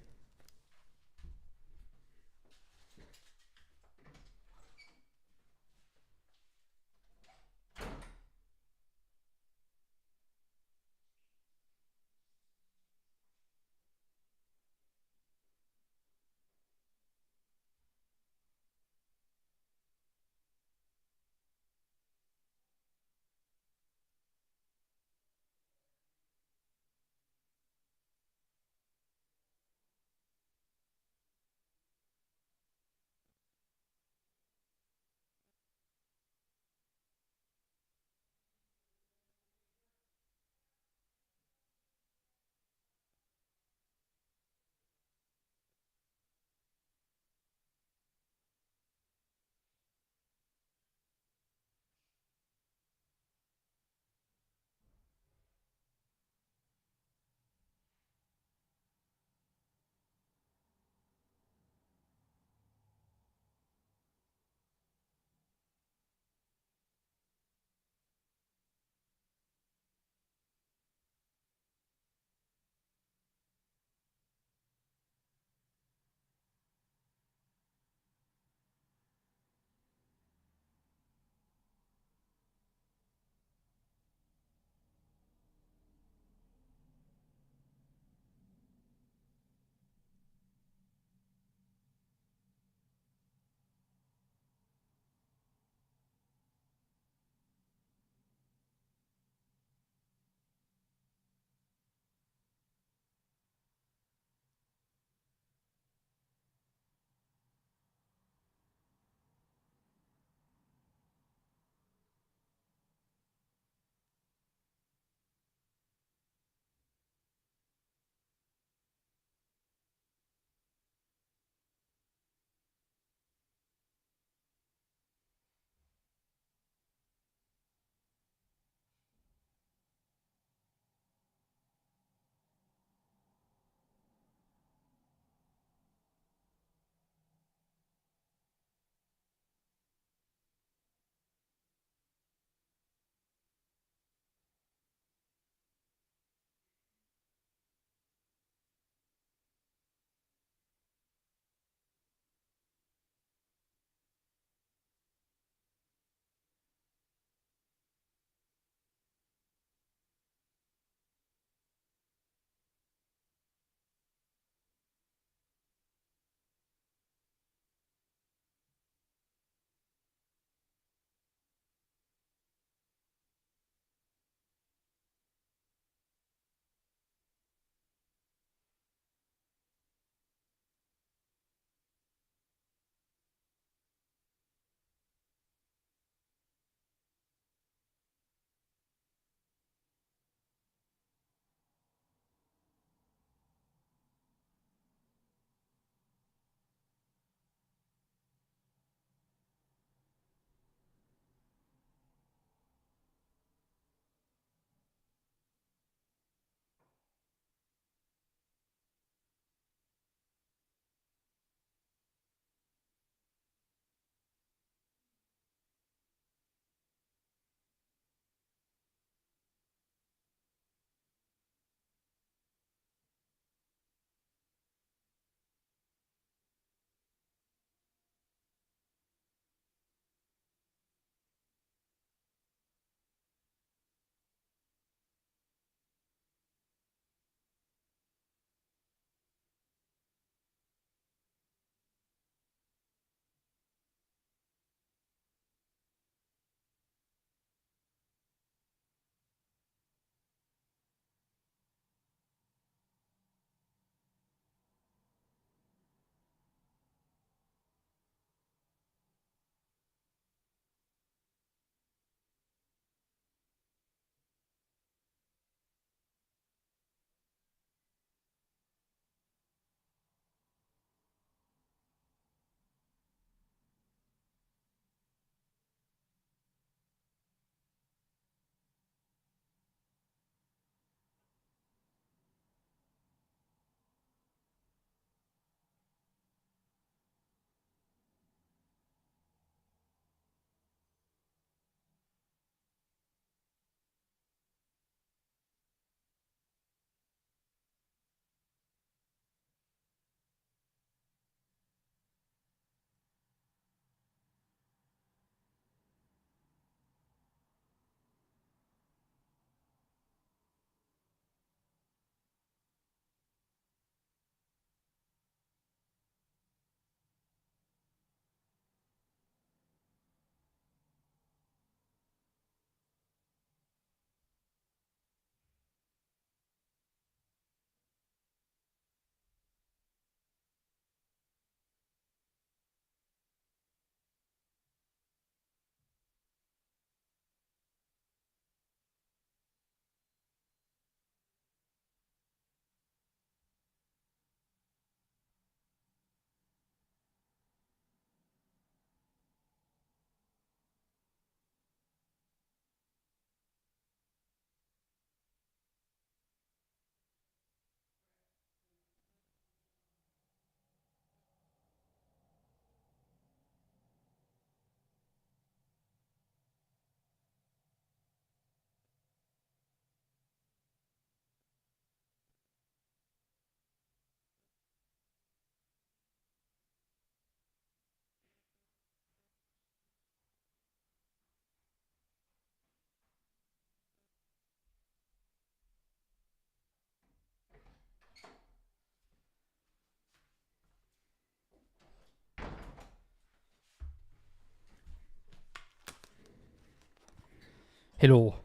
Hello,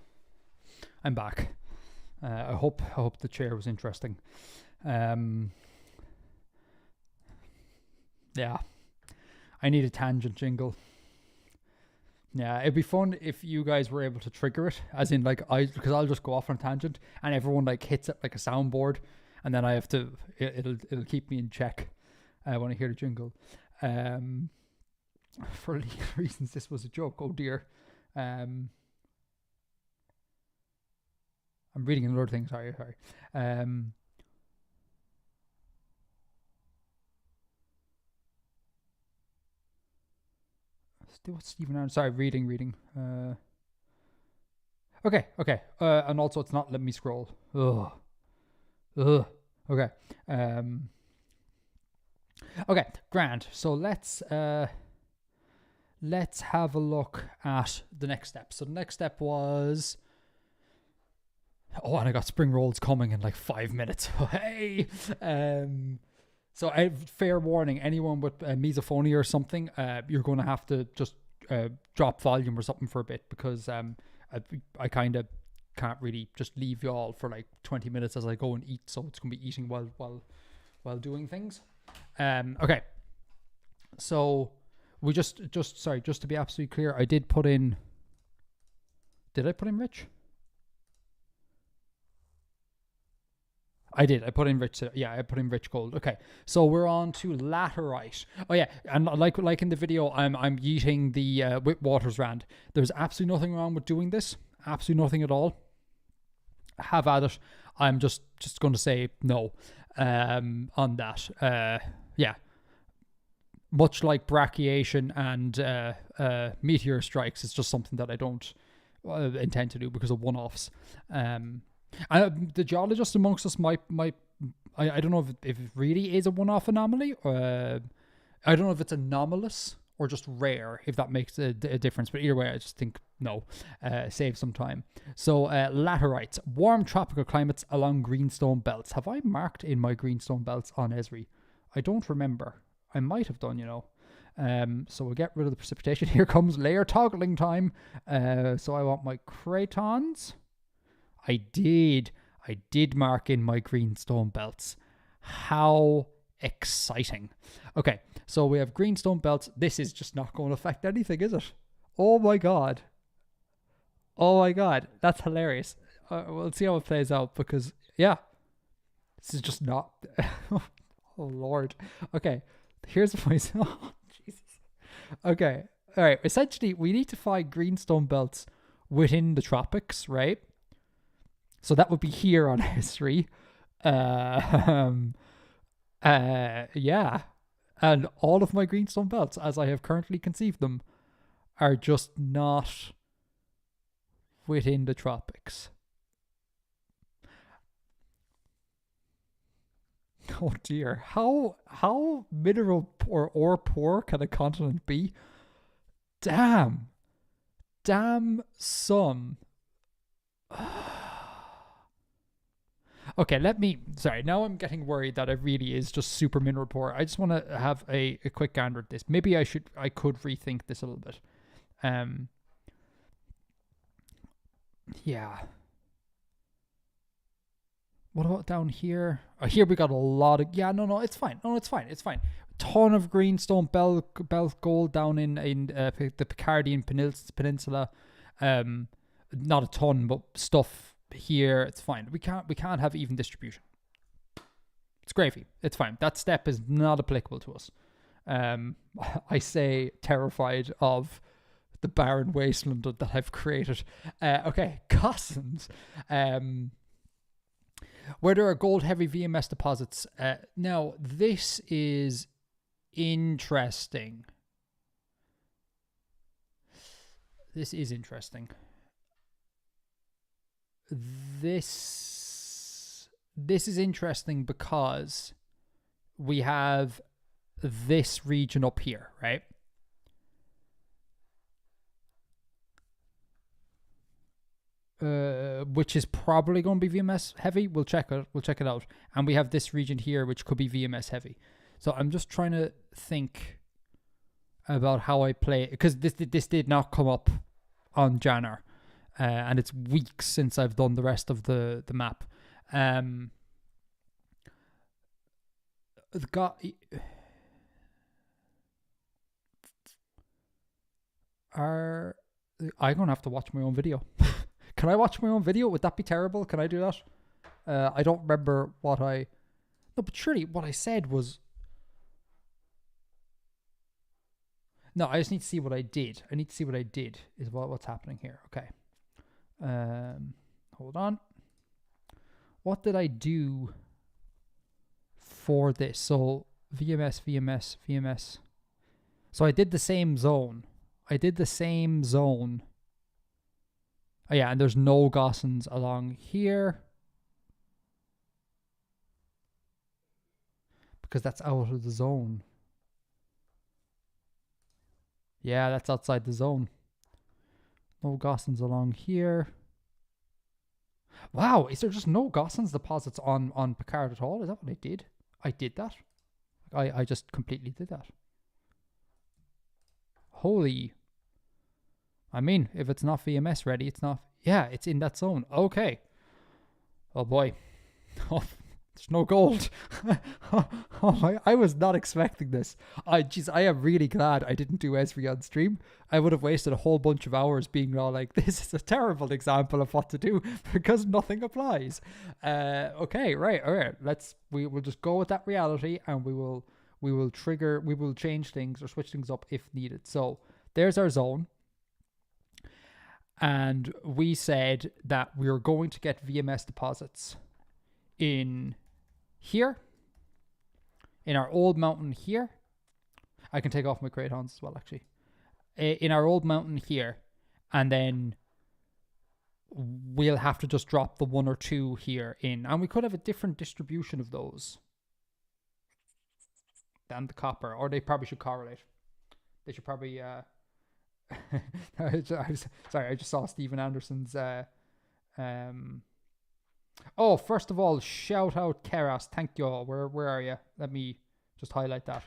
I'm back. I hope the chair was interesting. Yeah, I need a tangent jingle. Yeah, it'd be fun if you guys were able to trigger it, as in like because I'll just go off on a tangent and everyone like hits it like a soundboard, and then I have to. It'll keep me in check when I hear the jingle. For legal reasons, this was a joke. Oh dear. I'm reading another thing. Sorry. What's Stephen Aaron? Sorry, reading. Okay. And also, it's not letting me scroll. Ugh. Okay. Okay, grand. So let's have a look at the next step. So the next step was... Oh, and I got spring rolls coming in like 5 minutes. Hey! So fair warning, anyone with misophonia or something, you're going to have to just drop volume or something for a bit, because I kind of can't really just leave you all for like 20 minutes as I go and eat. So it's going to be eating while doing things. Okay. So we just to be absolutely clear, I did put in... Did I put in rich? I did. I put in rich. Yeah, I put in rich gold. Okay, so we're on to laterite. Oh yeah, and like in the video, I'm yeeting the Whitwater's Rand. There's absolutely nothing wrong with doing this. Absolutely nothing at all. Have at it. I'm just going to say no on that. Yeah. Much like brachiation and meteor strikes, it's just something that I don't intend to do because of one-offs. The geologist amongst us might I don't know if it really is a one-off anomaly. I don't know if it's anomalous or just rare, if that makes a difference. But either way, I just think no. Save some time. So laterites, warm tropical climates along greenstone belts. Have I marked in my greenstone belts on Esri? I don't remember. I might have done, so we'll get rid of the precipitation. Here comes layer toggling time. So I want my cratons. I did mark in my greenstone belts. How exciting. Okay, so we have greenstone belts. This is just not going to affect anything, is it? Oh my god. That's hilarious. We'll see how it plays out, because, yeah, this is just not... Oh, Lord. Okay, here's my... Oh, Jesus. Okay, all right. Essentially, we need to find greenstone belts within the tropics, right? So that would be here on history. Yeah. And all of my greenstone belts, as I have currently conceived them, are just not within the tropics. Oh dear. How mineral or poor can a continent be? Damn son. Okay, now I'm getting worried that it really is just super mineral poor. I just want to have a quick gander at this. Maybe I could rethink this a little bit. Yeah. What about down here? Oh, here we got a lot of... Yeah, no, it's fine. It's fine. Ton of greenstone belt gold down in the Picardian Peninsula. Not a ton, but stuff here. It's fine. We can't have even distribution. It's gravy. It's fine. That step is not applicable to us. I say terrified of the barren wasteland that I've created. Okay, Cossins. Where there are gold-heavy VMS deposits. Now, this is interesting. This is interesting. This is interesting because we have this region up here, right? Which is probably going to be VMS heavy. We'll check it out. And we have this region here, which could be VMS heavy. So I'm just trying to think about how I play, because this did not come up on Jannar. and it's weeks since I've done the rest of the map. The guy are I'm gonna have to watch my own video. Can I watch my own video? Would that be terrible? Can I do that? I don't remember what I. No, but surely what I said was. No, I just need to see what I did. I need to see what I did. Is what's happening here? Okay. Hold on. What did I do for this? So VMS, VMS, VMS. So I did the same zone. Oh yeah, and there's no Gossans along here. Because that's out of the zone. Yeah, that's outside the zone. No Gossans along here. Wow, is there just no Gossans deposits on Picard at all? Is that what I did? I did that. I just completely did that. Holy. I mean, if it's not VMS ready, it's not. Yeah, it's in that zone. Okay. Oh boy. Oh, there's no gold. I was not expecting this. I am really glad I didn't do Esri on stream. I would have wasted a whole bunch of hours being all like, this is a terrible example of what to do because nothing applies. Okay, right, all right. We will just go with that reality, and we will change things or switch things up if needed. So there's our zone. And we said that we were going to get VMS deposits in here, in our old mountain here. I can take off my crayons as well, actually. In our old mountain here, and then we'll have to just drop the 1 or 2 here in, and we could have a different distribution of those than the copper, or they probably should correlate. They should probably I just saw Stephen Anderson's oh, first of all, shout out Keras. Thank you all. Where are you? Let me just highlight that.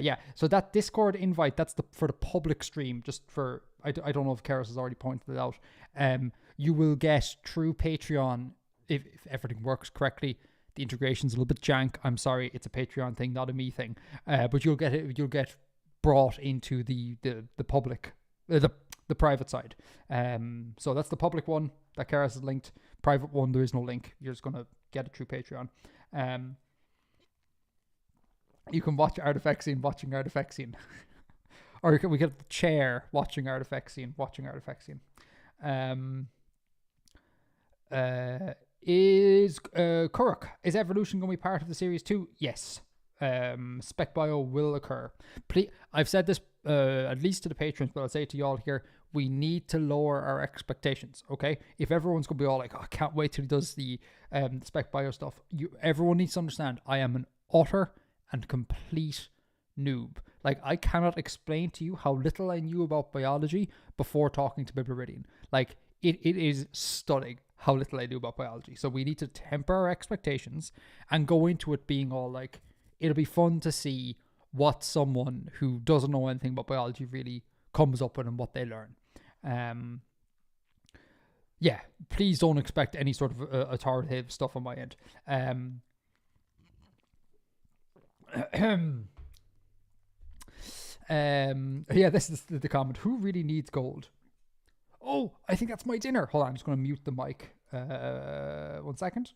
Yeah, so that Discord invite, that's for the public stream. Just for, I don't know if Keras has already pointed it out. You will get through Patreon, if everything works correctly. The integration's a little bit jank. I'm sorry, it's a Patreon thing, not a me thing. But you'll get brought into the public, the private side. So that's the public one that Keras has linked. Private one, there is no link. You're just gonna get it through Patreon. You can watch Artifactine watching Artifactine. Or we get the chair watching Artifactine watching Artifactine. Is Kuruk, is evolution going to be part of the series too? Yes. Spec bio will occur. Please, I've said this at least to the patrons, but I'll say it to you all here. We need to lower our expectations, okay? If everyone's going to be all like, oh, I can't wait till he does the spec bio stuff. Everyone needs to understand I am an utter and complete noob. Like, I cannot explain to you how little I knew about biology before talking to Memberathon. Like, it is stunning how little I knew about biology. So we need to temper our expectations and go into it being all like, it'll be fun to see what someone who doesn't know anything about biology really comes up with and what they learn. Yeah, please don't expect any sort of authoritative stuff on my end. Yeah, this is the comment. Who really needs gold? Oh, I think that's my dinner. Hold on, I'm just going to mute the mic. 1 second.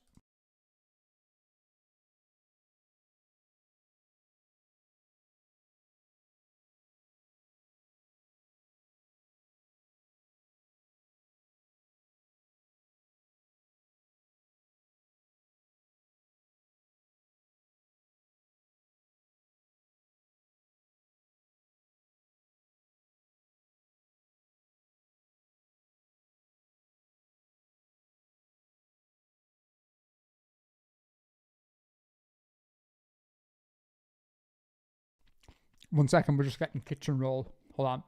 One second, we're just getting kitchen roll. Hold on.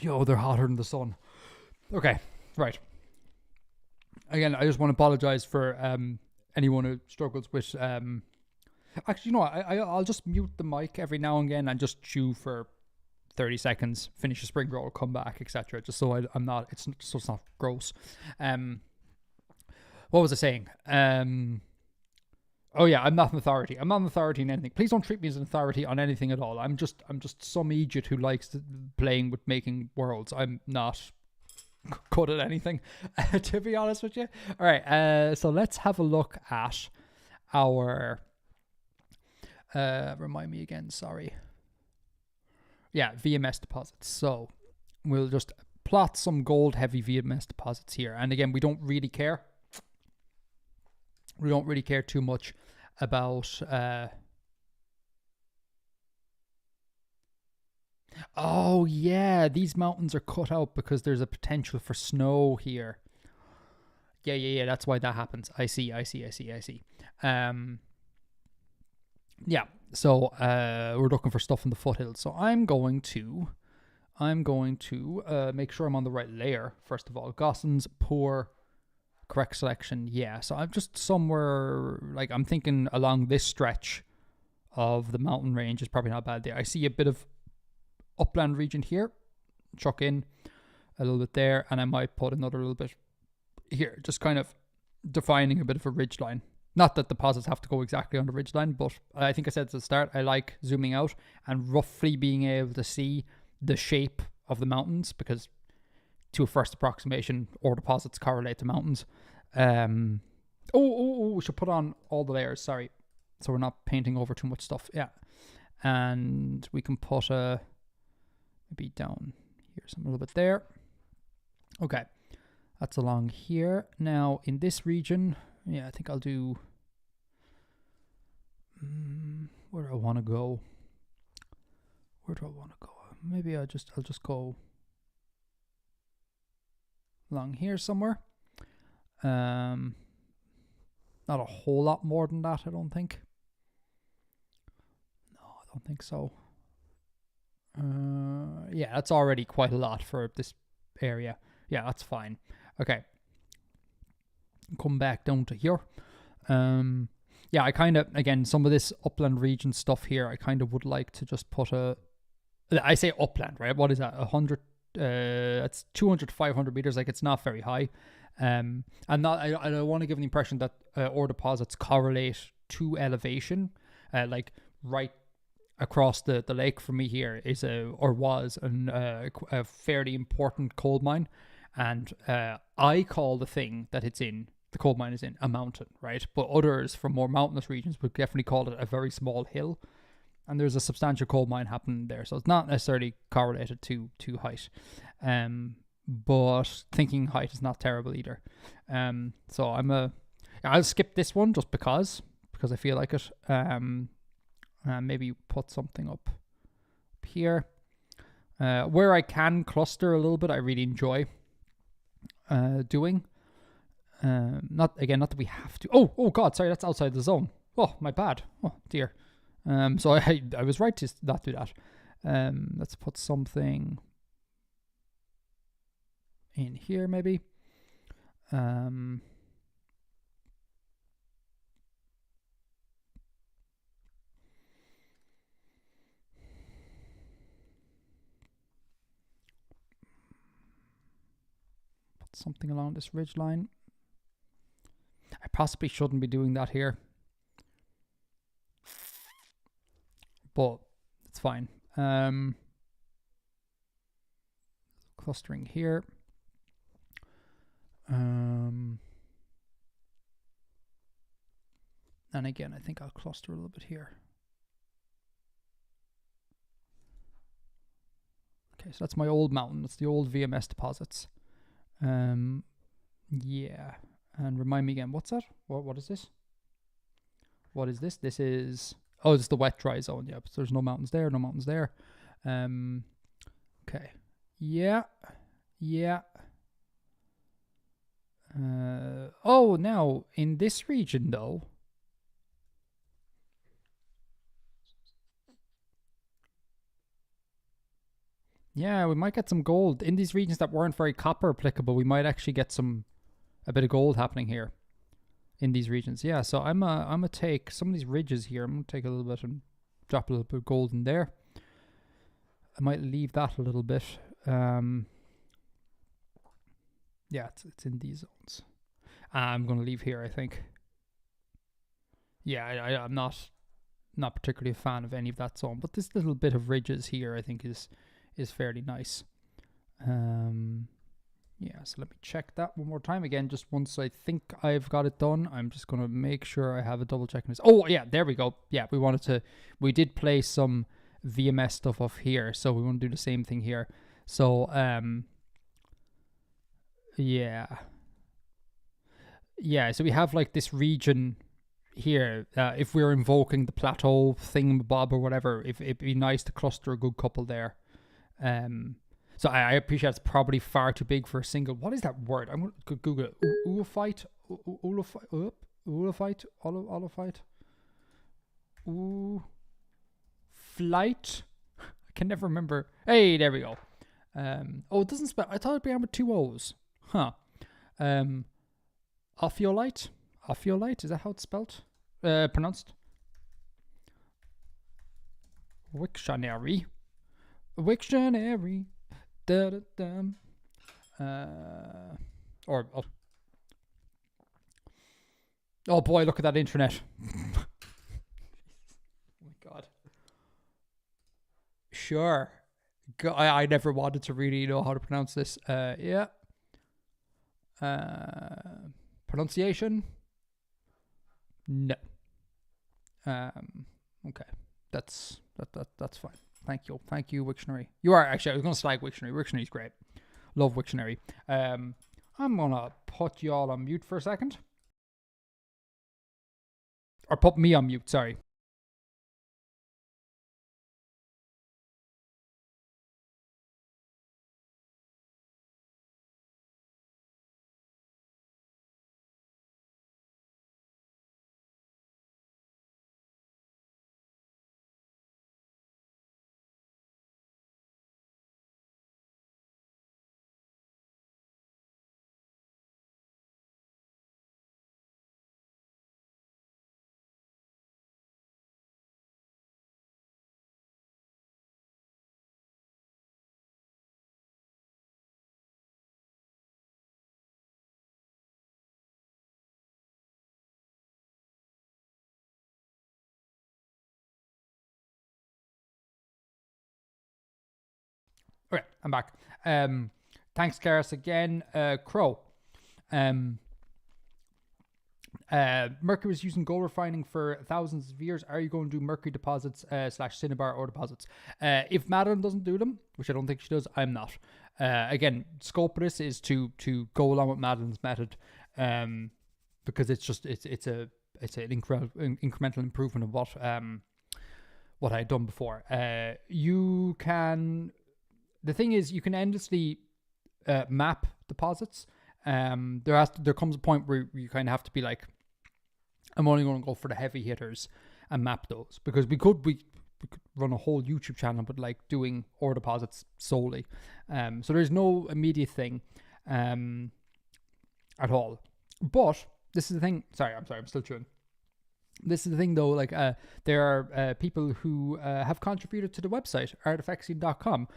Yo, they're hotter than the sun. Okay, right. Again, I just want to apologize for anyone who struggles with. Actually, you know what? I'll just mute the mic every now and again and just chew for 30 seconds, finish a spring roll, come back, etc. Just so I'm not. It's not gross. What was I saying? Oh yeah, I'm not an authority. I'm not an authority in anything. Please don't treat me as an authority on anything at all. I'm just some idiot who likes playing with making worlds. I'm not good at anything, to be honest with you. All right, so let's have a look at our. Remind me again. Sorry. Yeah, VMS deposits. So we'll just plot some gold-heavy VMS deposits here, and again, we don't really care. We don't really care too much about oh yeah, these mountains are cut out because there's a potential for snow here. Yeah, that's why that happens. I see. Yeah, so we're looking for stuff in the foothills. So I'm going to make sure I'm on the right layer first of all. Gossens, poor. Correct selection, yeah. So I'm just somewhere, like, I'm thinking along this stretch of the mountain range is probably not bad there. I see a bit of upland region here. Chuck in a little bit there, and I might put another little bit here, just kind of defining a bit of a ridge line. Not that deposits have to go exactly on the ridge line, but I think I said at the start, I like zooming out and roughly being able to see the shape of the mountains, because to a first approximation, ore deposits correlate to mountains. We should put on all the layers, sorry, so we're not painting over too much stuff. Yeah, and we can put maybe down here, some a little bit there. Okay, that's along here. Now in this region, yeah, I think I'll do where do I want to go? Maybe I'll just go along here somewhere. Not a whole lot more than that, I don't think. No, I don't think so. Yeah, that's already quite a lot for this area. Yeah, that's fine. Okay. Come back down to here. Yeah, I kind of, again, some of this upland region stuff here, I kind of would like to just put I say upland, right? What is that? 100, it's 200 to 500 meters. Like, it's not very high. And not, I don't want to give the impression that ore deposits correlate to elevation. Like, right across the lake for me here is was a fairly important coal mine. And I call the thing that the coal mine is in, a mountain, right? But others from more mountainous regions would definitely call it a very small hill. And there's a substantial coal mine happening there. So it's not necessarily correlated to height. But thinking height is not terrible either. So I'll skip this one just because I feel like it. Maybe put something up here. Where I can cluster a little bit, I really enjoy doing. Not that we have to. Oh God, sorry, that's outside the zone. Oh, my bad. Oh dear. So I was right to not do that. Let's put something in here maybe. Put something along this ridge line. I possibly shouldn't be doing that here, but it's fine. Clustering here. And again, I think I'll cluster a little bit here. Okay, so that's my old mountain. That's the old VMS deposits. Yeah. And remind me again, what's that? What is this? What is this? This is... Oh, it's the wet dry zone. Yeah, so there's no mountains there, no mountains there. Okay. Yeah. Oh, now, in this region, though... Yeah, we might get some gold in these regions that weren't very copper applicable. We might actually get a bit of gold happening here in these regions. Yeah, so I'm a take some of these ridges here. I'm gonna take a little bit and drop a little bit of gold in there. I might leave that a little bit. Yeah, it's in these zones. I'm gonna leave here, I think. Yeah, I'm not particularly a fan of any of that zone, but this little bit of ridges here, I think, is fairly nice. Yeah, so let me check that one more time again. Just once I think I've got it done, I'm just gonna make sure I have a double check on this. Oh yeah, there we go. Yeah, we did place some VMS stuff off here, so we want to do the same thing here. So yeah, so we have like this region here. If we're invoking the plateau thingamabob or whatever, if it'd be nice to cluster a good couple there. So I appreciate it's probably far too big for a single. What is that word? I'm going to Google it. Ulafite? Ulafite? Olafite? Flight? I can never remember. Hey, there we go. It doesn't spell. I thought it'd be with two O's. Huh. Ophiolite? Ophiolite? Is that how it's spelled? Pronounced? Wiktionary. Wiktionary. Da, da, da. Oh boy, look at that internet. Oh my god. Sure. I never wanted to really know how to pronounce this. Yeah. Pronunciation? No. Okay. That's fine. Thank you, Wiktionary. You are actually. I was gonna slag Wiktionary. Wiktionary's great. Love Wiktionary. I'm gonna put y'all on mute for a second, or put me on mute. Sorry. Okay, I'm back. Thanks, Karis, again. Crow. Mercury is using gold refining for thousands of years. Are you going to do mercury deposits / cinnabar ore deposits? If Madeline doesn't do them, which I don't think she does, I'm not. Again, scope of this is to go along with Madeline's method, because it's an incremental improvement of what I had done before. You can. The thing is, you can endlessly map deposits. There comes a point where you kind of have to be like, I'm only going to go for the heavy hitters and map those, because we could run a whole YouTube channel, but like doing ore deposits solely. So there's no immediate thing at all. But this is the thing. Sorry, I'm still chewing. This is the thing, though, like there are people who have contributed to the website, artifactscene.com,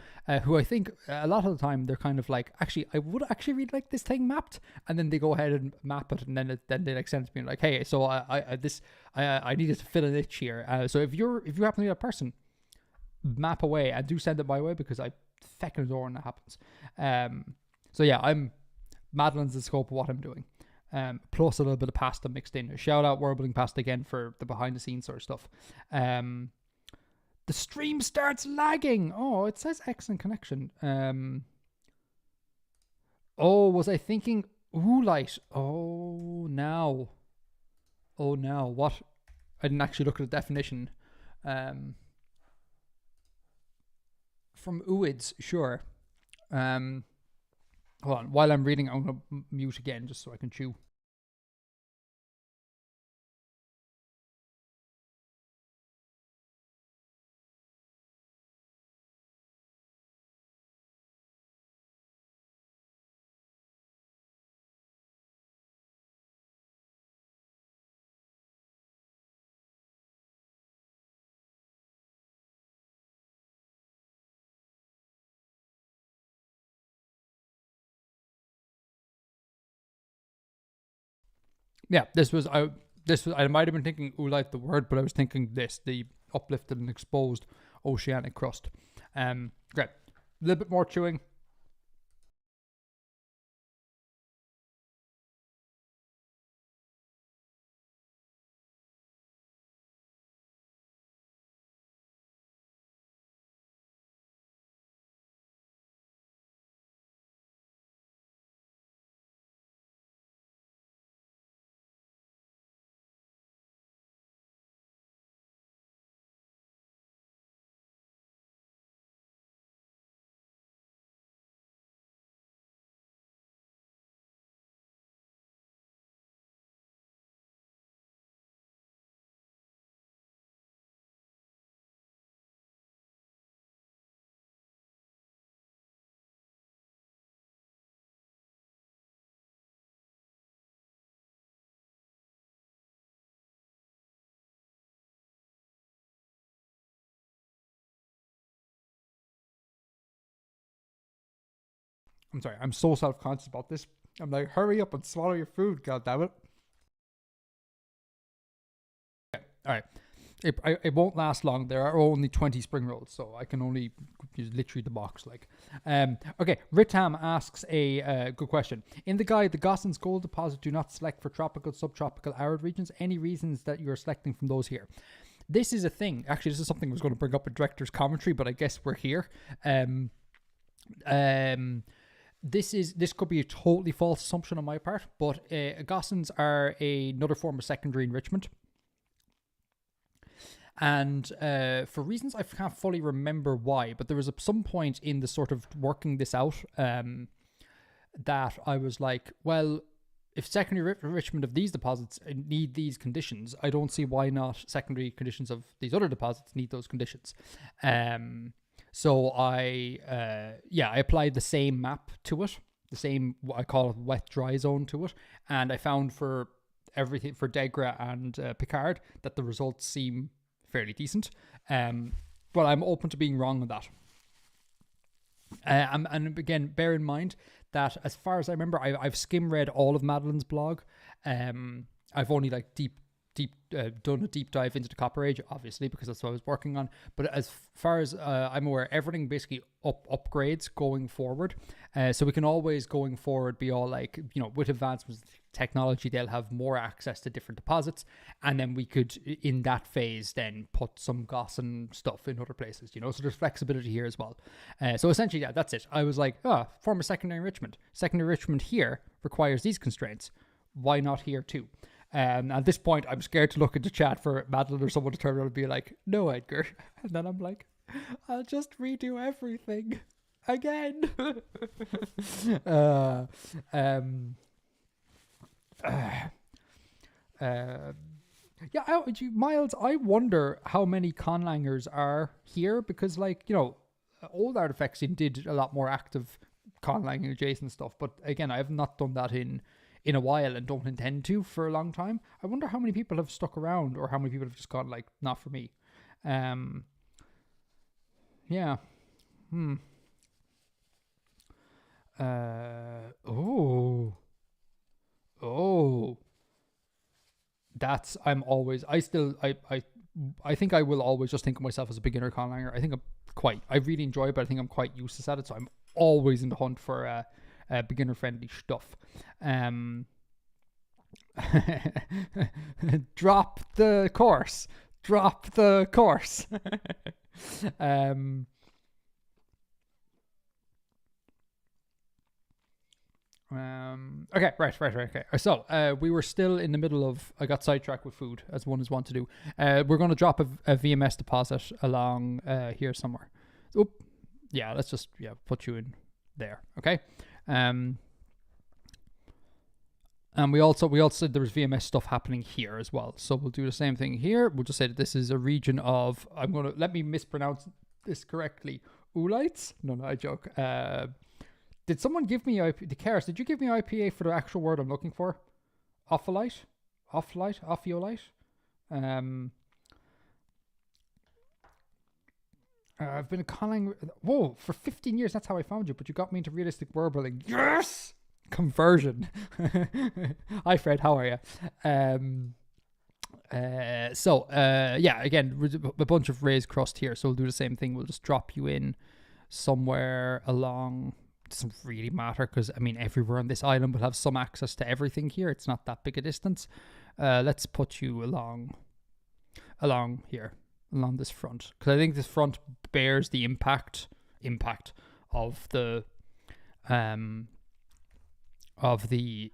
who I think a lot of the time they're kind of like, actually, I would actually really like this thing mapped, and then they go ahead and map it, and then they like send it to me like, hey, so I needed to fill an itch here. So if you happen to be that person, map away and do send it my way, because I feckin' adore when that happens. So yeah, Madeline's the scope of what I'm doing. Plus a little bit of pasta mixed in. Shout out Warbling Pasta again for the behind the scenes sort of stuff. The stream starts lagging. Oh, it says excellent connection. Was I thinking Oolite? Oh, now. What? I didn't actually look at the definition. From Ooids, sure. Hold on. While I'm reading, I'm going to mute again just so I can chew. Yeah, I might have been thinking oolite the word, but I was thinking this, the uplifted and exposed oceanic crust. Great. A little bit more chewing. I'm sorry, I'm so self conscious about this. I'm like, hurry up and swallow your food, god damn it. All right. It won't last long. There are only 20 spring rolls, so I can only use literally the box. Okay. Ritam asks a good question. In the guide, the Gossens Gold Deposit do not select for tropical, subtropical, arid regions. Any reasons that you are selecting from those here? This is a thing. Actually, this is something I was going to bring up in director's commentary, but I guess we're here. This could be a totally false assumption on my part, but Gossens are another form of secondary enrichment. And for reasons I can't fully remember why, but there was some point in the sort of working this out that I was like, well, if secondary enrichment of these deposits need these conditions, I don't see why not secondary conditions of these other deposits need those conditions. So I applied the same map to it, the same, what I call it, wet dry zone to it, and I found for everything, for Degra and Picard, that the results seem fairly decent. But I'm open to being wrong on that. And again, bear in mind that as far as I remember, I've skim read all of Madeline's blog. I've only done a deep dive into the Copper Age, obviously, because that's what I was working on. But as far as I'm aware, everything basically upgrades going forward. So we can always, going forward, be all like, with advancements in technology, they'll have more access to different deposits. And then we could, in that phase, then put some Gossen stuff in other places, So there's flexibility here as well. So essentially, yeah, that's it. I was like, form of secondary enrichment. Secondary enrichment here requires these constraints. Why not here too? At this point, I'm scared to look into chat for Madeline or someone to turn around and be like, no, Edgar. And then I'm like, I'll just redo everything again. Miles, I wonder how many conlangers are here, because, old Artifacting did a lot more active conlanging adjacent stuff. But again, I have not done that in a while and don't intend to for a long time. I wonder how many people have stuck around, or how many people have just gone like, not for me. Yeah. That's, I think I will always just think of myself as a beginner conlanger. I really enjoy it, but I think I'm quite useless at it. So I'm always in the hunt for beginner friendly stuff. Drop the course. Okay, right. Okay. So we were still in the middle of, I got sidetracked with food, as one is wont to do. We're going to drop a VMS deposit along here somewhere. Oop. Yeah, let's just put you in there. Okay. And we also said there was VMS stuff happening here as well. So we'll do the same thing here. We'll just say that this is a region of, let me mispronounce this correctly. Oolites? No, I joke. Did someone give me the Karis? Did you give me IPA for the actual word I'm looking for? Ophiolite? I've been calling. Whoa, for 15 years, that's how I found you, but you got me into realistic warbling. Yes! Conversion. Hi, Fred. How are you? Yeah, again, a bunch of raised crust here. So we'll do the same thing. We'll just drop you in somewhere along. It doesn't really matter because I mean everywhere on this island will have some access to everything here. It's not that big a distance. Let's put you along here, along this front, because I think this front bears the impact of the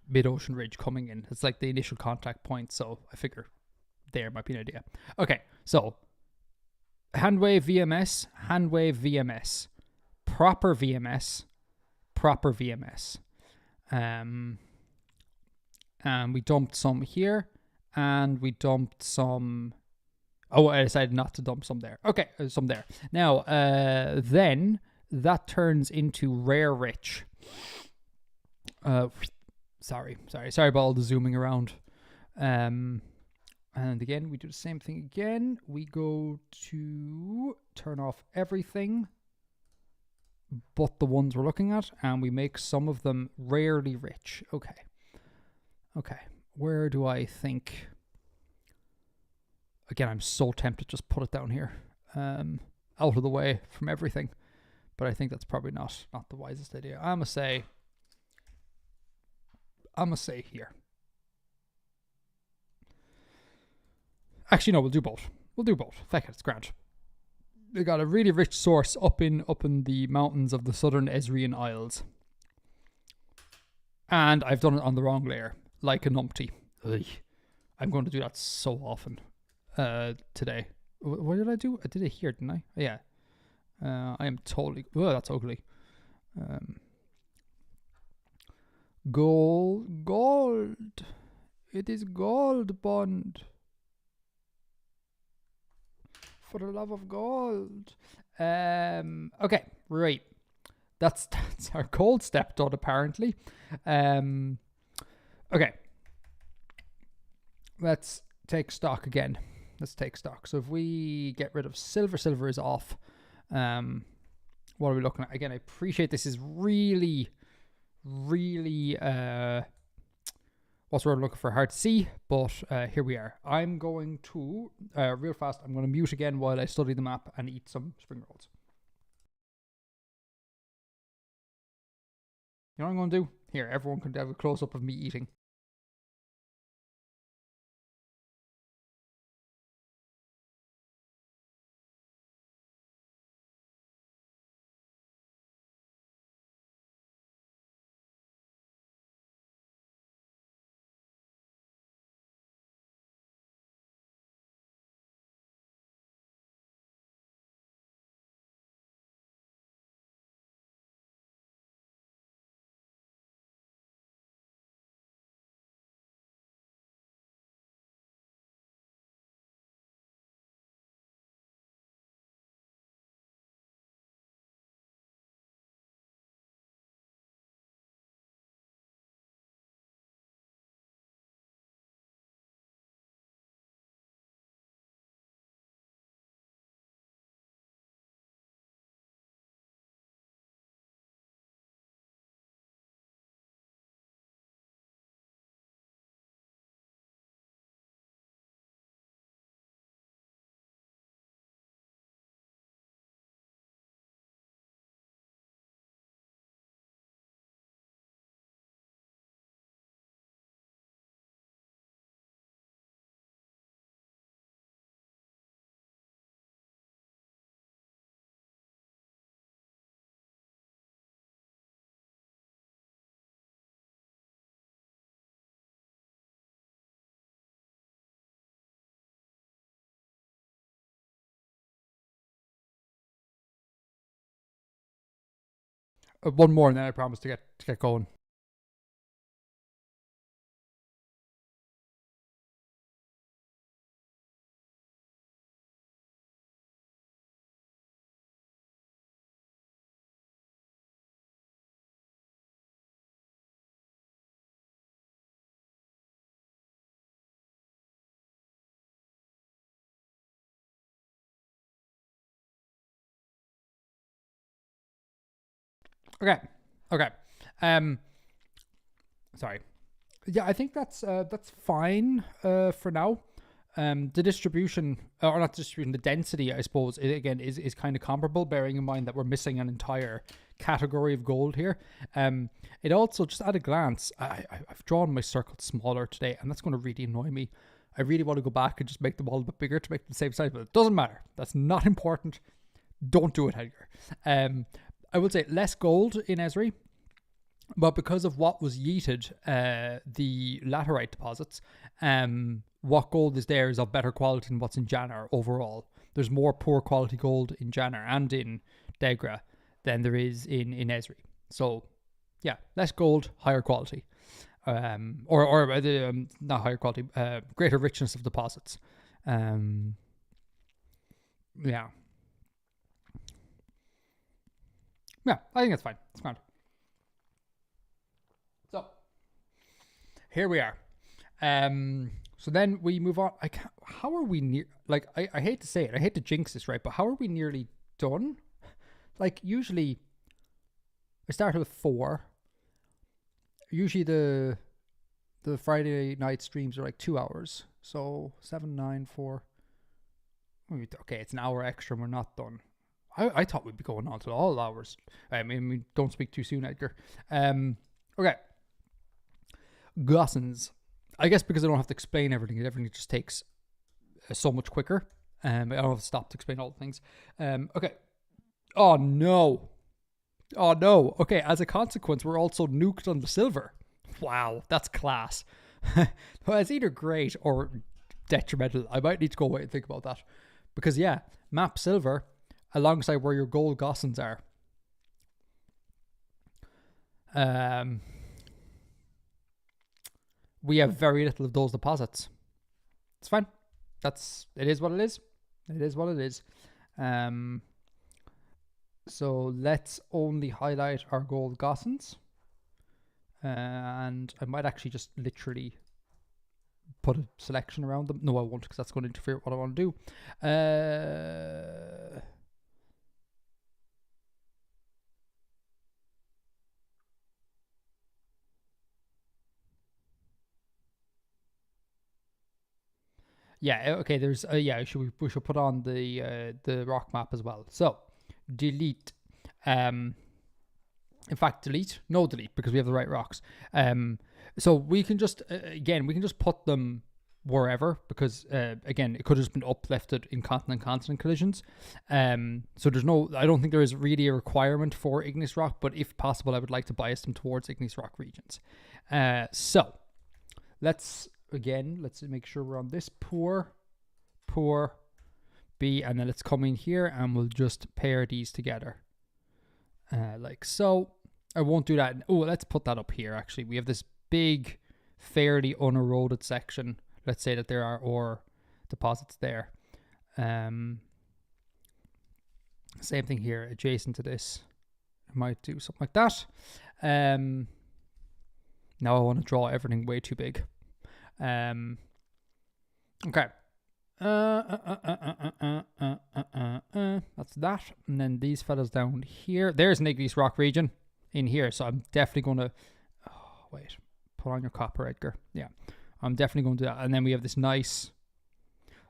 mid-ocean ridge coming in. It's like the initial contact point, so I figure there might be an idea. Okay, so handwave VMS, proper VMS. And we dumped some here, and we dumped some. Oh, I decided not to dump some there. Okay, some there. Now, then that turns into rare rich. Sorry about all the zooming around. And again, we do the same thing again. We go to turn off everything but the ones we're looking at, and we make some of them rarely rich. Okay. Where do I think? Again, I'm so tempted to just put it down here, out of the way from everything, but I think that's probably not the wisest idea. I'm gonna say here. Actually, no, we'll do both. Feck it, it's grand. We got a really rich source up in the mountains of the southern Ezrian Isles, and I've done it on the wrong layer, like a numpty. Ugh. I'm going to do that so often today. What did I do? I did it here, didn't I? Yeah. I am totally. Oh, that's ugly. Gold. It is gold, Bond. For the love of gold. Okay, right. That's our gold step done, apparently. Okay. Let's take stock again. So if we get rid of silver is off. What are we looking at? Again, I appreciate this is really what's the word I'm looking for? Hard to see, but here we are. I'm going to, real fast, I'm going to mute again while I study the map and eat some spring rolls. You know what I'm going to do? Here, everyone can have a close-up of me eating. One more, and then I promise to get going. Okay. Sorry. Yeah, I think that's fine for now. The distribution, or not distribution, the density, I suppose, again, is kind of comparable, bearing in mind that we're missing an entire category of gold here. It also, just at a glance, I've drawn my circle smaller today, and that's going to really annoy me. I really want to go back and just make them all a bit bigger to make them the same size, but it doesn't matter. That's not important. Don't do it, Edgar. I would say less gold in Esri, but because of what was yeeted, the laterite deposits, what gold is there is of better quality than what's in Jannar overall. There's more poor quality gold in Jannar and in Degra than there is in Esri. So, yeah, less gold, higher quality. Not higher quality, greater richness of deposits. Yeah. Yeah, I think that's fine. It's fine. So, here we are. So then we move on. How are we near? Like, I hate to say it. I hate to jinx this, right? But how are we nearly done? Like, usually, I started with 4. Usually the Friday night streams are like 2 hours. So 7, 9, 4. Okay, it's an hour extra and we're not done. I thought we'd be going on to all hours. I mean, don't speak too soon, Edgar. Okay. Gossens. I guess because I don't have to explain everything just takes so much quicker. I don't have to stop to explain all the things. Okay. Oh no. Okay, as a consequence, we're also nuked on the silver. Wow, that's class. Well, it's either great or detrimental. I might need to go away and think about that. Because, yeah, map silver alongside where your gold gossens are. We have very little of those deposits. It's fine. It is what it is. It is what it is. So let's only highlight our gold gossens. And I might actually just literally put a selection around them. No, I won't, because that's going to interfere with what I want to do. Yeah, okay, there's we should put on the rock map as well. So delete. In fact, delete. No, delete, because we have the right rocks. So we can just put them wherever, because again, it could have just been uplifted in continent collisions. So I don't think there is really a requirement for igneous rock, but if possible, I would like to bias them towards igneous rock regions. So let's make sure we're on this poor B, and then let's come in here and we'll just pair these together. Like so. I won't do that. Oh, let's put that up here, actually. We have this big, fairly uneroded section. Let's say that there are ore deposits there. Same thing here, adjacent to this. I might do something like that. Now I want to draw everything way too big. Okay. That's that. And then these fellas down here. There's an igneous rock region in here, so I'm definitely going to put on your copper, Edgar. Yeah, I'm definitely going to do that. And then we have this nice,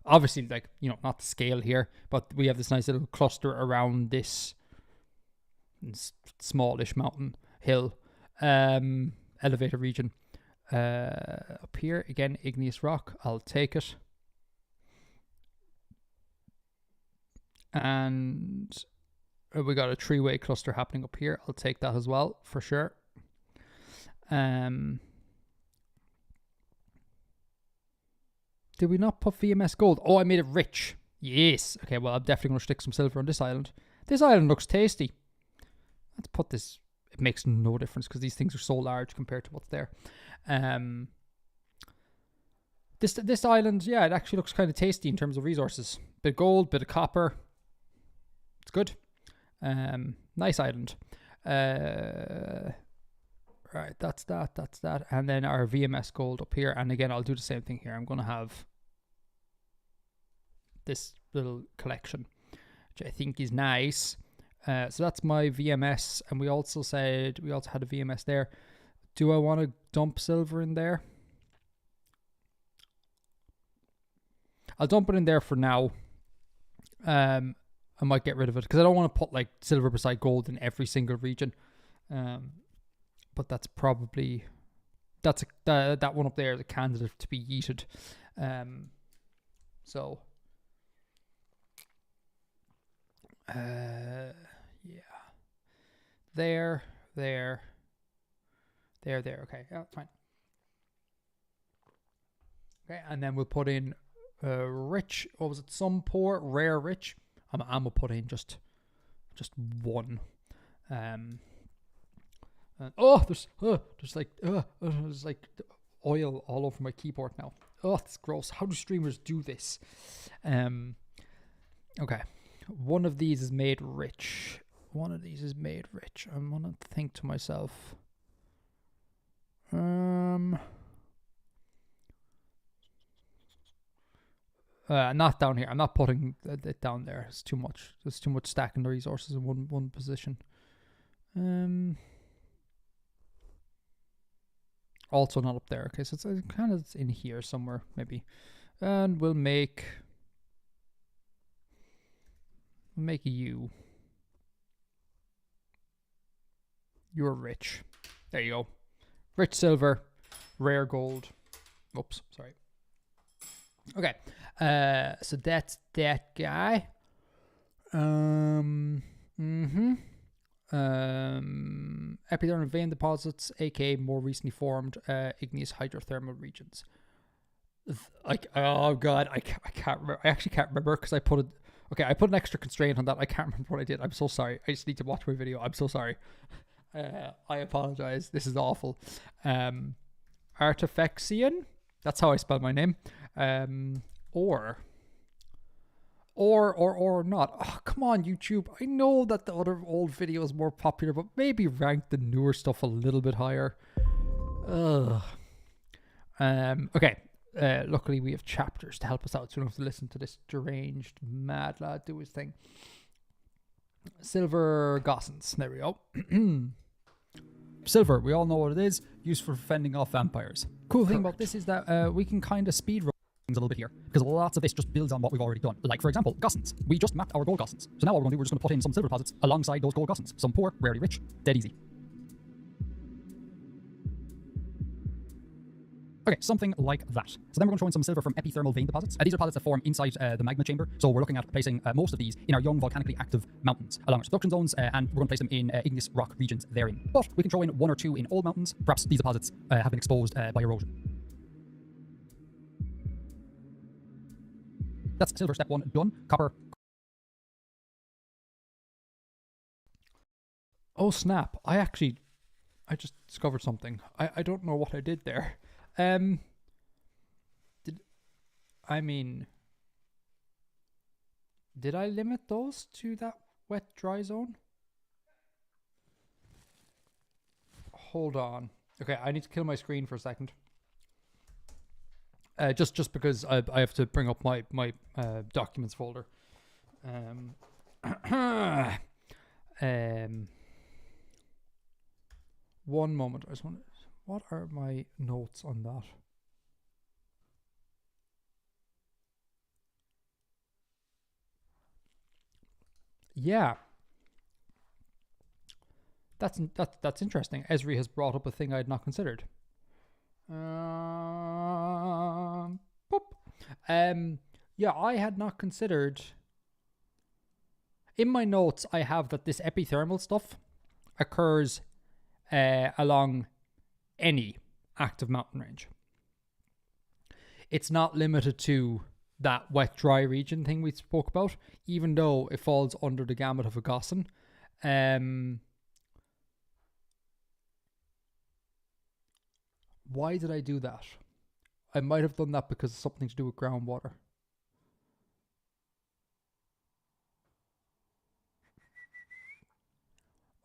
obviously, like, not the scale here, but we have this nice little cluster around this smallish mountain hill elevator region. Up here again, igneous rock. I'll take it. And we got a 3-way cluster happening up here. I'll take that as well, for sure. Did we not put VMS gold? Oh, I made it rich. Yes. Okay, well, I'm definitely going to stick some silver on this island. This island looks tasty. Let's put this. It makes no difference because these things are so large compared to what's there. This island, yeah, it actually looks kind of tasty in terms of resources. Bit of gold, bit of copper. It's good. Nice island. Right, that's that. And then our VMS gold up here. And again, I'll do the same thing here. I'm going to have this little collection, which I think is nice. So that's my VMS. And we also had a VMS there. Do I want to dump silver in there? I'll dump it in there for now. I might get rid of it because I don't want to put like silver beside gold in every single region. But that's probably that one up there is a candidate to be yeeted. So yeah, there. Okay, yeah, fine. Okay, and then we'll put in rich. What was it? Some poor, rare, rich. I'm gonna put in just one. There's like oil all over my keyboard now. Oh, that's gross. How do streamers do this? Okay, one of these is made rich. I'm gonna think to myself. Not down here. I'm not putting it down there. It's too much. There's too much stacking the resources in one position. Also not up there. Okay, so it's kind of in here somewhere, maybe. And we'll make you. You're rich. There you go. Rich silver, rare gold. Oops, sorry. Okay, so that's that guy. Epithermal vein deposits, aka more recently formed igneous hydrothermal regions. Like, oh god, I can't remember. I actually can't remember because I put an extra constraint on that. I can't remember what I did. I'm so sorry. I just need to watch my video. I'm so sorry. I apologize. This is awful. Artifexian. That's how I spell my name. Or not. Oh, come on, YouTube. I know that the other old video is more popular, but maybe rank the newer stuff a little bit higher. Ugh. Okay. Luckily, we have chapters to help us out, so we don't have to listen to this deranged mad lad do his thing. Silver Gossans. There we go. Silver, we all know what it is. Used for fending off vampires. Cool thing about this is that we can kind of speed run things a little bit here, because lots of this just builds on what we've already done. Like, for example, Gossans. We just mapped our gold Gossans. So now what we're going to do, we're just going to put in some silver deposits alongside those gold Gossans. Some poor, rarely rich, dead easy. Okay, something like that. So then we're going to throw in some silver from epithermal vein deposits. These are deposits that form inside the magma chamber. So we're looking at placing most of these in our young volcanically active mountains along our subduction zones, and we're going to place them in igneous rock regions therein. But we can throw in one or two in old mountains. Perhaps these deposits have been exposed by erosion. That's silver step 1 done. Copper. Oh snap! I just discovered something. I don't know what I did there. Did I limit those to that wet dry zone? Hold on. Okay, I need to kill my screen for a second. Just because I have to bring up my documents folder. One moment. I just want. What are my notes on that? Yeah. That's interesting. Esri has brought up a thing I had not considered. Yeah, I had not considered. In my notes, I have that this epithermal stuff occurs along any active mountain range. It's not limited to that wet dry region thing we spoke about, even though it falls under the gamut of a Gossan. Why did I do that? I might have done that because it's something to do with groundwater.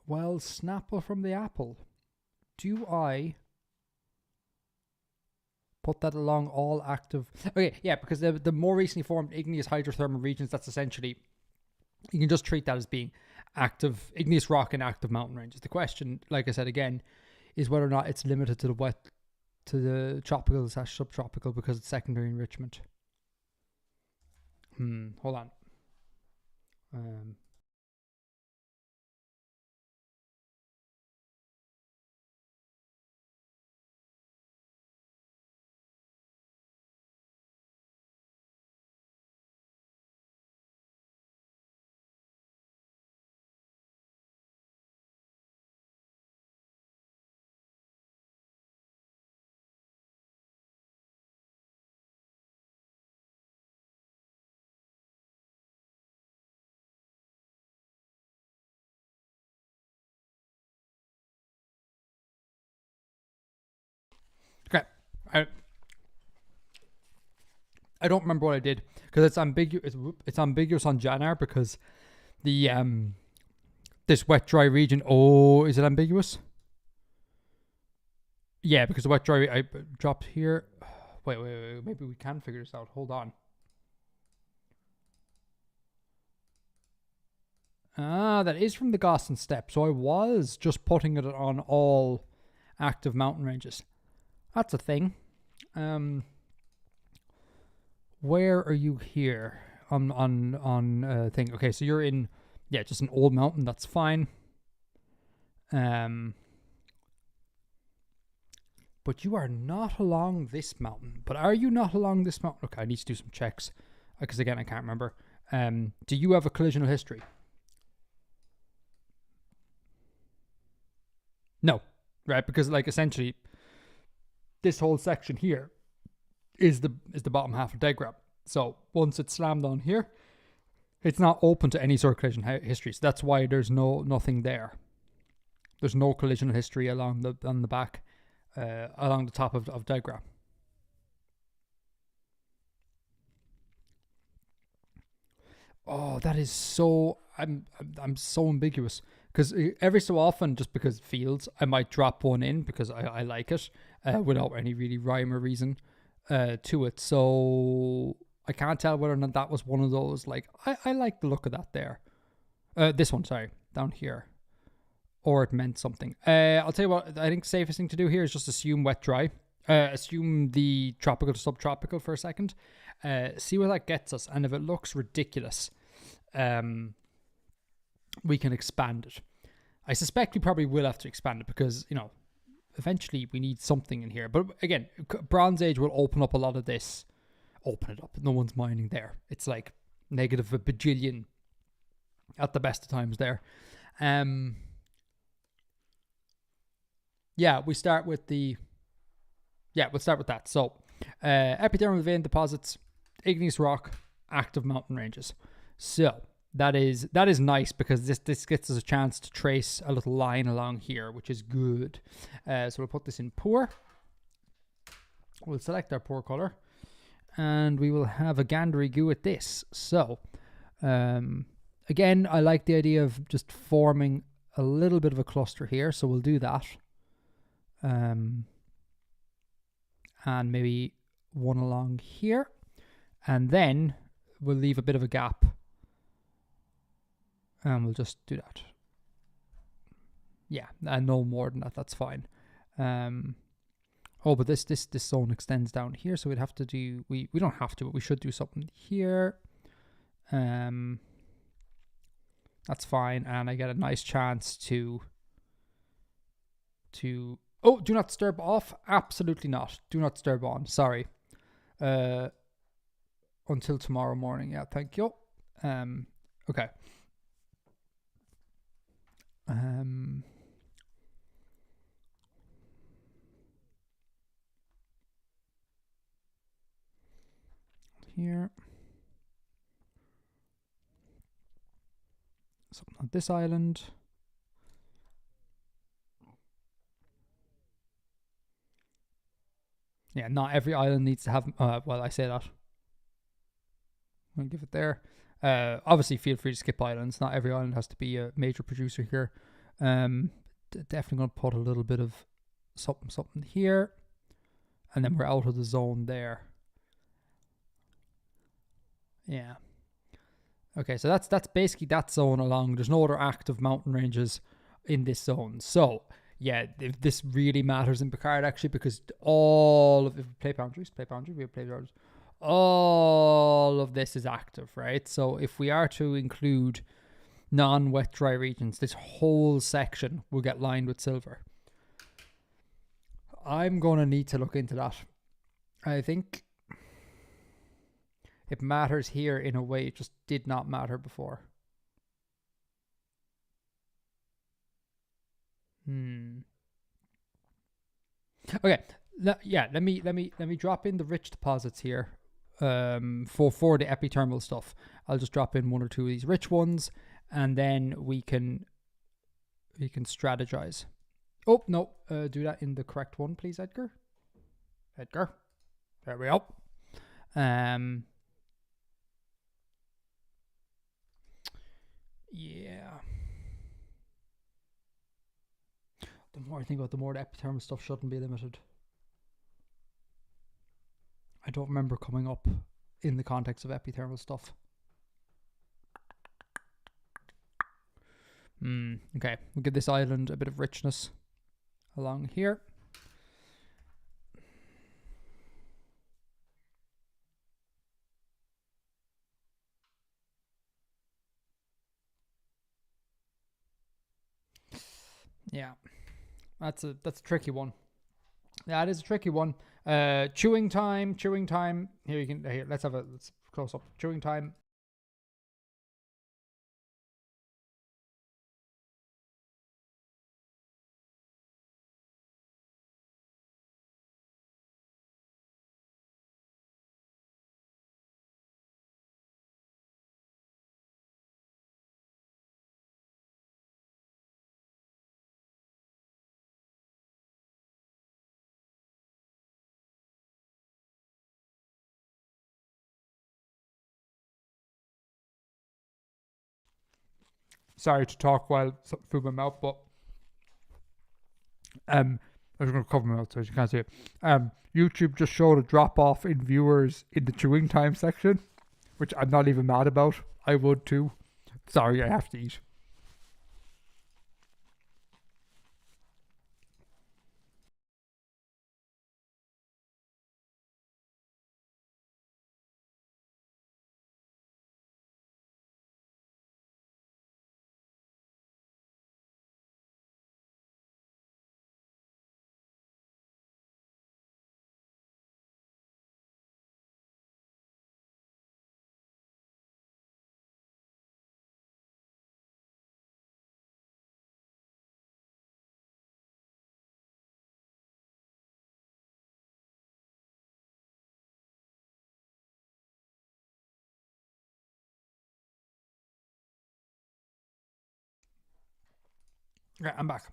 Well, Snapple from the apple. Do I put that along all active? Okay, yeah, because the more recently formed igneous hydrothermal regions, that's essentially, you can just treat that as being active igneous rock and active mountain ranges. The question, like I said again, is whether or not it's limited to the tropical / subtropical because it's secondary enrichment. Hold on. Okay. I don't remember what I did because it's ambiguous. It's ambiguous on Janar because the this wet dry region. Oh, is it ambiguous? Yeah, because the wet dry I dropped here. Wait. Maybe we can figure this out. Hold on. That is from the Gossan Steppe. So I was just putting it on all active mountain ranges. That's a thing. Where are you here on thing? Okay, so you're in just an old mountain. That's fine. But you are not along this mountain. But are you not along this mountain? Okay, I need to do some checks because again I can't remember. Do you have a collisional history? No, right? Because like essentially, this whole section here is the bottom half of Degrab. So once it's slammed on here, it's not open to any sort of collision history. So that's why there's nothing there. There's no collision history on the back, along the top of Degrab. Oh, that is so. I'm so ambiguous because every so often, just because fields, I might drop one in because I like it without any really rhyme or reason to it. So I can't tell whether or not that was one of those. Like I like the look of that there. This one, sorry, down here, or it meant something. I'll tell you what. I think the safest thing to do here is just assume wet dry. Assume the tropical to subtropical for a second. See where that gets us, and if it looks ridiculous, we can expand it. I suspect we probably will have to expand it because, eventually we need something in here. But again, Bronze Age will open up a lot of this. Open it up. No one's mining there. It's like negative a bajillion at the best of times there. We start with we'll start with that. So, epithermal vein deposits, igneous rock, active mountain ranges. So that is nice because this gets us a chance to trace a little line along here, which is good. So we'll put this in poor. We'll select our poor color, and we will have a gandery goo at this. So, again, I like the idea of just forming a little bit of a cluster here. So we'll do that. And maybe one along here, and then we'll leave a bit of a gap, and we'll just do that. And no more than that. That's fine. But this zone extends down here, so we'd have to do. We don't have to, but we should do something here. That's fine, and I get a nice chance to. Oh, do not disturb off. Absolutely not. Do not disturb on. Sorry. Until tomorrow morning. Yeah, thank you. Okay. Here. Something on this island. Yeah, not every island needs to have. I say that. I'll give it there. Obviously, feel free to skip islands. Not every island has to be a major producer here. Definitely going to put a little bit of something here, and then we're out of the zone there. Yeah. Okay, so that's basically that zone along. There's no other active mountain ranges in this zone. So yeah, this really matters in Picard actually, because all of, if we play boundaries, we have play boundaries. All of this is active, right? So if we are to include non-wet dry regions, this whole section will get lined with silver. I'm going to need to look into that. I think it matters here in a way it just did not matter before. Okay. Let me drop in the rich deposits here. For the epithermal stuff, I'll just drop in one or two of these rich ones, and then we can strategize. Oh no, do that in the correct one, please, Edgar. Edgar, there we go. Yeah. The more I think about it, the more the epithermal stuff shouldn't be limited. I don't remember coming up in the context of epithermal stuff. Okay, we'll give this island a bit of richness along here. Yeah, that's a tricky one. That is a tricky one. Chewing time. Here you can. Here, let's close up. Chewing time. Sorry to talk while food in my mouth, but I'm just going to cover my mouth so you can't see it. YouTube just showed a drop off in viewers in the chewing time section, which I'm not even mad about. I would too. Sorry, I have to eat. Yeah, I'm back.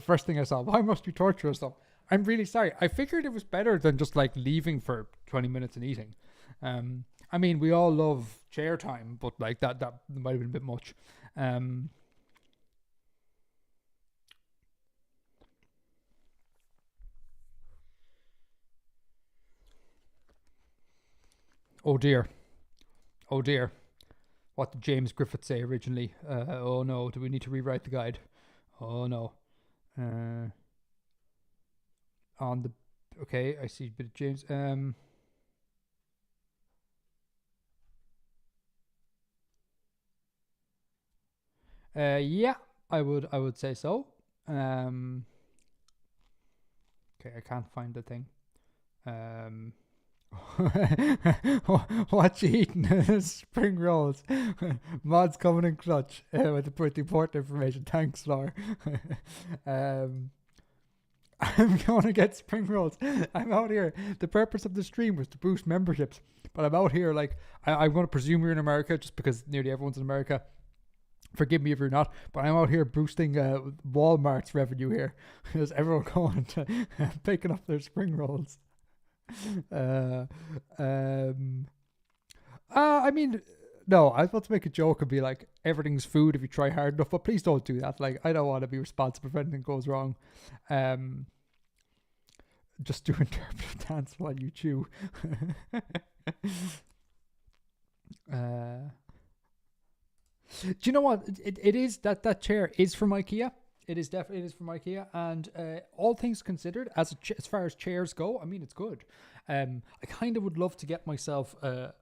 First thing I saw, why must you torture us? I'm really sorry. I figured it was better than just like leaving for 20 minutes and eating. I mean, we all love chair time, but like that might have been a bit much. Oh dear. Oh dear. What did James Griffith say originally? Oh no, do we need to rewrite the guide? Oh no. On the okay, I see a bit of James. Yeah, I would say so. Okay, I can't find the thing. What you eating? Spring rolls. Mod's coming in clutch with the pretty important information. Thanks, Laura. I'm going to get spring rolls. I'm out here. The purpose of the stream was to boost memberships, but I'm out here like I'm going to presume you're in America just because nearly everyone's in America. Forgive me if you're not, but I'm out here boosting Walmart's revenue here because everyone going to picking up their spring rolls. I mean, no, I was about to make a joke and be like, everything's food if you try hard enough, but please don't do that. Like, I don't want to be responsible if anything goes wrong. Just do interpretive dance while you chew. Do you know what? It is that chair is from IKEA. It is from IKEA, and all things considered, as far as chairs go, I mean it's good. I kind of would love to get myself a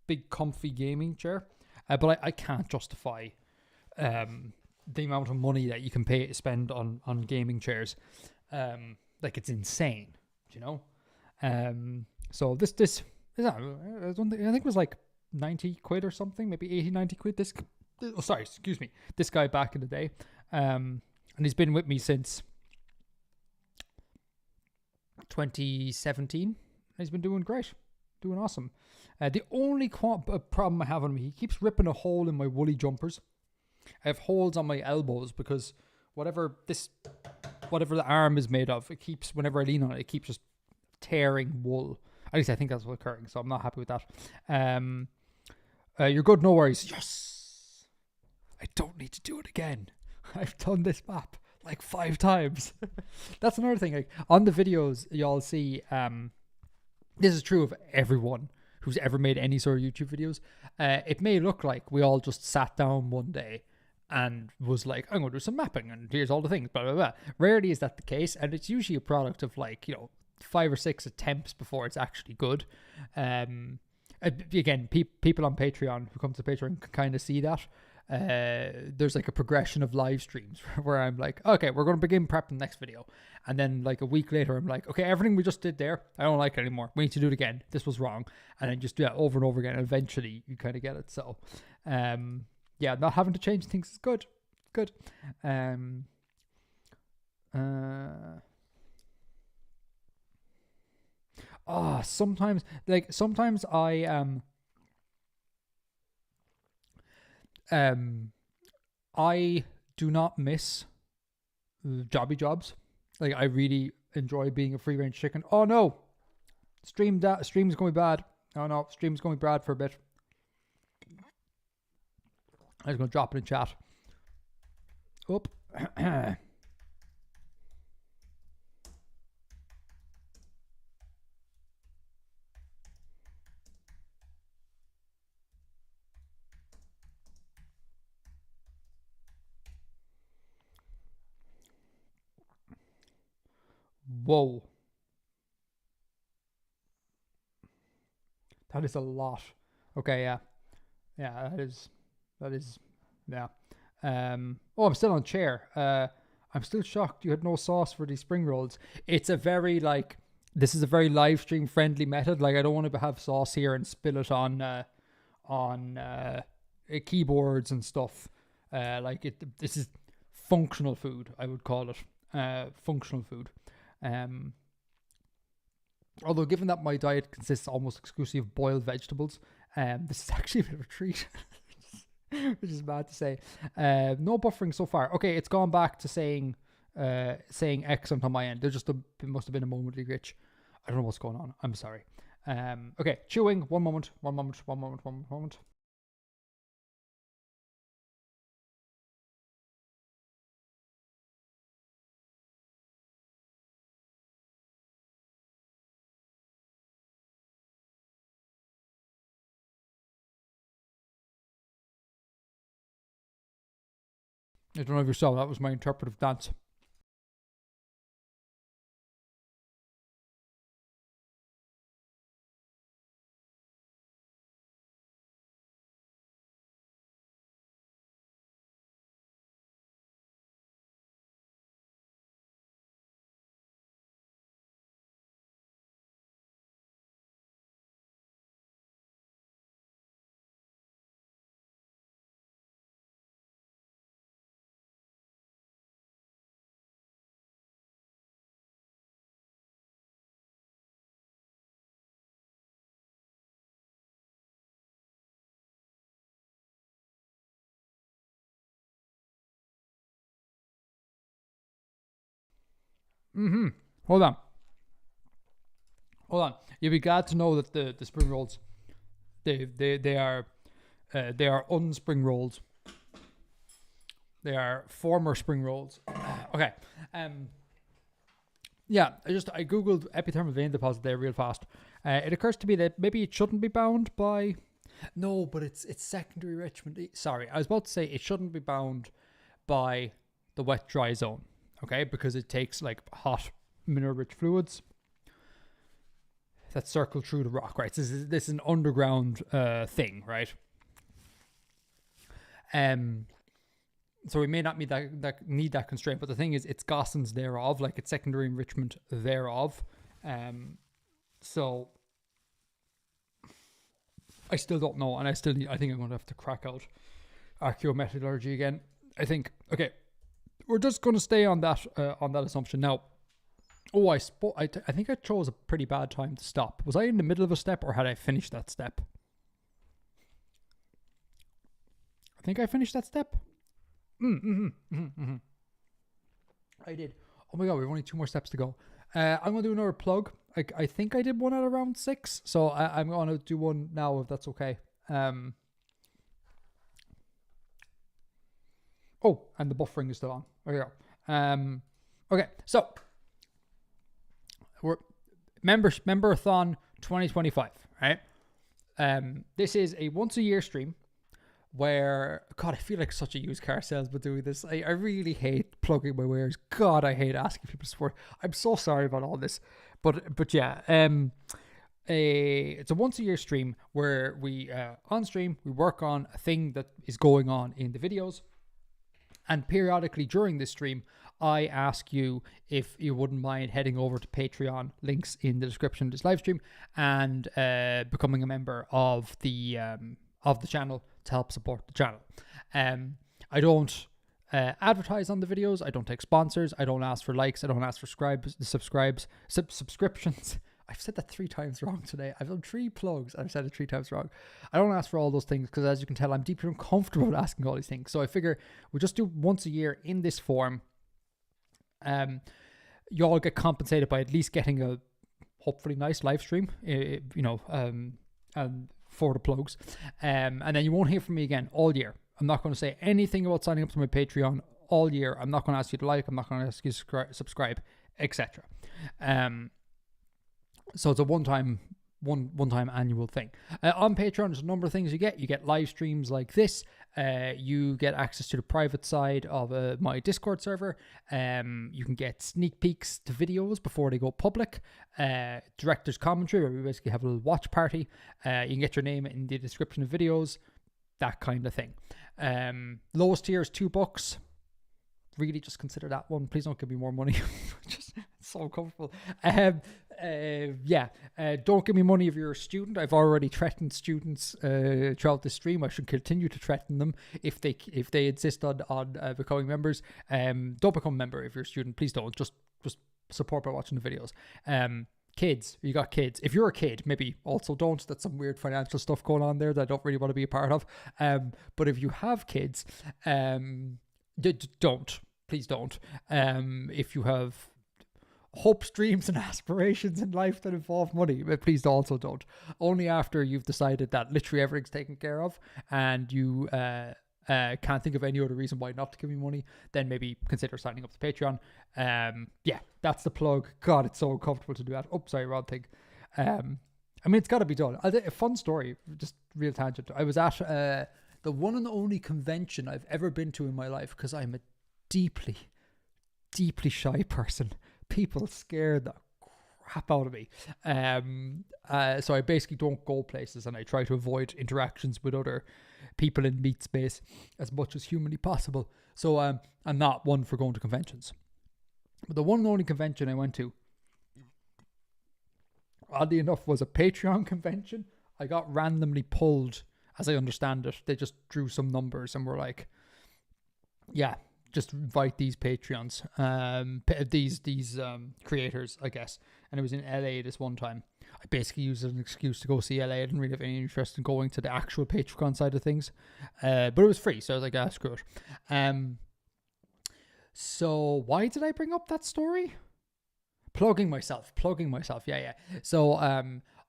big comfy gaming chair, but I can't justify the amount of money that you can spend on gaming chairs. Like it's insane, you know. So this I don't think, I think it was like 90 quid or something, maybe 80, 90 quid. This guy back in the day. And he's been with me since 2017. He's been doing great, doing awesome. The only problem I have on him, he keeps ripping a hole in my woolly jumpers. I have holes on my elbows because whatever the arm is made of, it keeps, whenever I lean on it, it keeps just tearing wool. At least I think that's what's occurring, so I'm not happy with that. You're good, no worries. Yes! I don't need to do it again. I've done this map like 5 times. That's another thing. Like on the videos, y'all see, this is true of everyone who's ever made any sort of YouTube videos. It may look like we all just sat down one day and was like, I'm going to do some mapping and here's all the things, blah, blah, blah. Rarely is that the case. And it's usually a product of like, 5 or 6 attempts before it's actually good. Again, people on Patreon who come to Patreon can kind of see that. There's like a progression of live streams where I'm like, okay, we're going to begin prepping the next video, and then like a week later I'm like, okay, everything we just did there, I don't like it anymore, we need to do it again, this was wrong, and then just do it over and over again, and eventually you kind of get it. So not having to change things is good. Sometimes I do not miss jobby jobs. Like I really enjoy being a free range chicken. Oh no, stream's going to be bad. Oh no, stream's going to be bad for a bit. I was going to drop it in chat. Oop. Whoa. That is a lot. Okay, yeah. Yeah, that is, yeah. I'm still on chair. I'm still shocked you had no sauce for these spring rolls. It's a very, this is a very live stream friendly method. Like, I don't want to have sauce here and spill it on keyboards and stuff. This is functional food, I would call it. Functional food. Although given that my diet consists almost exclusively of boiled vegetables, this is actually a bit of a treat, which is bad to say. No buffering so far. Okay, it's gone back to saying excellent on my end. There it must have been a momentary glitch. I don't know what's going on. I'm sorry. Okay, chewing. One moment. I don't know if you saw, that was my interpretive dance. Hold on. You'll be glad to know that the spring rolls, they are unspring rolls. They are former spring rolls. Okay. Yeah, I googled epithermal vein deposit there real fast. It occurs to me that maybe it shouldn't be bound by No, but it's secondary enrichment. Sorry, I was about to say it shouldn't be bound by the wet dry zone, okay? Because it takes like hot mineral-rich fluids that circle through the rock, right? This is an underground thing, right? So we may not need that constraint, but the thing is, it's Gossens thereof, like it's secondary enrichment thereof. So I still don't know, and I think I'm going to have to crack out archaeometallurgy again. I think, okay, we're just going to stay on that assumption now. Oh, I think I chose a pretty bad time to stop. Was I in the middle of a step, or had I finished that step? I think I finished that step. I did. Oh my god, we have only 2 more steps to go. I'm going to do another plug. I think I did one at around 6, so I'm going to do one now if that's okay. Oh, and the buffering is still on. There you go. Okay, so we're Memberathon 2025, right? This is a once a year stream where, God, I feel like such a used car salesman doing this. I really hate plugging my wares. God, I hate asking people to support. I'm so sorry about all this. But yeah, it's a once a year stream where we, on stream, we work on a thing that is going on in the videos. And periodically during this stream, I ask you if you wouldn't mind heading over to Patreon, links in the description of this live stream, and becoming a member of the channel to help support the channel. I don't advertise on the videos. I don't take sponsors. I don't ask for likes. I don't ask for subscriptions. I've said that 3 times wrong today. I've done 3 plugs and I've said it 3 times wrong. I don't ask for all those things because, as you can tell, I'm deeply uncomfortable with asking all these things. So I figure we'll just do once a year in this form. You all get compensated by at least getting a hopefully nice live stream, and for the plugs. And then you won't hear from me again all year. I'm not going to say anything about signing up to my Patreon all year. I'm not going to ask you to like. I'm not going to ask you to subscribe, etc. So it's a one-time annual thing. On Patreon, there's a number of things you get. You get live streams like this. You get access to the private side of my Discord server. You can get sneak peeks to videos before they go public. Director's commentary, where we basically have a little watch party. You can get your name in the description of videos. That kind of thing. Lowest tier is $2. Really, just consider that one. Please don't give me more money. Just so comfortable. Don't give me money if you're a student. I've already threatened students throughout the stream. I should continue to threaten them if they insist on becoming members. Don't become a member if you're a student. Please don't. Just support by watching the videos. Kids, you got kids. If you're a kid, maybe also don't. That's some weird financial stuff going on there that I don't really want to be a part of. But if you have kids, don't. Please don't. If you have hopes, dreams, and aspirations in life that involve money, please also don't. Only after you've decided that literally everything's taken care of and you can't think of any other reason why not to give me money, then maybe consider signing up to Patreon. That's the plug. God, it's so uncomfortable to do that. Oh, sorry, wrong thing. It's got to be done. A fun story, just real tangent. I was at the one and only convention I've ever been to in my life, because I'm a deeply, deeply shy person. People scare the crap out of me. So I basically don't go places, and I try to avoid interactions with other people in meat space as much as humanly possible. So I'm not one for going to conventions. But the one and only convention I went to, oddly enough, was a Patreon convention. I got randomly pulled, as I understand it. They just drew some numbers and were like, yeah, just invite these Patreons, these creators, I guess. And it was in LA this one time. I basically used it as an excuse to go see LA. I didn't really have any interest in going to the actual Patreon side of things. But it was free, so I was like, screw it. So why did I bring up that story? Plugging myself. Yeah. So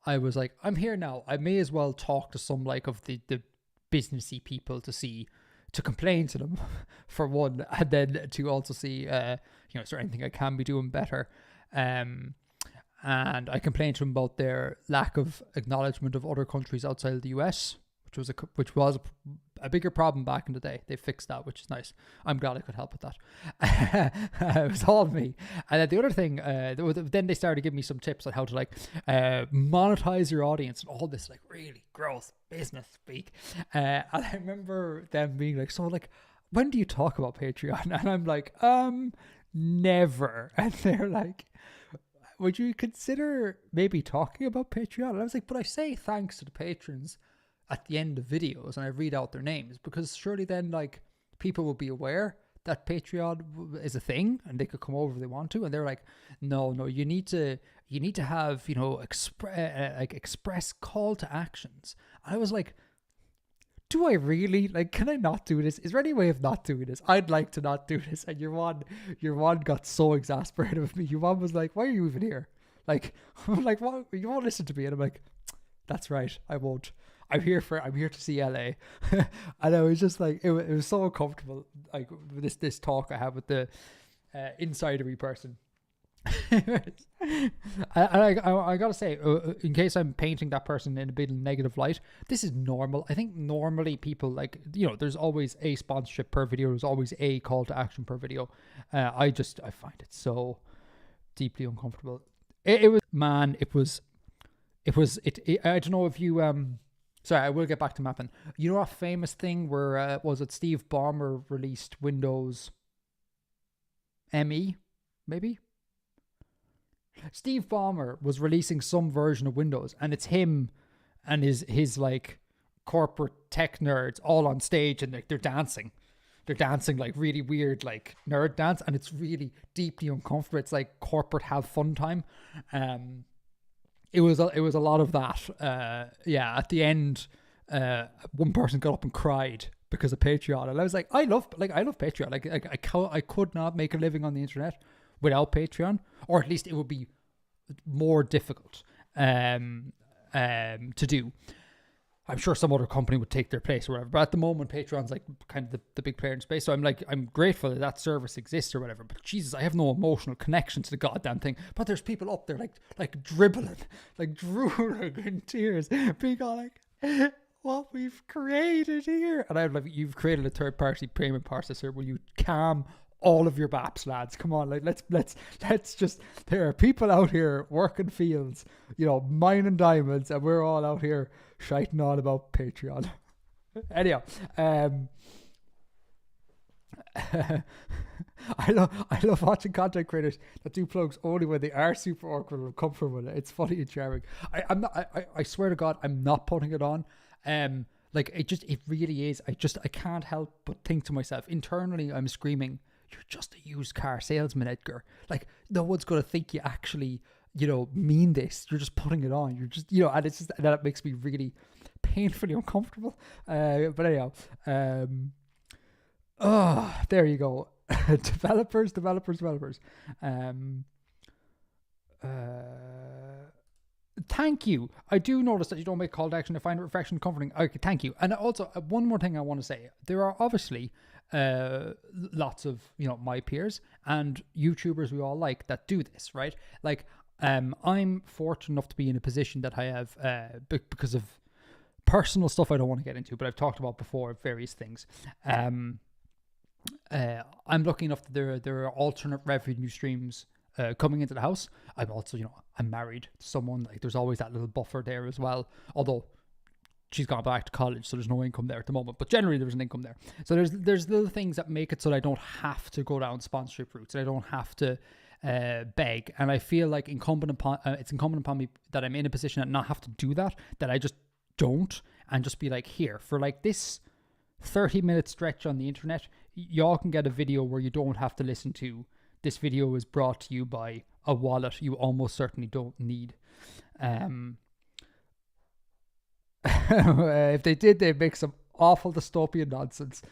I was like, I'm here now. I may as well talk to some of the businessy people to complain to them for one, and then to also see, is there anything I can be doing better? And I complained to them about their lack of acknowledgement of other countries outside of the US, which was a bigger problem back in the day. They fixed that, which is nice. I'm glad I could help with that. It was all me. And then the other thing, then they started giving me some tips on how to like monetize your audience and all this like really gross business speak. And I remember them being like, so like, when do you talk about Patreon? And I'm like, never. And they're like, would you consider maybe talking about Patreon? And I was like, but I say thanks to the patrons at the end of videos and I read out their names, because surely then like people will be aware that Patreon is a thing and they could come over if they want to. And they're like, no, you need to have, you know, express call to actions. I was like, do I really? Like, can I not do this? Is there any way of not doing this? I'd like to not do this. And your one got so exasperated with me. Your one was like, why are you even here? Like, I'm like, what? You won't listen to me? And I'm like, that's right, I won't. I'm here to see LA. And I was just like, it was so uncomfortable. Like this talk I had with the insidery person. I gotta say, in case I'm painting that person in a bit of negative light, this is normal. I think normally people, like, you know, there's always a sponsorship per video, there's always a call to action per video. I find it so deeply uncomfortable. It was I don't know if you sorry, I will get back to mapping. You know, a famous thing where was it Steve Ballmer released Windows ME, maybe? Steve Ballmer was releasing some version of Windows, and it's him and his like corporate tech nerds all on stage, and they're dancing like really weird like nerd dance, and it's really deeply uncomfortable. It's like corporate have fun time. It was a lot of that. Yeah, at the end, one person got up and cried because of Patreon, and I was like, I love Patreon. Like I could not make a living on the internet without Patreon, or at least it would be more difficult to do. I'm sure some other company would take their place or whatever, but at the moment Patreon's like kind of the big player in space, so I'm grateful that service exists or whatever, but Jesus, I have no emotional connection to the goddamn thing. But there's people up there like dribbling, like drooling in tears, being all like, what we've created here. And I'm like, you've created a third-party payment processor. Will you calm all of your baps, lads? Come on, like let's just, there are people out here working fields, you know, mining diamonds, and we're all out here shiting on about Patreon. Anyhow, I love watching content creators that do plugs only when they are super awkward and uncomfortable with it. It's funny and charming. I swear to God, I'm not putting it on. Like it really is. I can't help but think to myself internally, I'm screaming, you're just a used car salesman, Edgar. Like, no one's going to think you actually, you know, mean this. You're just putting it on. You're just, you know, and it's just, that makes me really painfully uncomfortable. But anyhow, there you go. developers. Thank you. I do notice that you don't make call to action. I find it refreshing and comforting. Okay, thank you. And also, one more thing I want to say. There are obviously lots of, you know, my peers and YouTubers we all like that do this, right? Like, I'm fortunate enough to be in a position that I have, because of personal stuff I don't want to get into, but I've talked about before, various things. I'm lucky enough that there are alternate revenue streams coming into the house. I'm also, you know, I'm married to someone, like there's always that little buffer there as well, although she's gone back to college, so there's no income there at the moment, but generally there's an income there. So there's little things that make it so that I don't have to go down sponsorship routes, and I don't have to beg. And I feel like it's incumbent upon me that I'm in a position that not have to do that I just don't, and just be like, here, for like this 30-minute stretch on the internet, y'all can get a video where you don't have to listen to, this video is brought to you by a wallet you almost certainly don't need. If they did, they'd make some awful dystopian nonsense.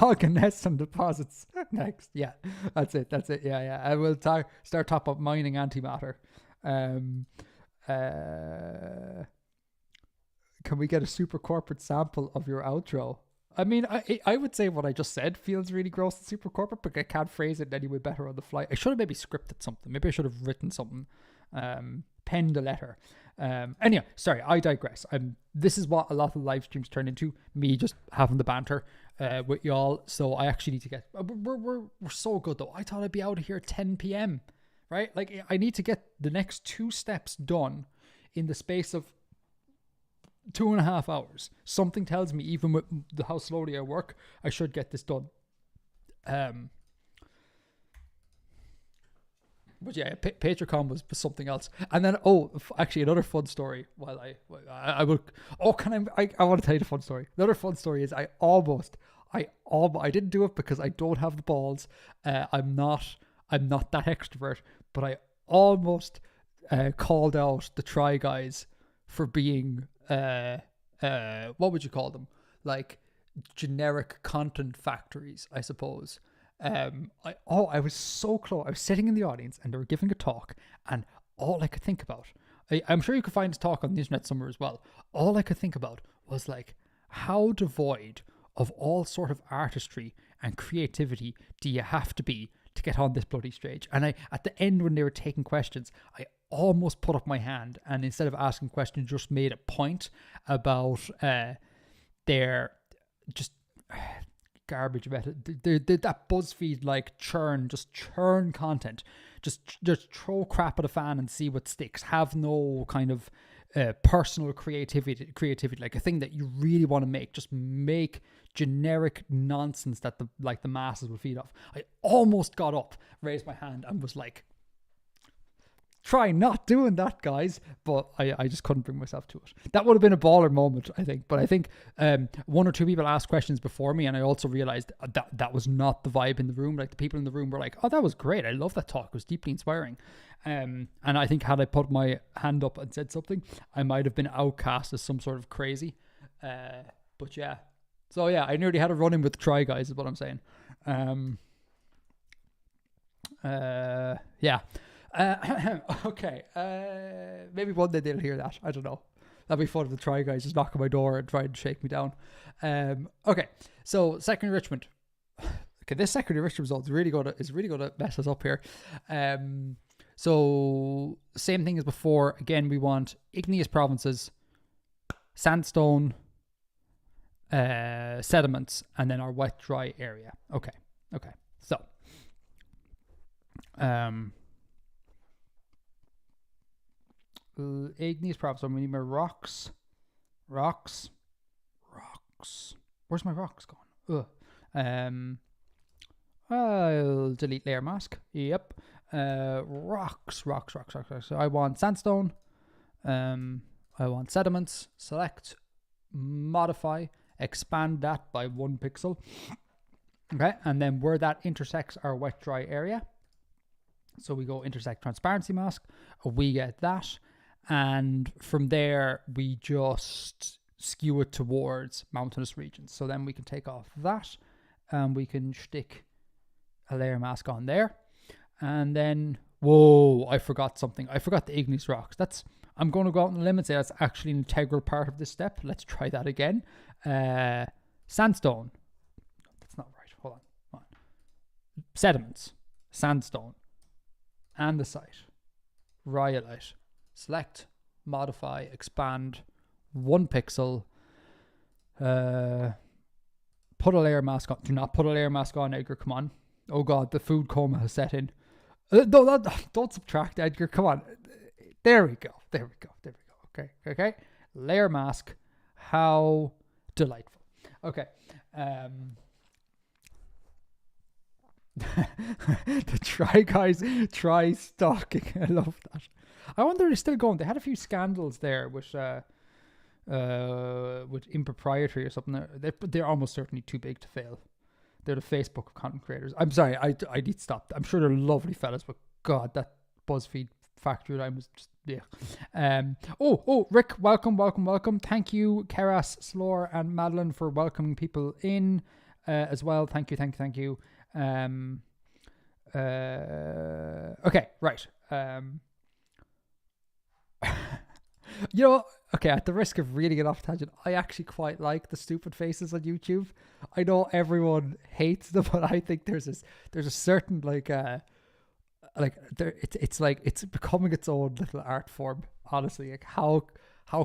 Organize some deposits next. Yeah, that's it. Yeah. I will start top up mining antimatter. Can we get a super corporate sample of your outro? I mean, I would say what I just said feels really gross and super corporate, but I can't phrase it any way better on the fly. I should have maybe scripted something. Maybe I should have written something, penned a letter. Anyway, sorry, I digress. This is what a lot of live streams turn into, me just having the banter with y'all. So I actually need to get, we're so good though. I thought I'd be out of here at 10 p.m, right? Like, I need to get the next 2 steps done in the space of 2.5 hours. Something tells me, even with how slowly I work, I should get this done. But yeah, Patreon was something else. And then, actually, another fun story. While I will. Oh, I want to tell you the fun story. Another fun story is I didn't do it because I don't have the balls. I'm not that extrovert, but I almost called out the Try Guys for being what would you call them? Like generic content factories, I suppose. I was so close. I was sitting in the audience and they were giving a talk, and all I could think about, I'm sure you could find a talk on the internet somewhere as well. All I could think about was like, how devoid of all sort of artistry and creativity do you have to be to get on this bloody stage? And at the end, when they were taking questions, I almost put up my hand, and instead of asking questions, just made a point about their just garbage method, that BuzzFeed like churn content, just throw crap at a fan and see what sticks. Have no kind of personal creativity, like a thing that you really want to make. Just make generic nonsense that the masses will feed off. I almost got up, raised my hand, and was like, try not doing that, guys. But I just couldn't bring myself to it. That would have been a baller moment, I think. But I think 1 or 2 people asked questions before me, and I also realized that was not the vibe in the room. Like, the people in the room were like, oh, that was great. I love that talk. It was deeply inspiring. And I think had I put my hand up and said something, I might have been outcast as some sort of crazy. But yeah. So yeah, I nearly had a run-in with the Try Guys is what I'm saying. Yeah. Okay. Maybe one day they'll hear that. I don't know. That'd be fun if the Try Guys just knock on my door and try and shake me down. Okay. So second enrichment. Okay, this second enrichment result is really gonna mess us up here. So same thing as before. Again, we want igneous provinces, sandstone, sediments, and then our wet dry area. Okay. So igneous provinces. So we need my rocks. Where's my rocks gone? I'll delete layer mask. Yep. Rocks. So I want sandstone. I want sediments. Select, modify, expand that by 1 pixel. Okay, and then where that intersects our wet dry area. So we go intersect transparency mask. We get that. And from there, we just skew it towards mountainous regions. So then we can take off that and we can stick a layer mask on there. And then, whoa, I forgot something. I forgot the igneous rocks. I'm going to go out on the limb and say that's actually an integral part of this step. Let's try that again. Sandstone. That's not right. Hold on. Sediments. Sandstone. Andesite. Rhyolite. Select, modify, expand, 1 pixel. Put a layer mask on. Do not put a layer mask on, Edgar. Come on. Oh God, the food coma has set in. No, don't subtract, Edgar. Come on. There we go. Okay. Layer mask. How delightful. Okay. The Try Guys try stalking. I love that. I wonder if they're still going. They had a few scandals there with impropriety or something. They're almost certainly too big to fail. They're the Facebook of content creators. I'm sorry, I need to stop. I'm sure they're lovely fellas, but God, that BuzzFeed factory line was just, yeah. Rick, welcome. Thank you, Keras, Slore, and Madeline for welcoming people in as well. Thank you. Okay, right. Okay, at the risk of really getting off tangent, I actually quite like the stupid faces on YouTube. I know everyone hates them, but I think there's a certain it's becoming its own little art form. Honestly, like how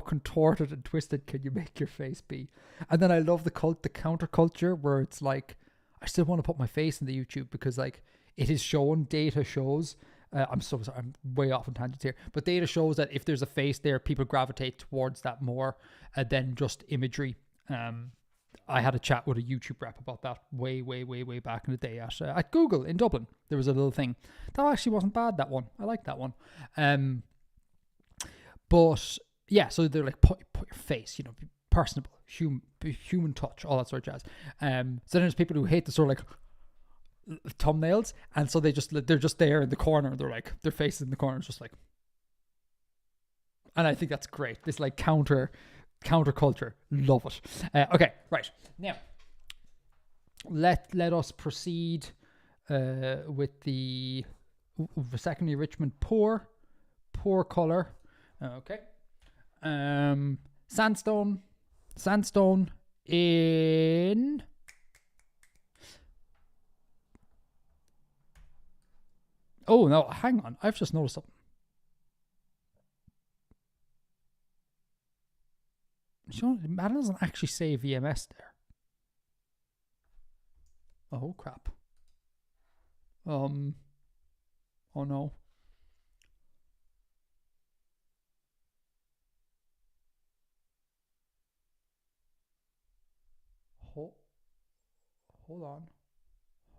contorted and twisted can you make your face be? And then I love the counterculture where it's like, I still want to put my face in the YouTube because like it is shown, data shows. I'm so sorry, I'm way off on tangents here, but data shows that if there's a face there, people gravitate towards that more than just imagery. I had a chat with a YouTube rep about that way back in the day at Google in Dublin. There was a little thing that actually wasn't bad. That one, I like that one. But yeah, so they're like put your face, you know, be personable, human touch, all that sort of jazz. So then there's people who hate the sort of like thumbnails, and so they're just there in the corner. They're like their face in the corner is just like, and I think that's great. This like counterculture, love it. Okay, right now let us proceed with the second enrichment poor color. Okay, sandstone in. Oh no, hang on, I've just noticed something. That doesn't actually say VMS there. Oh crap. Oh no.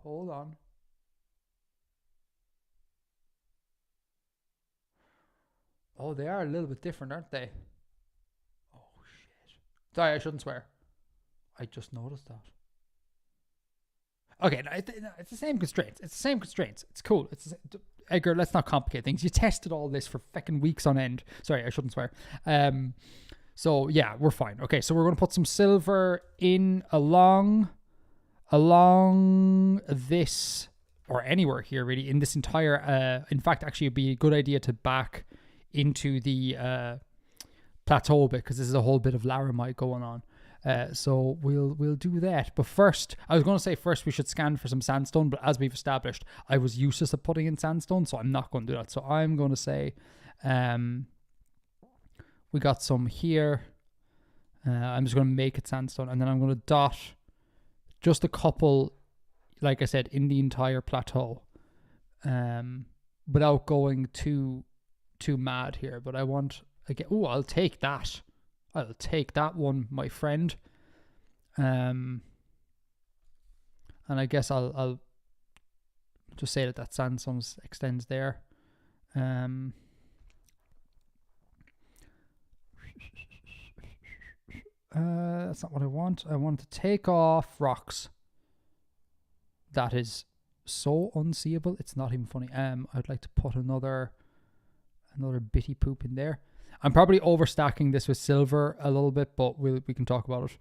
Hold on. Oh, they are a little bit different, aren't they? Oh shit. Sorry, I shouldn't swear. I just noticed that. Okay, no, it's the same constraints. It's cool. Edgar, let's not complicate things. You tested all this for fucking weeks on end. Sorry, I shouldn't swear. So yeah, we're fine. Okay, so we're going to put some silver in along this, or anywhere here really, in this entire, in fact, actually it'd be a good idea to back into the plateau bit, because there's a whole bit of laramite going on. So we'll do that. But first, I was going to say first we should scan for some sandstone, but as we've established, I was useless at putting in sandstone, so I'm not going to do that. So I'm going to say, we got some here. I'm just going to make it sandstone, and then I'm going to dot just a couple, like I said, in the entire plateau, without going too mad here. But I want again. Oh, I'll take that. I'll take that one, my friend. And I guess I'll just say that sandstone extends there. That's not what I want. I want to take off rocks. That is so unseeable. It's not even funny. I'd like to put another bitty poop in there. I'm probably overstacking this with silver a little bit, but we can talk about it.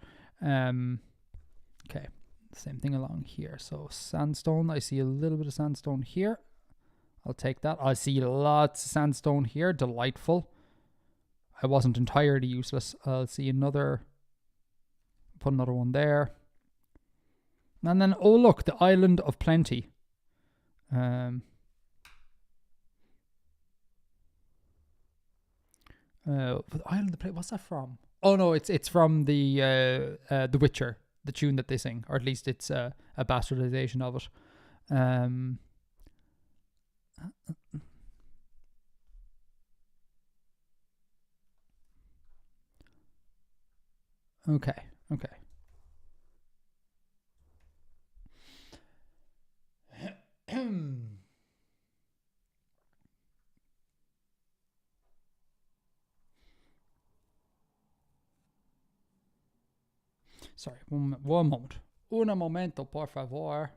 Okay, same thing along here. So sandstone, I see a little bit of sandstone here. I'll take that. I see lots of sandstone here. Delightful. I wasn't entirely useless. I'll see put another one there. And then, oh look, the island of plenty. The island of plenty. What's that from? Oh no, it's from the Witcher, the tune that they sing, or at least it's a bastardization of it. Okay. Sorry, one moment. Un momento, por favor.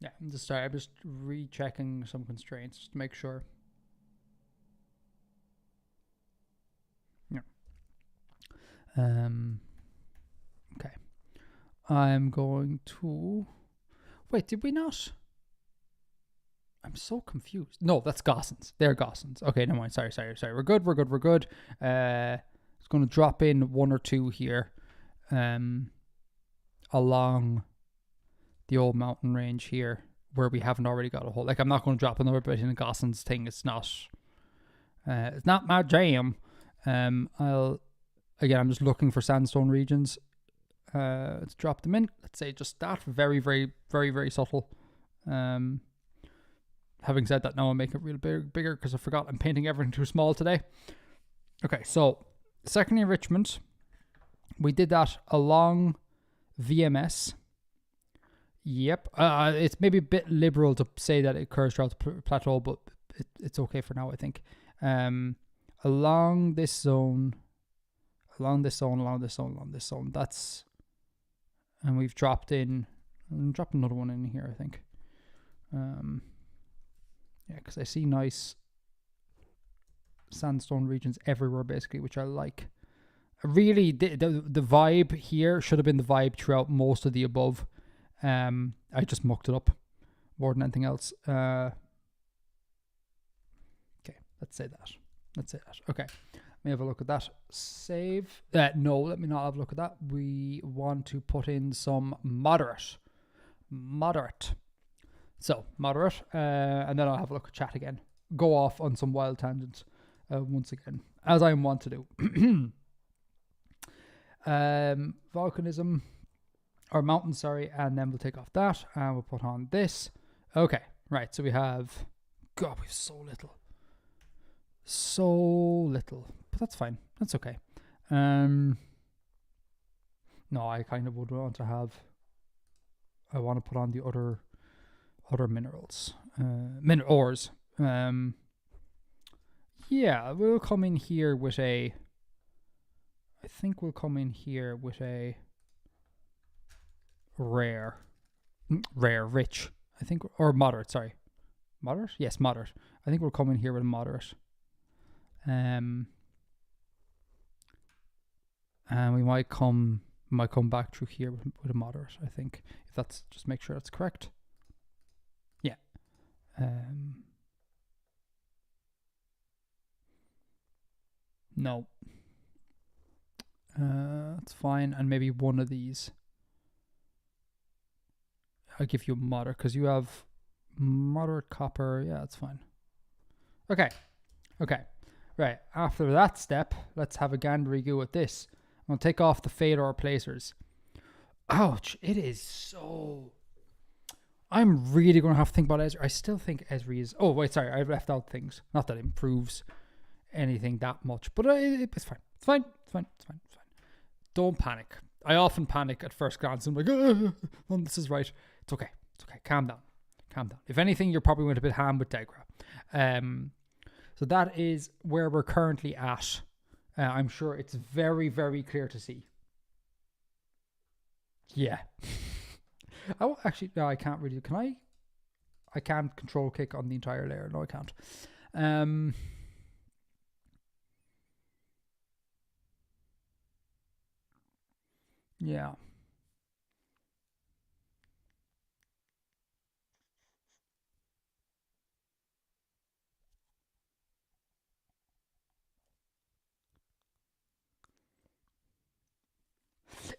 Yeah, I'm just rechecking some constraints just to make sure. Yeah. Okay. I'm going to... Wait, did we not? I'm so confused. No, that's Gossens. They're Gossens. Okay, never mind. Sorry. We're good. It's going to drop in 1 or 2 here along the old mountain range here where we haven't already got a hole. Like, I'm not going to drop another bit in the Gossens thing. It's not my jam. I'm just looking for sandstone regions. Let's drop them in. Let's say just that. Very, very, very, very subtle. Having said that, now I'll make it real bigger because I forgot I'm painting everything too small today. Okay, so second enrichment, we did that along VMS. Yep. It's maybe a bit liberal to say that it occurs throughout the plateau, but it's okay for now, I think. Along this zone. That's... And we've dropped in... I'm dropping another one in here, I think. Yeah, because I see nice sandstone regions everywhere, basically, which I like. Really, the vibe here should have been the vibe throughout most of the above. I just mucked it up more than anything else. Okay, let's say that. Okay, let me have a look at that. Save. No, let me not have a look at that. We want to put in some moderate. So, moderate. And then I'll have a look at chat again. Go off on some wild tangents once again, as I want to do. Volcanism. Or mountain, sorry. And then we'll take off that. And we'll put on this. Okay, right. So we have... God, we have so little. But that's fine. That's okay. No, I kind of would want to have... I want to put on the other minerals. Ores. Yeah, we'll come in here with a... I think we'll come in here with a... rich. I think... Or moderate, sorry. Moderate? Yes, moderate. I think we'll come in here with a moderate. And we might come back through here with a moderate, I think. If that's... Just make sure that's correct. Yeah. No. That's fine. And maybe one of these. I'll give you a moderate because you have moderate copper. Yeah, that's fine. Okay. Right. After that step, let's have a gandery go at this. I'm going to take off the fader placers. Ouch. It is so... I'm really going to have to think about Esri. I still think Esri is... Oh, wait, sorry. I've left out things. Not that it improves anything that much, but it's fine. It's fine. Don't panic. I often panic at first glance. I'm like, oh, this is right. It's okay. Calm down. If anything, you're probably went a bit ham with Degra. So that is where we're currently at. I'm sure it's very, very clear to see. Yeah. Oh, actually, no, I can't really. Can I? I can't control kick on the entire layer. No, I can't. Yeah.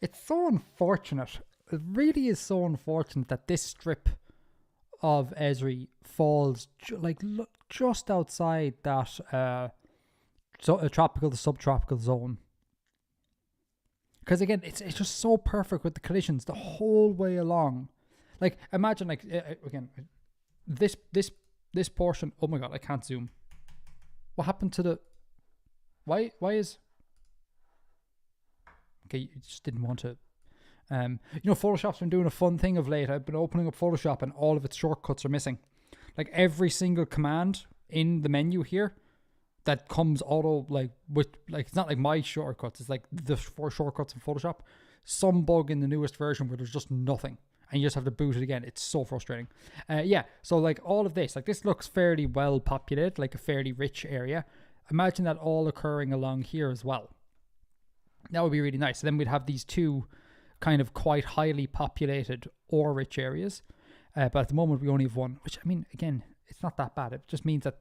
It's so unfortunate. It really is so unfortunate that this strip of Esri falls just outside that tropical to subtropical zone. Because again, it's just so perfect with the collisions the whole way along. Like, imagine, like, again, this portion. Oh my god, I can't zoom. What happened to the... Why is... Okay, you just didn't want to... Photoshop's been doing a fun thing of late. I've been opening up Photoshop and all of its shortcuts are missing. Like, every single command in the menu here that comes auto, it's not like my shortcuts. It's like the 4 shortcuts in Photoshop. Some bug in the newest version where there's just nothing. And you just have to boot it again. It's so frustrating. So like all of this, like this looks fairly well populated, like a fairly rich area. Imagine that all occurring along here as well. That would be really nice. So then we'd have these 2 kind of quite highly populated ore rich areas. But at the moment we only have one, which, I mean, again, it's not that bad. It just means that,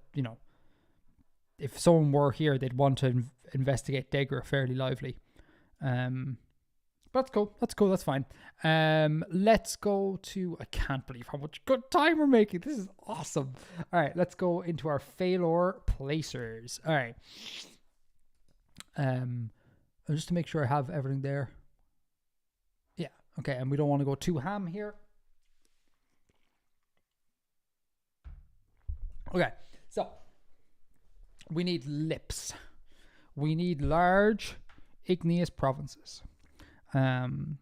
if someone were here, they'd want to investigate Dagger fairly lively. But that's cool. That's fine. Let's go to... I can't believe how much good time we're making. This is awesome. All right, let's go into our failure placers. All right. Just to make sure I have everything there. Yeah, okay, and we don't want to go too ham here. Okay, so we need lips. We need large igneous provinces. And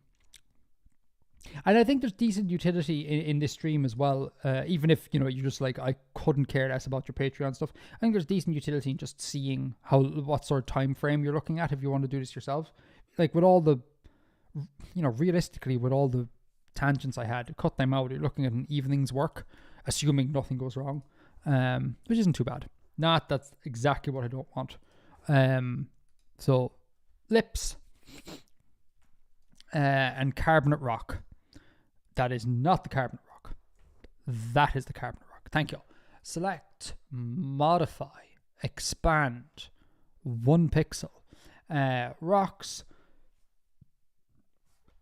I think there's decent utility in this stream as well. Even if, you're just like, I couldn't care less about your Patreon stuff. I think there's decent utility in just seeing what sort of time frame you're looking at if you want to do this yourself. Like with all the, realistically with all the tangents I had, cut them out. You're looking at an evening's work, assuming nothing goes wrong, which isn't too bad. That's exactly what I don't want. So lips and carbonate rock. That is not the carbonate rock. That is the carbonate rock. Thank you. Select, modify, expand, 1 pixel. Rocks.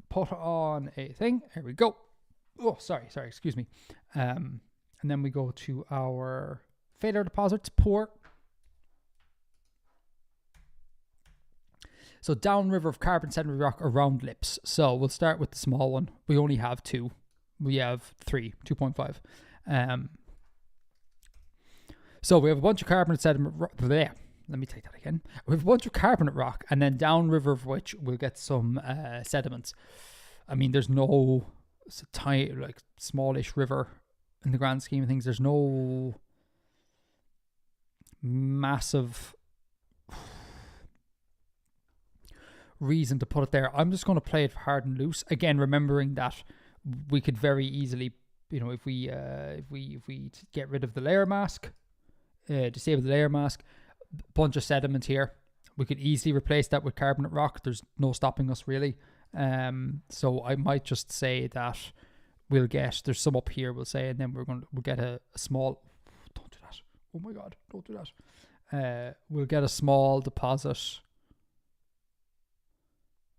Put on a thing. Here we go. Oh, sorry, excuse me. And then we go to our failure deposits. Pour. So downriver of carbon sediment rock around lips. So we'll start with the small one. We only have 2. We have 3, 2.5. So we have a bunch of carbonate sediment rock. Let me take that again. We have a bunch of carbonate rock, and then downriver of which we'll get some sediments. I mean, it's a tiny, smallish river in the grand scheme of things. There's no massive reason to put it there. I'm just going to play it hard and loose. Again, remembering that we could very easily, if we get rid of the layer mask, disable the layer mask, bunch of sediment here, we could easily replace that with carbonate rock. There's no stopping us really. So I might just say that there's some up here, we'll say, and then we'll get a small, don't do that. Oh my God, don't do that. We'll get a small deposit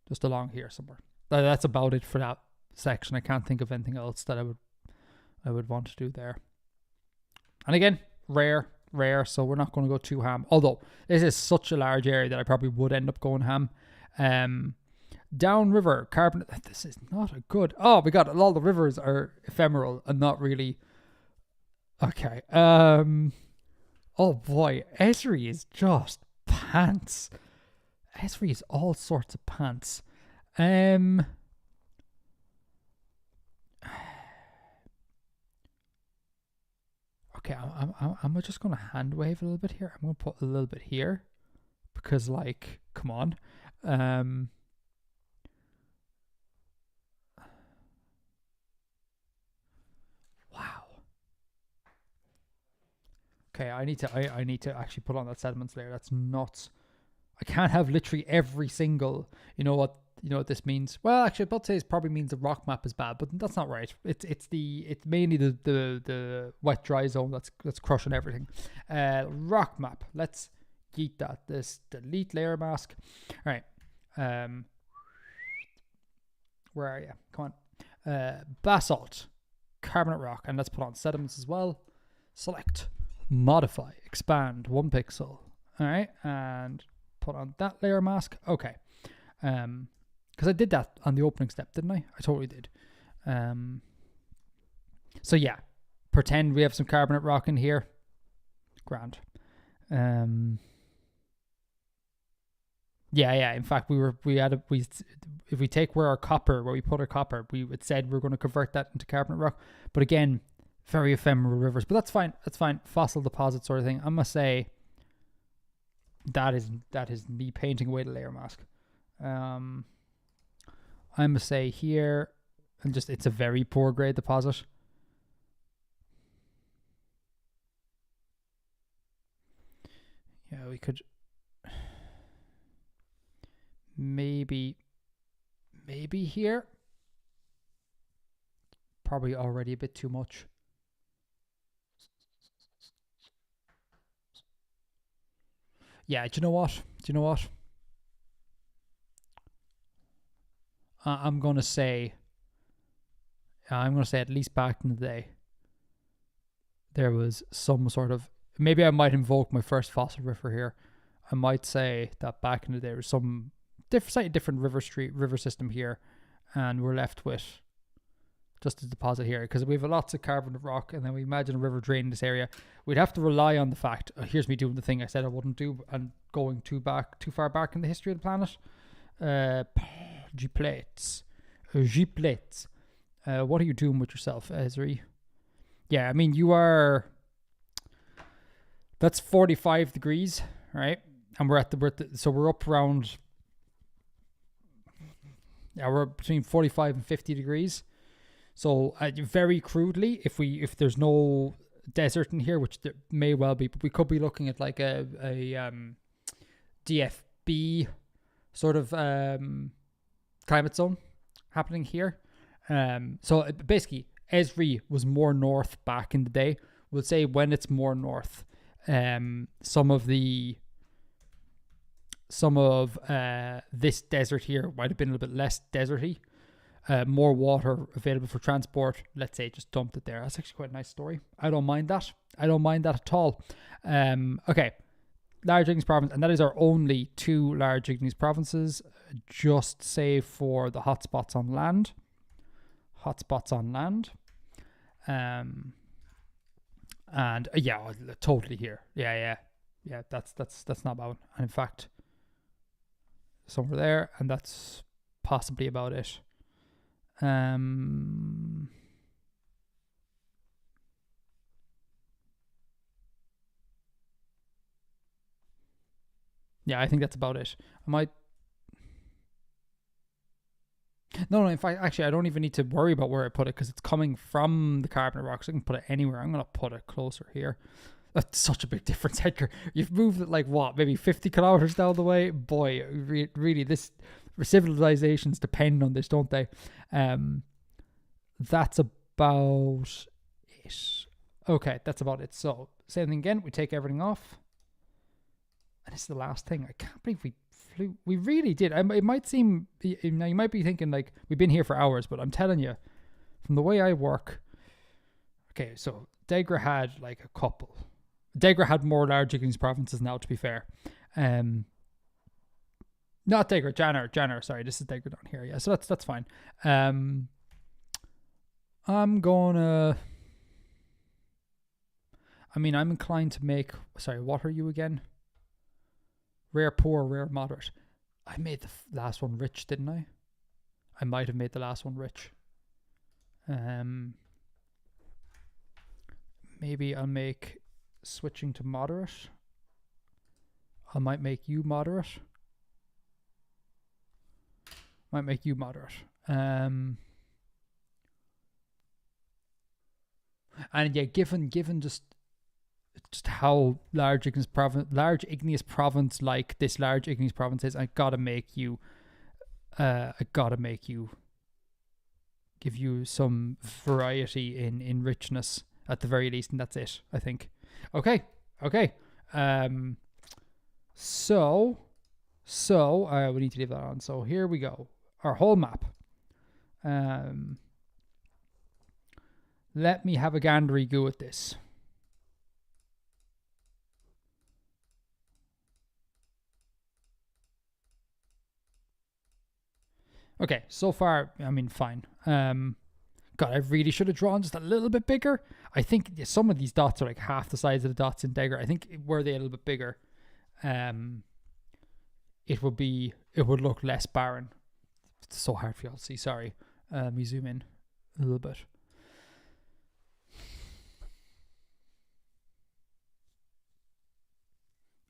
just along here somewhere. That's about it for that section. I can't think of anything else that I would want to do there. And again, rare, so we're not going to go too ham. Although this is such a large area that I probably would end up going ham. Downriver carbon. This is not a good. Oh my God! All the rivers are ephemeral and not really. Okay. Oh boy, Esri is just pants. Esri is all sorts of pants. Okay, I'm just going to hand wave a little bit here. I'm going to put a little bit here because, come on. Wow. Okay, I need to actually put on that sediments layer. That's nuts. I can't have literally every single. You know what this means? Well, actually, I'd say it probably means the rock map is bad, but that's not right. It's mainly the wet dry zone that's crushing everything. Rock map. Let's yeet that. This delete layer mask. All right. Where are you? Come on. Basalt, carbonate rock, and let's put on sediments as well. Select, modify, expand, 1 pixel. All right, and put on that layer mask. Okay. Because I did that on the opening step, didn't I? I totally did. So yeah, pretend we have some carbonate rock in here. Grand. Yeah. In fact, if we take where we put our copper, it said we're going to convert that into carbonate rock. But again, very ephemeral rivers. But that's fine. That's fine. Fossil deposit sort of thing. I'm gonna say that is me painting away the layer mask. I'm gonna say here, and just it's a very poor grade deposit. Yeah, we could maybe maybe here. Probably already a bit too much. Yeah, do you know what? I'm gonna say at least back in the day, there was some sort of, maybe I might invoke my first fossil river here. I might say that back in the day there was some slightly different river system here, and we're left with just a deposit here because we have lots of carbon rock, and then we imagine a river draining this area. We'd have to rely on the fact. Here's me doing the thing I said I wouldn't do, and going too far back in the history of the planet. Giplets. What are you doing with yourself, Esri? Yeah, I mean, you are. That's 45 degrees, right? And we're up around. Yeah, we're between 45 and 50 degrees. So very crudely, if there's no desert in here, which there may well be, but we could be looking at like a DFB sort of climate zone happening here. So basically, Esri was more north back in the day. We'll say when it's more north, some of this desert here might have been a little bit less deserty. More water available for transport. Let's say just dumped it there. That's actually quite a nice story. I don't mind that at all. Okay. Large igneous province, and that is our only two large igneous provinces, just save for the hotspots on land. And yeah, totally here. Yeah. That's not bad. And in fact, somewhere there, and that's possibly about it. Yeah, I think that's about it. I might. No, in fact, actually, I don't even need to worry about where I put it because it's coming from the carbonate rocks. I can put it anywhere. I'm going to put it closer here. That's such a big difference, Edgar. You've moved it like what, maybe 50 kilometers down the way? Boy, really, this civilizations depend on this, don't they? That's about it. Okay, that's about it. So, same thing again. We take everything off. And it's the last thing. I can't believe we flew. We really did. It might seem, you might be thinking like we've been here for hours, but I'm telling you, from the way I work. Okay, so Degra had like a couple. Degra had more large igneous provinces now, to be fair. Not Degra, Janner. Sorry, this is Degra down here. Yeah, so that's fine. I'm inclined to make. Sorry, what are you again? Rare, poor, rare, moderate. I made the last one rich, didn't I? I might have made the last one rich. Maybe I'll make switching to moderate. I might make you moderate. And yeah, given just how large igneous province like this large igneous province is, I gotta make you give you some variety in richness at the very least, and that's it, I think. Okay. So we need to leave that on. So here we go. Our whole map. Let me have a gandery go at this. Okay, so far, fine. God, I really should have drawn just a little bit bigger. I think some of these dots are like half the size of the dots in Degra. I think were they a little bit bigger, it would look less barren. It's so hard for y'all to see. Sorry. Let me zoom in a little bit.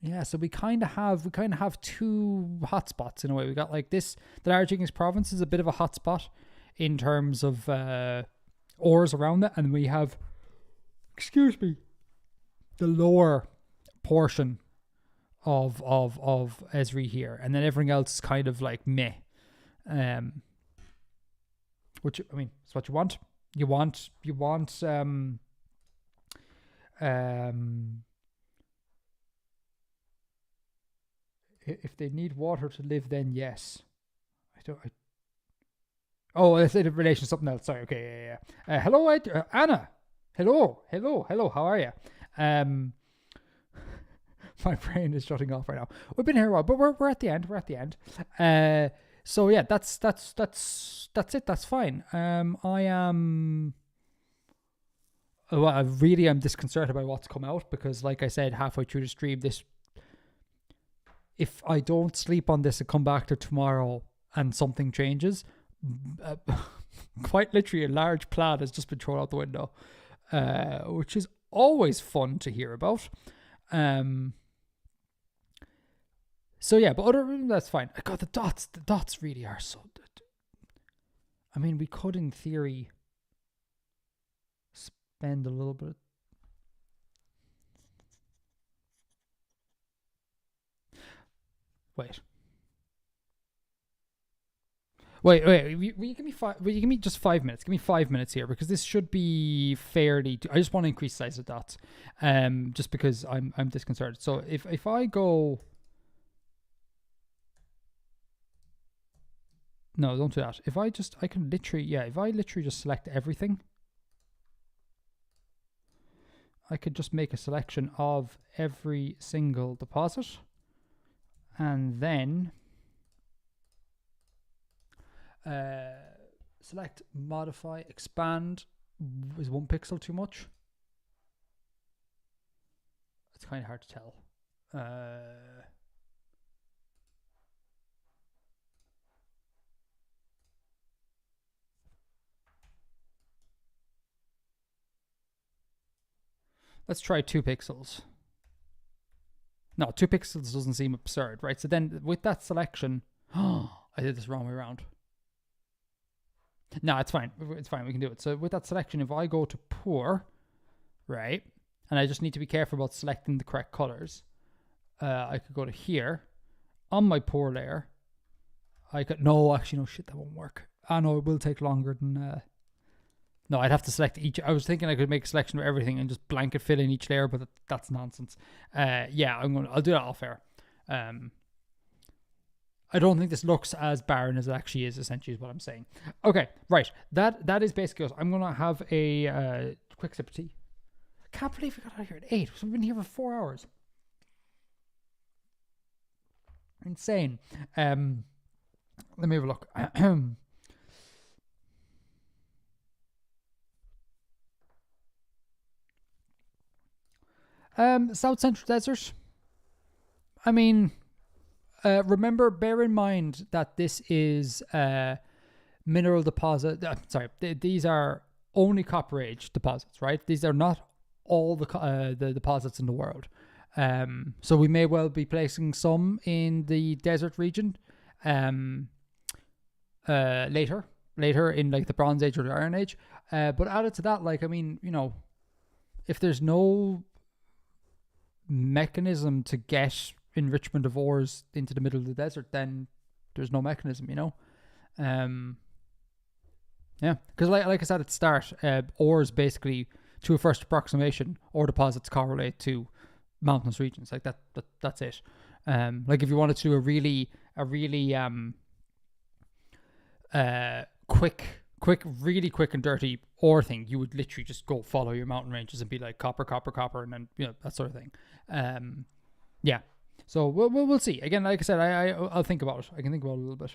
Yeah, so we kind of have two hotspots in a way. We got like this. The large igneous province is a bit of a hotspot in terms of ores around it, and we have, the lower portion of Esri here, and then everything else is kind of like meh. which I mean, it's what you want. You want if they need water to live, then yes. Oh, it's in relation to something else. Sorry. Okay. Yeah. Hello, Anna. Hello. How are you? My brain is shutting off right now. We've been here a while, but we're at the end. So yeah, that's it. That's fine. I am. Well, I really am disconcerted by what's come out because, like I said, halfway through the stream, if I don't sleep on this and come back to tomorrow and something changes, quite literally a large plan has just been thrown out the window, which is always fun to hear about. So yeah, but other than that's fine. God, the dots really are so. I mean, we could, in theory, spend a little bit. Wait. Will you give me five? Will you give me just 5 minutes? Give me 5 minutes here because this should be fairly. I just want to increase the size of dots, just because I'm disconcerted. So if I go, no, don't do that. If I can literally, if I literally just select everything, I could just make a selection of every single deposit, and then. Select, modify, expand. Is 1 pixel too much? It's kind of hard to tell. Let's try 2 pixels. No, 2 pixels doesn't seem absurd, right? So then with that selection, I did this wrong way around. No, it's fine. It's fine. We can do it. So with that selection, if I go to pour, right, and I just need to be careful about selecting the correct colors, I could go to here on my pour layer. No, shit, that won't work. No, it will take longer than. No, I'd have to select each. I was thinking I could make a selection of everything and just blanket fill in each layer, but that's nonsense. Yeah, I'll do that off air. I don't think this looks as barren as it actually is, essentially, is what I'm saying. Okay, right. That is basically us. I'm going to have a quick sip of tea. Can't believe we got out of here at 8. So we've been here for 4 hours. Insane. Let me have a look. South Central Desert. I mean... remember, bear in mind that this is mineral deposit. These are only Copper Age deposits, right? These are not all the deposits in the world. So we may well be placing some in the desert region later in like the Bronze Age or the Iron Age. But added to that, like, I mean, if there's no mechanism to get enrichment of ores into the middle of the desert, then there's no mechanism, yeah, because like I said at the start, ores basically, to a first approximation, ore deposits correlate to mountainous regions. Like that's it. Like if you wanted to do a really quick, really quick and dirty ore thing, you would literally just go follow your mountain ranges and be like copper, and then that sort of thing. Yeah. So we'll see. Again, like I said, I'll think about it. I can think about it a little bit.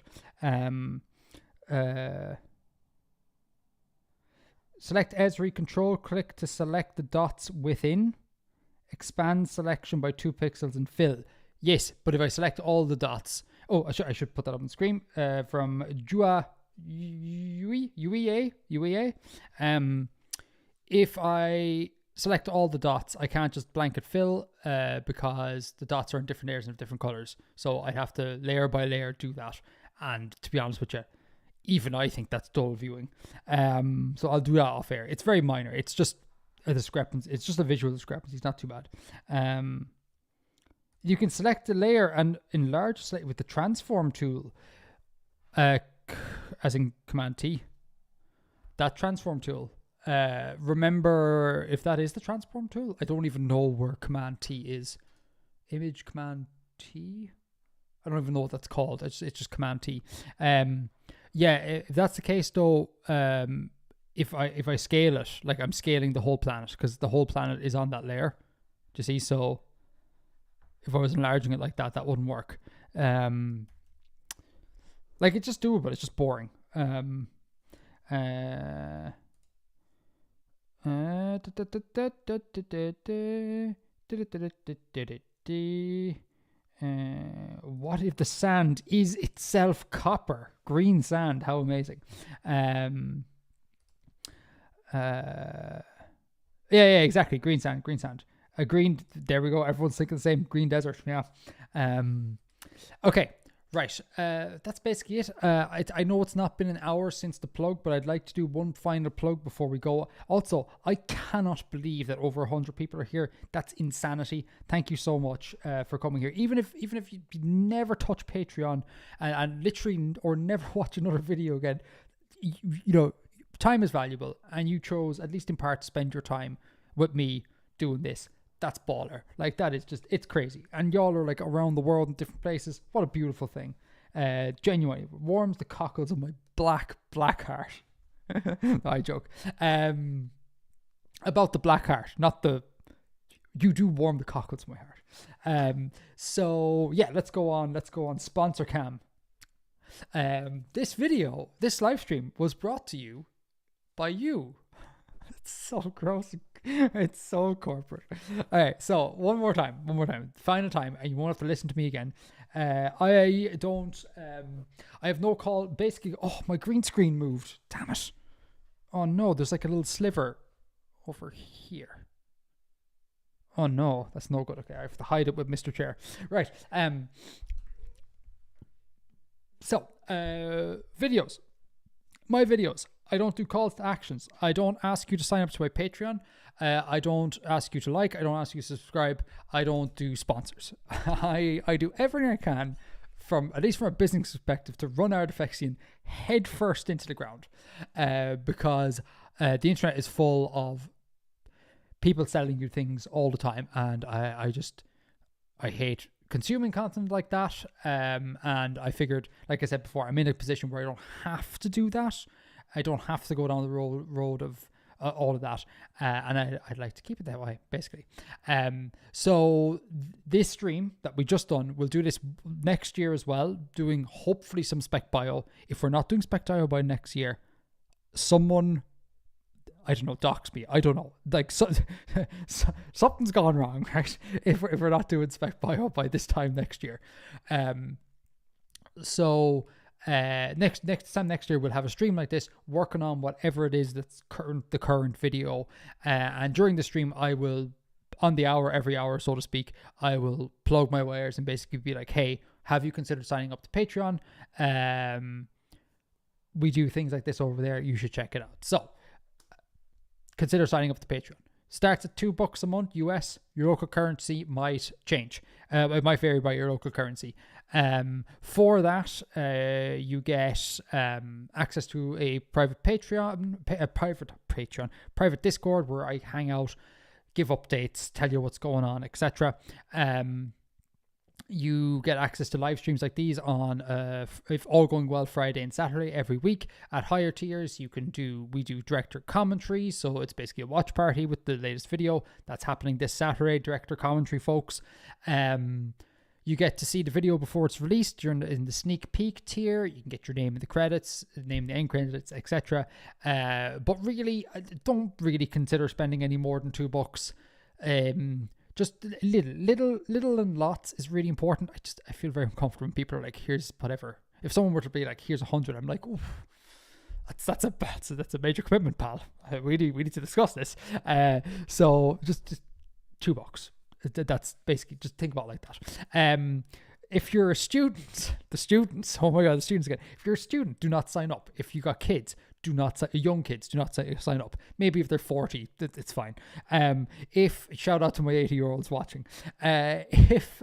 Select Esri, control click to select the dots within. Expand selection by 2 pixels and fill. Yes, but if I select all the dots, I should put that up on the screen. From Jua UEA. If I select all the dots, I can't just blanket fill because the dots are in different layers and different colors. So I have to layer by layer do that. And to be honest with you, even I think that's dull viewing. So I'll do that off air. It's very minor. It's just a discrepancy. It's just a visual discrepancy. It's not too bad. You can select a layer and enlarge with the transform tool, as in Command T. that transform tool. Remember if that is the transform tool? I don't even know where Command T is. Image Command T? I don't even know what that's called. It's just Command T. Yeah, if that's the case though, if I scale it, like I'm scaling the whole planet because the whole planet is on that layer. Do you see? So if I was enlarging it like that, that wouldn't work. Like it's just doable. It's just boring. What if the sand is itself copper? Green sand, how amazing. Yeah, exactly. Green sand. A green, there we go. Everyone's thinking the same. Green desert, yeah. Okay, right. That's basically it. I know it's not been an hour since the plug, but I'd like to do one final plug before we go. Also, I cannot believe that over 100 people are here. That's insanity. Thank you so much for coming here. Even if you never touch Patreon and literally or never watch another video again, you know, time is valuable, and you chose, at least in part, to spend your time with me doing this. That's baller. Like, that is just, it's crazy. And y'all are like around the world in different places. What a beautiful thing. Genuinely, it warms the cockles of my black heart. No, I joke. About the black heart, not the, you do warm the cockles of my heart. So yeah, let's go on sponsor cam. This live stream was brought to you by you. It's so gross. It's so corporate. All right, so one more time, final time, and you won't have to listen to me again. I have no call. Basically, oh, my green screen moved. Damn it. Oh no, there's like a little sliver over here. Oh no, that's no good. Okay, I have to hide it with Mr. Chair. Right. So, videos. My videos. I don't do calls to actions. I don't ask you to sign up to my Patreon. I don't ask you to like. I don't ask you to subscribe. I don't do sponsors. I do everything I can, at least from a business perspective, to run Artifexian head first into the ground, because the internet is full of people selling you things all the time, and I hate consuming content like that. And I figured, like I said before, I'm in a position where I don't have to do that. I don't have to go down the road of all of that, and I'd like to keep it that way, basically. So this stream that we just done, we'll do this next year as well, doing hopefully some spec bio. If we're not doing spec bio by next year, someone, I don't know, dox me. I don't know. Like, something's gone wrong, right? If we're not doing spec bio by this time next year. So next time next year, we'll have a stream like this, working on whatever it is that's the current video. And during the stream, I will, on the hour, every hour, so to speak, I will plug my wires and basically be like, hey, have you considered signing up to Patreon? We do things like this over there. You should check it out. So consider signing up to Patreon. Starts at $2 a month US. Your local currency might change. It might vary by your local currency. For that, you get access to a private private Discord where I hang out, give updates, tell you what's going on, etc. You get access to live streams like these on, if all going well, Friday and Saturday every week. At higher tiers, we do director commentary, so it's basically a watch party with the latest video that's happening this Saturday. Director commentary, folks. You get to see the video before it's released. You're in the sneak peek tier. You can get your name in the credits, name the end credits, etc. But really, don't really consider spending any more than $2. Just little and lots is really important. I feel very uncomfortable when people are like, here's whatever. If someone were to be like, here's 100, I'm like, oof, that's a major commitment, pal. We need to discuss this. So just $2. That's basically, just think about it like that. If you're a student, the students again. If you're a student, do not sign up. If you got kids, do not young kids do not sign up. Maybe if they're 40, it's fine. If shout out to my 80-year-olds watching, if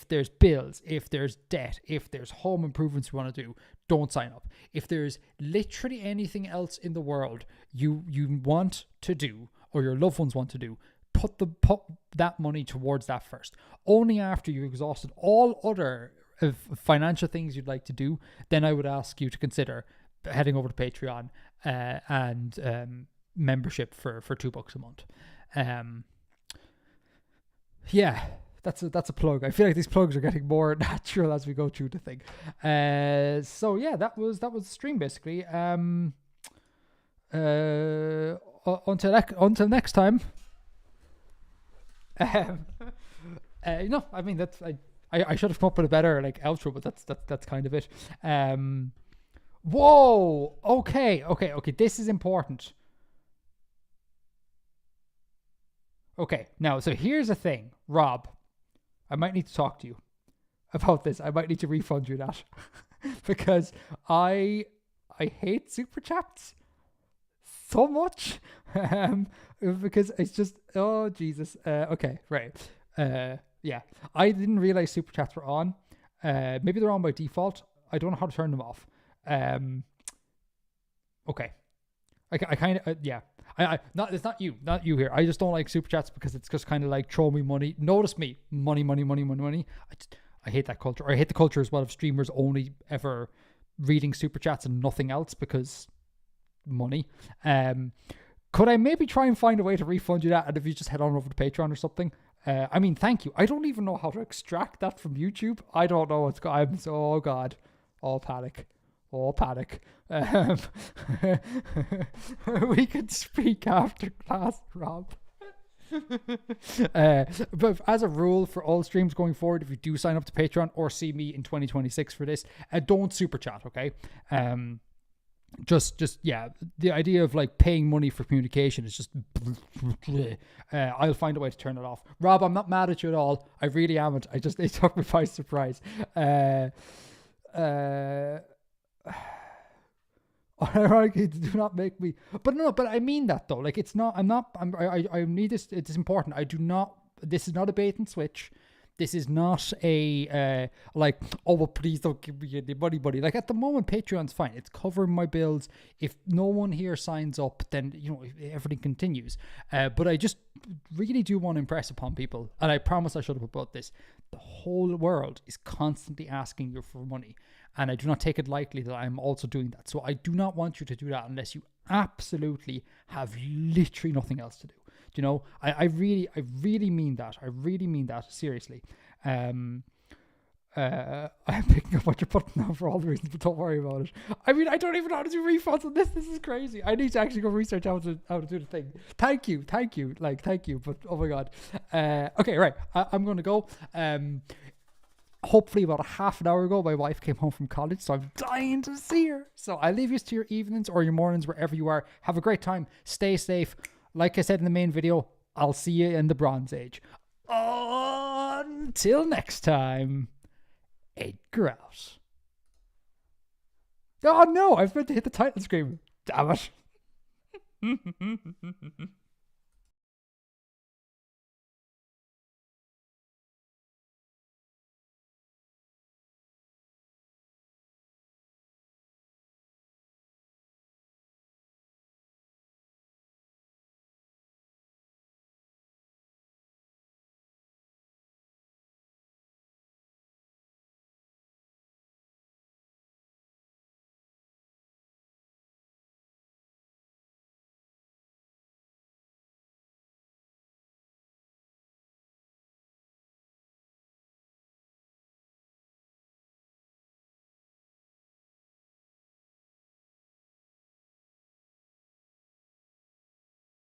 there's bills, if there's debt, if there's home improvements you want to do, don't sign up. If there's literally anything else in the world you want to do or your loved ones want to do, put that money towards that first. Only after you've exhausted all other financial things you'd like to do, then I would ask you to consider heading over to Patreon and membership for $2 a month. Yeah, that's a plug. I feel like these plugs are getting more natural as we go through the thing. So yeah, that was the stream basically. Until next time. I mean that's I should have come up with a better like outro, but that's kind of it. Whoa. Okay. This is important. Okay. Now, so here's the thing, Rob. I might need to talk to you about this. I might need to refund you that because I hate super chats so much. Because it's just, oh Jesus. Okay, right. Yeah, I didn't realize super chats were on. Maybe they're on by default. I don't know how to turn them off. Okay. I kind of yeah. It's not you here. I just don't like super chats because it's just kind of like throw me money. Notice me, money. I hate that culture. I hate the culture as well of streamers only ever reading super chats and nothing else because money. Could I maybe try and find a way to refund you that? And if you just head on over to Patreon or something. I mean, thank you. I don't even know how to extract that from YouTube. I don't know what's going on. I'm so, oh God. All panic. We could speak after class, Rob. But as a rule for all streams going forward, if you do sign up to Patreon or see me in 2026 for this, don't super chat, okay? Just yeah, the idea of like paying money for communication is just I'll find a way to turn it off. Rob, I'm not mad at you at all. I really haven't. It took me by surprise. Ironically, do not make me. But I mean that though. Like it's not. I need this. It's important. I do not. This is not a bait and switch. This is not a like, oh well, please don't give me any money. Like at the moment, Patreon's fine. It's covering my bills. If no one here signs up, then everything continues. But I just really do want to impress upon people, and I promise I should have about this. The whole world is constantly asking you for money, and I do not take it lightly that I'm also doing that. So I do not want you to do that unless you absolutely have literally nothing else to do. I really mean that. I really mean that seriously. I'm picking up what you're putting down for all the reasons, but don't worry about it. I mean, I don't even know how to do refunds on this. This is crazy. I need to actually go research how to do the thing. Thank you. Like, thank you. But oh my God. Okay, right. I'm going to go. Hopefully about a half an hour ago, my wife came home from college, so I'm dying to see her. So I leave you to your evenings or your mornings, wherever you are. Have a great time. Stay safe. Like I said in the main video, I'll see you in the Bronze Age. Until next time, Edgar out. Oh no, I've meant to hit the title screen. Damn it.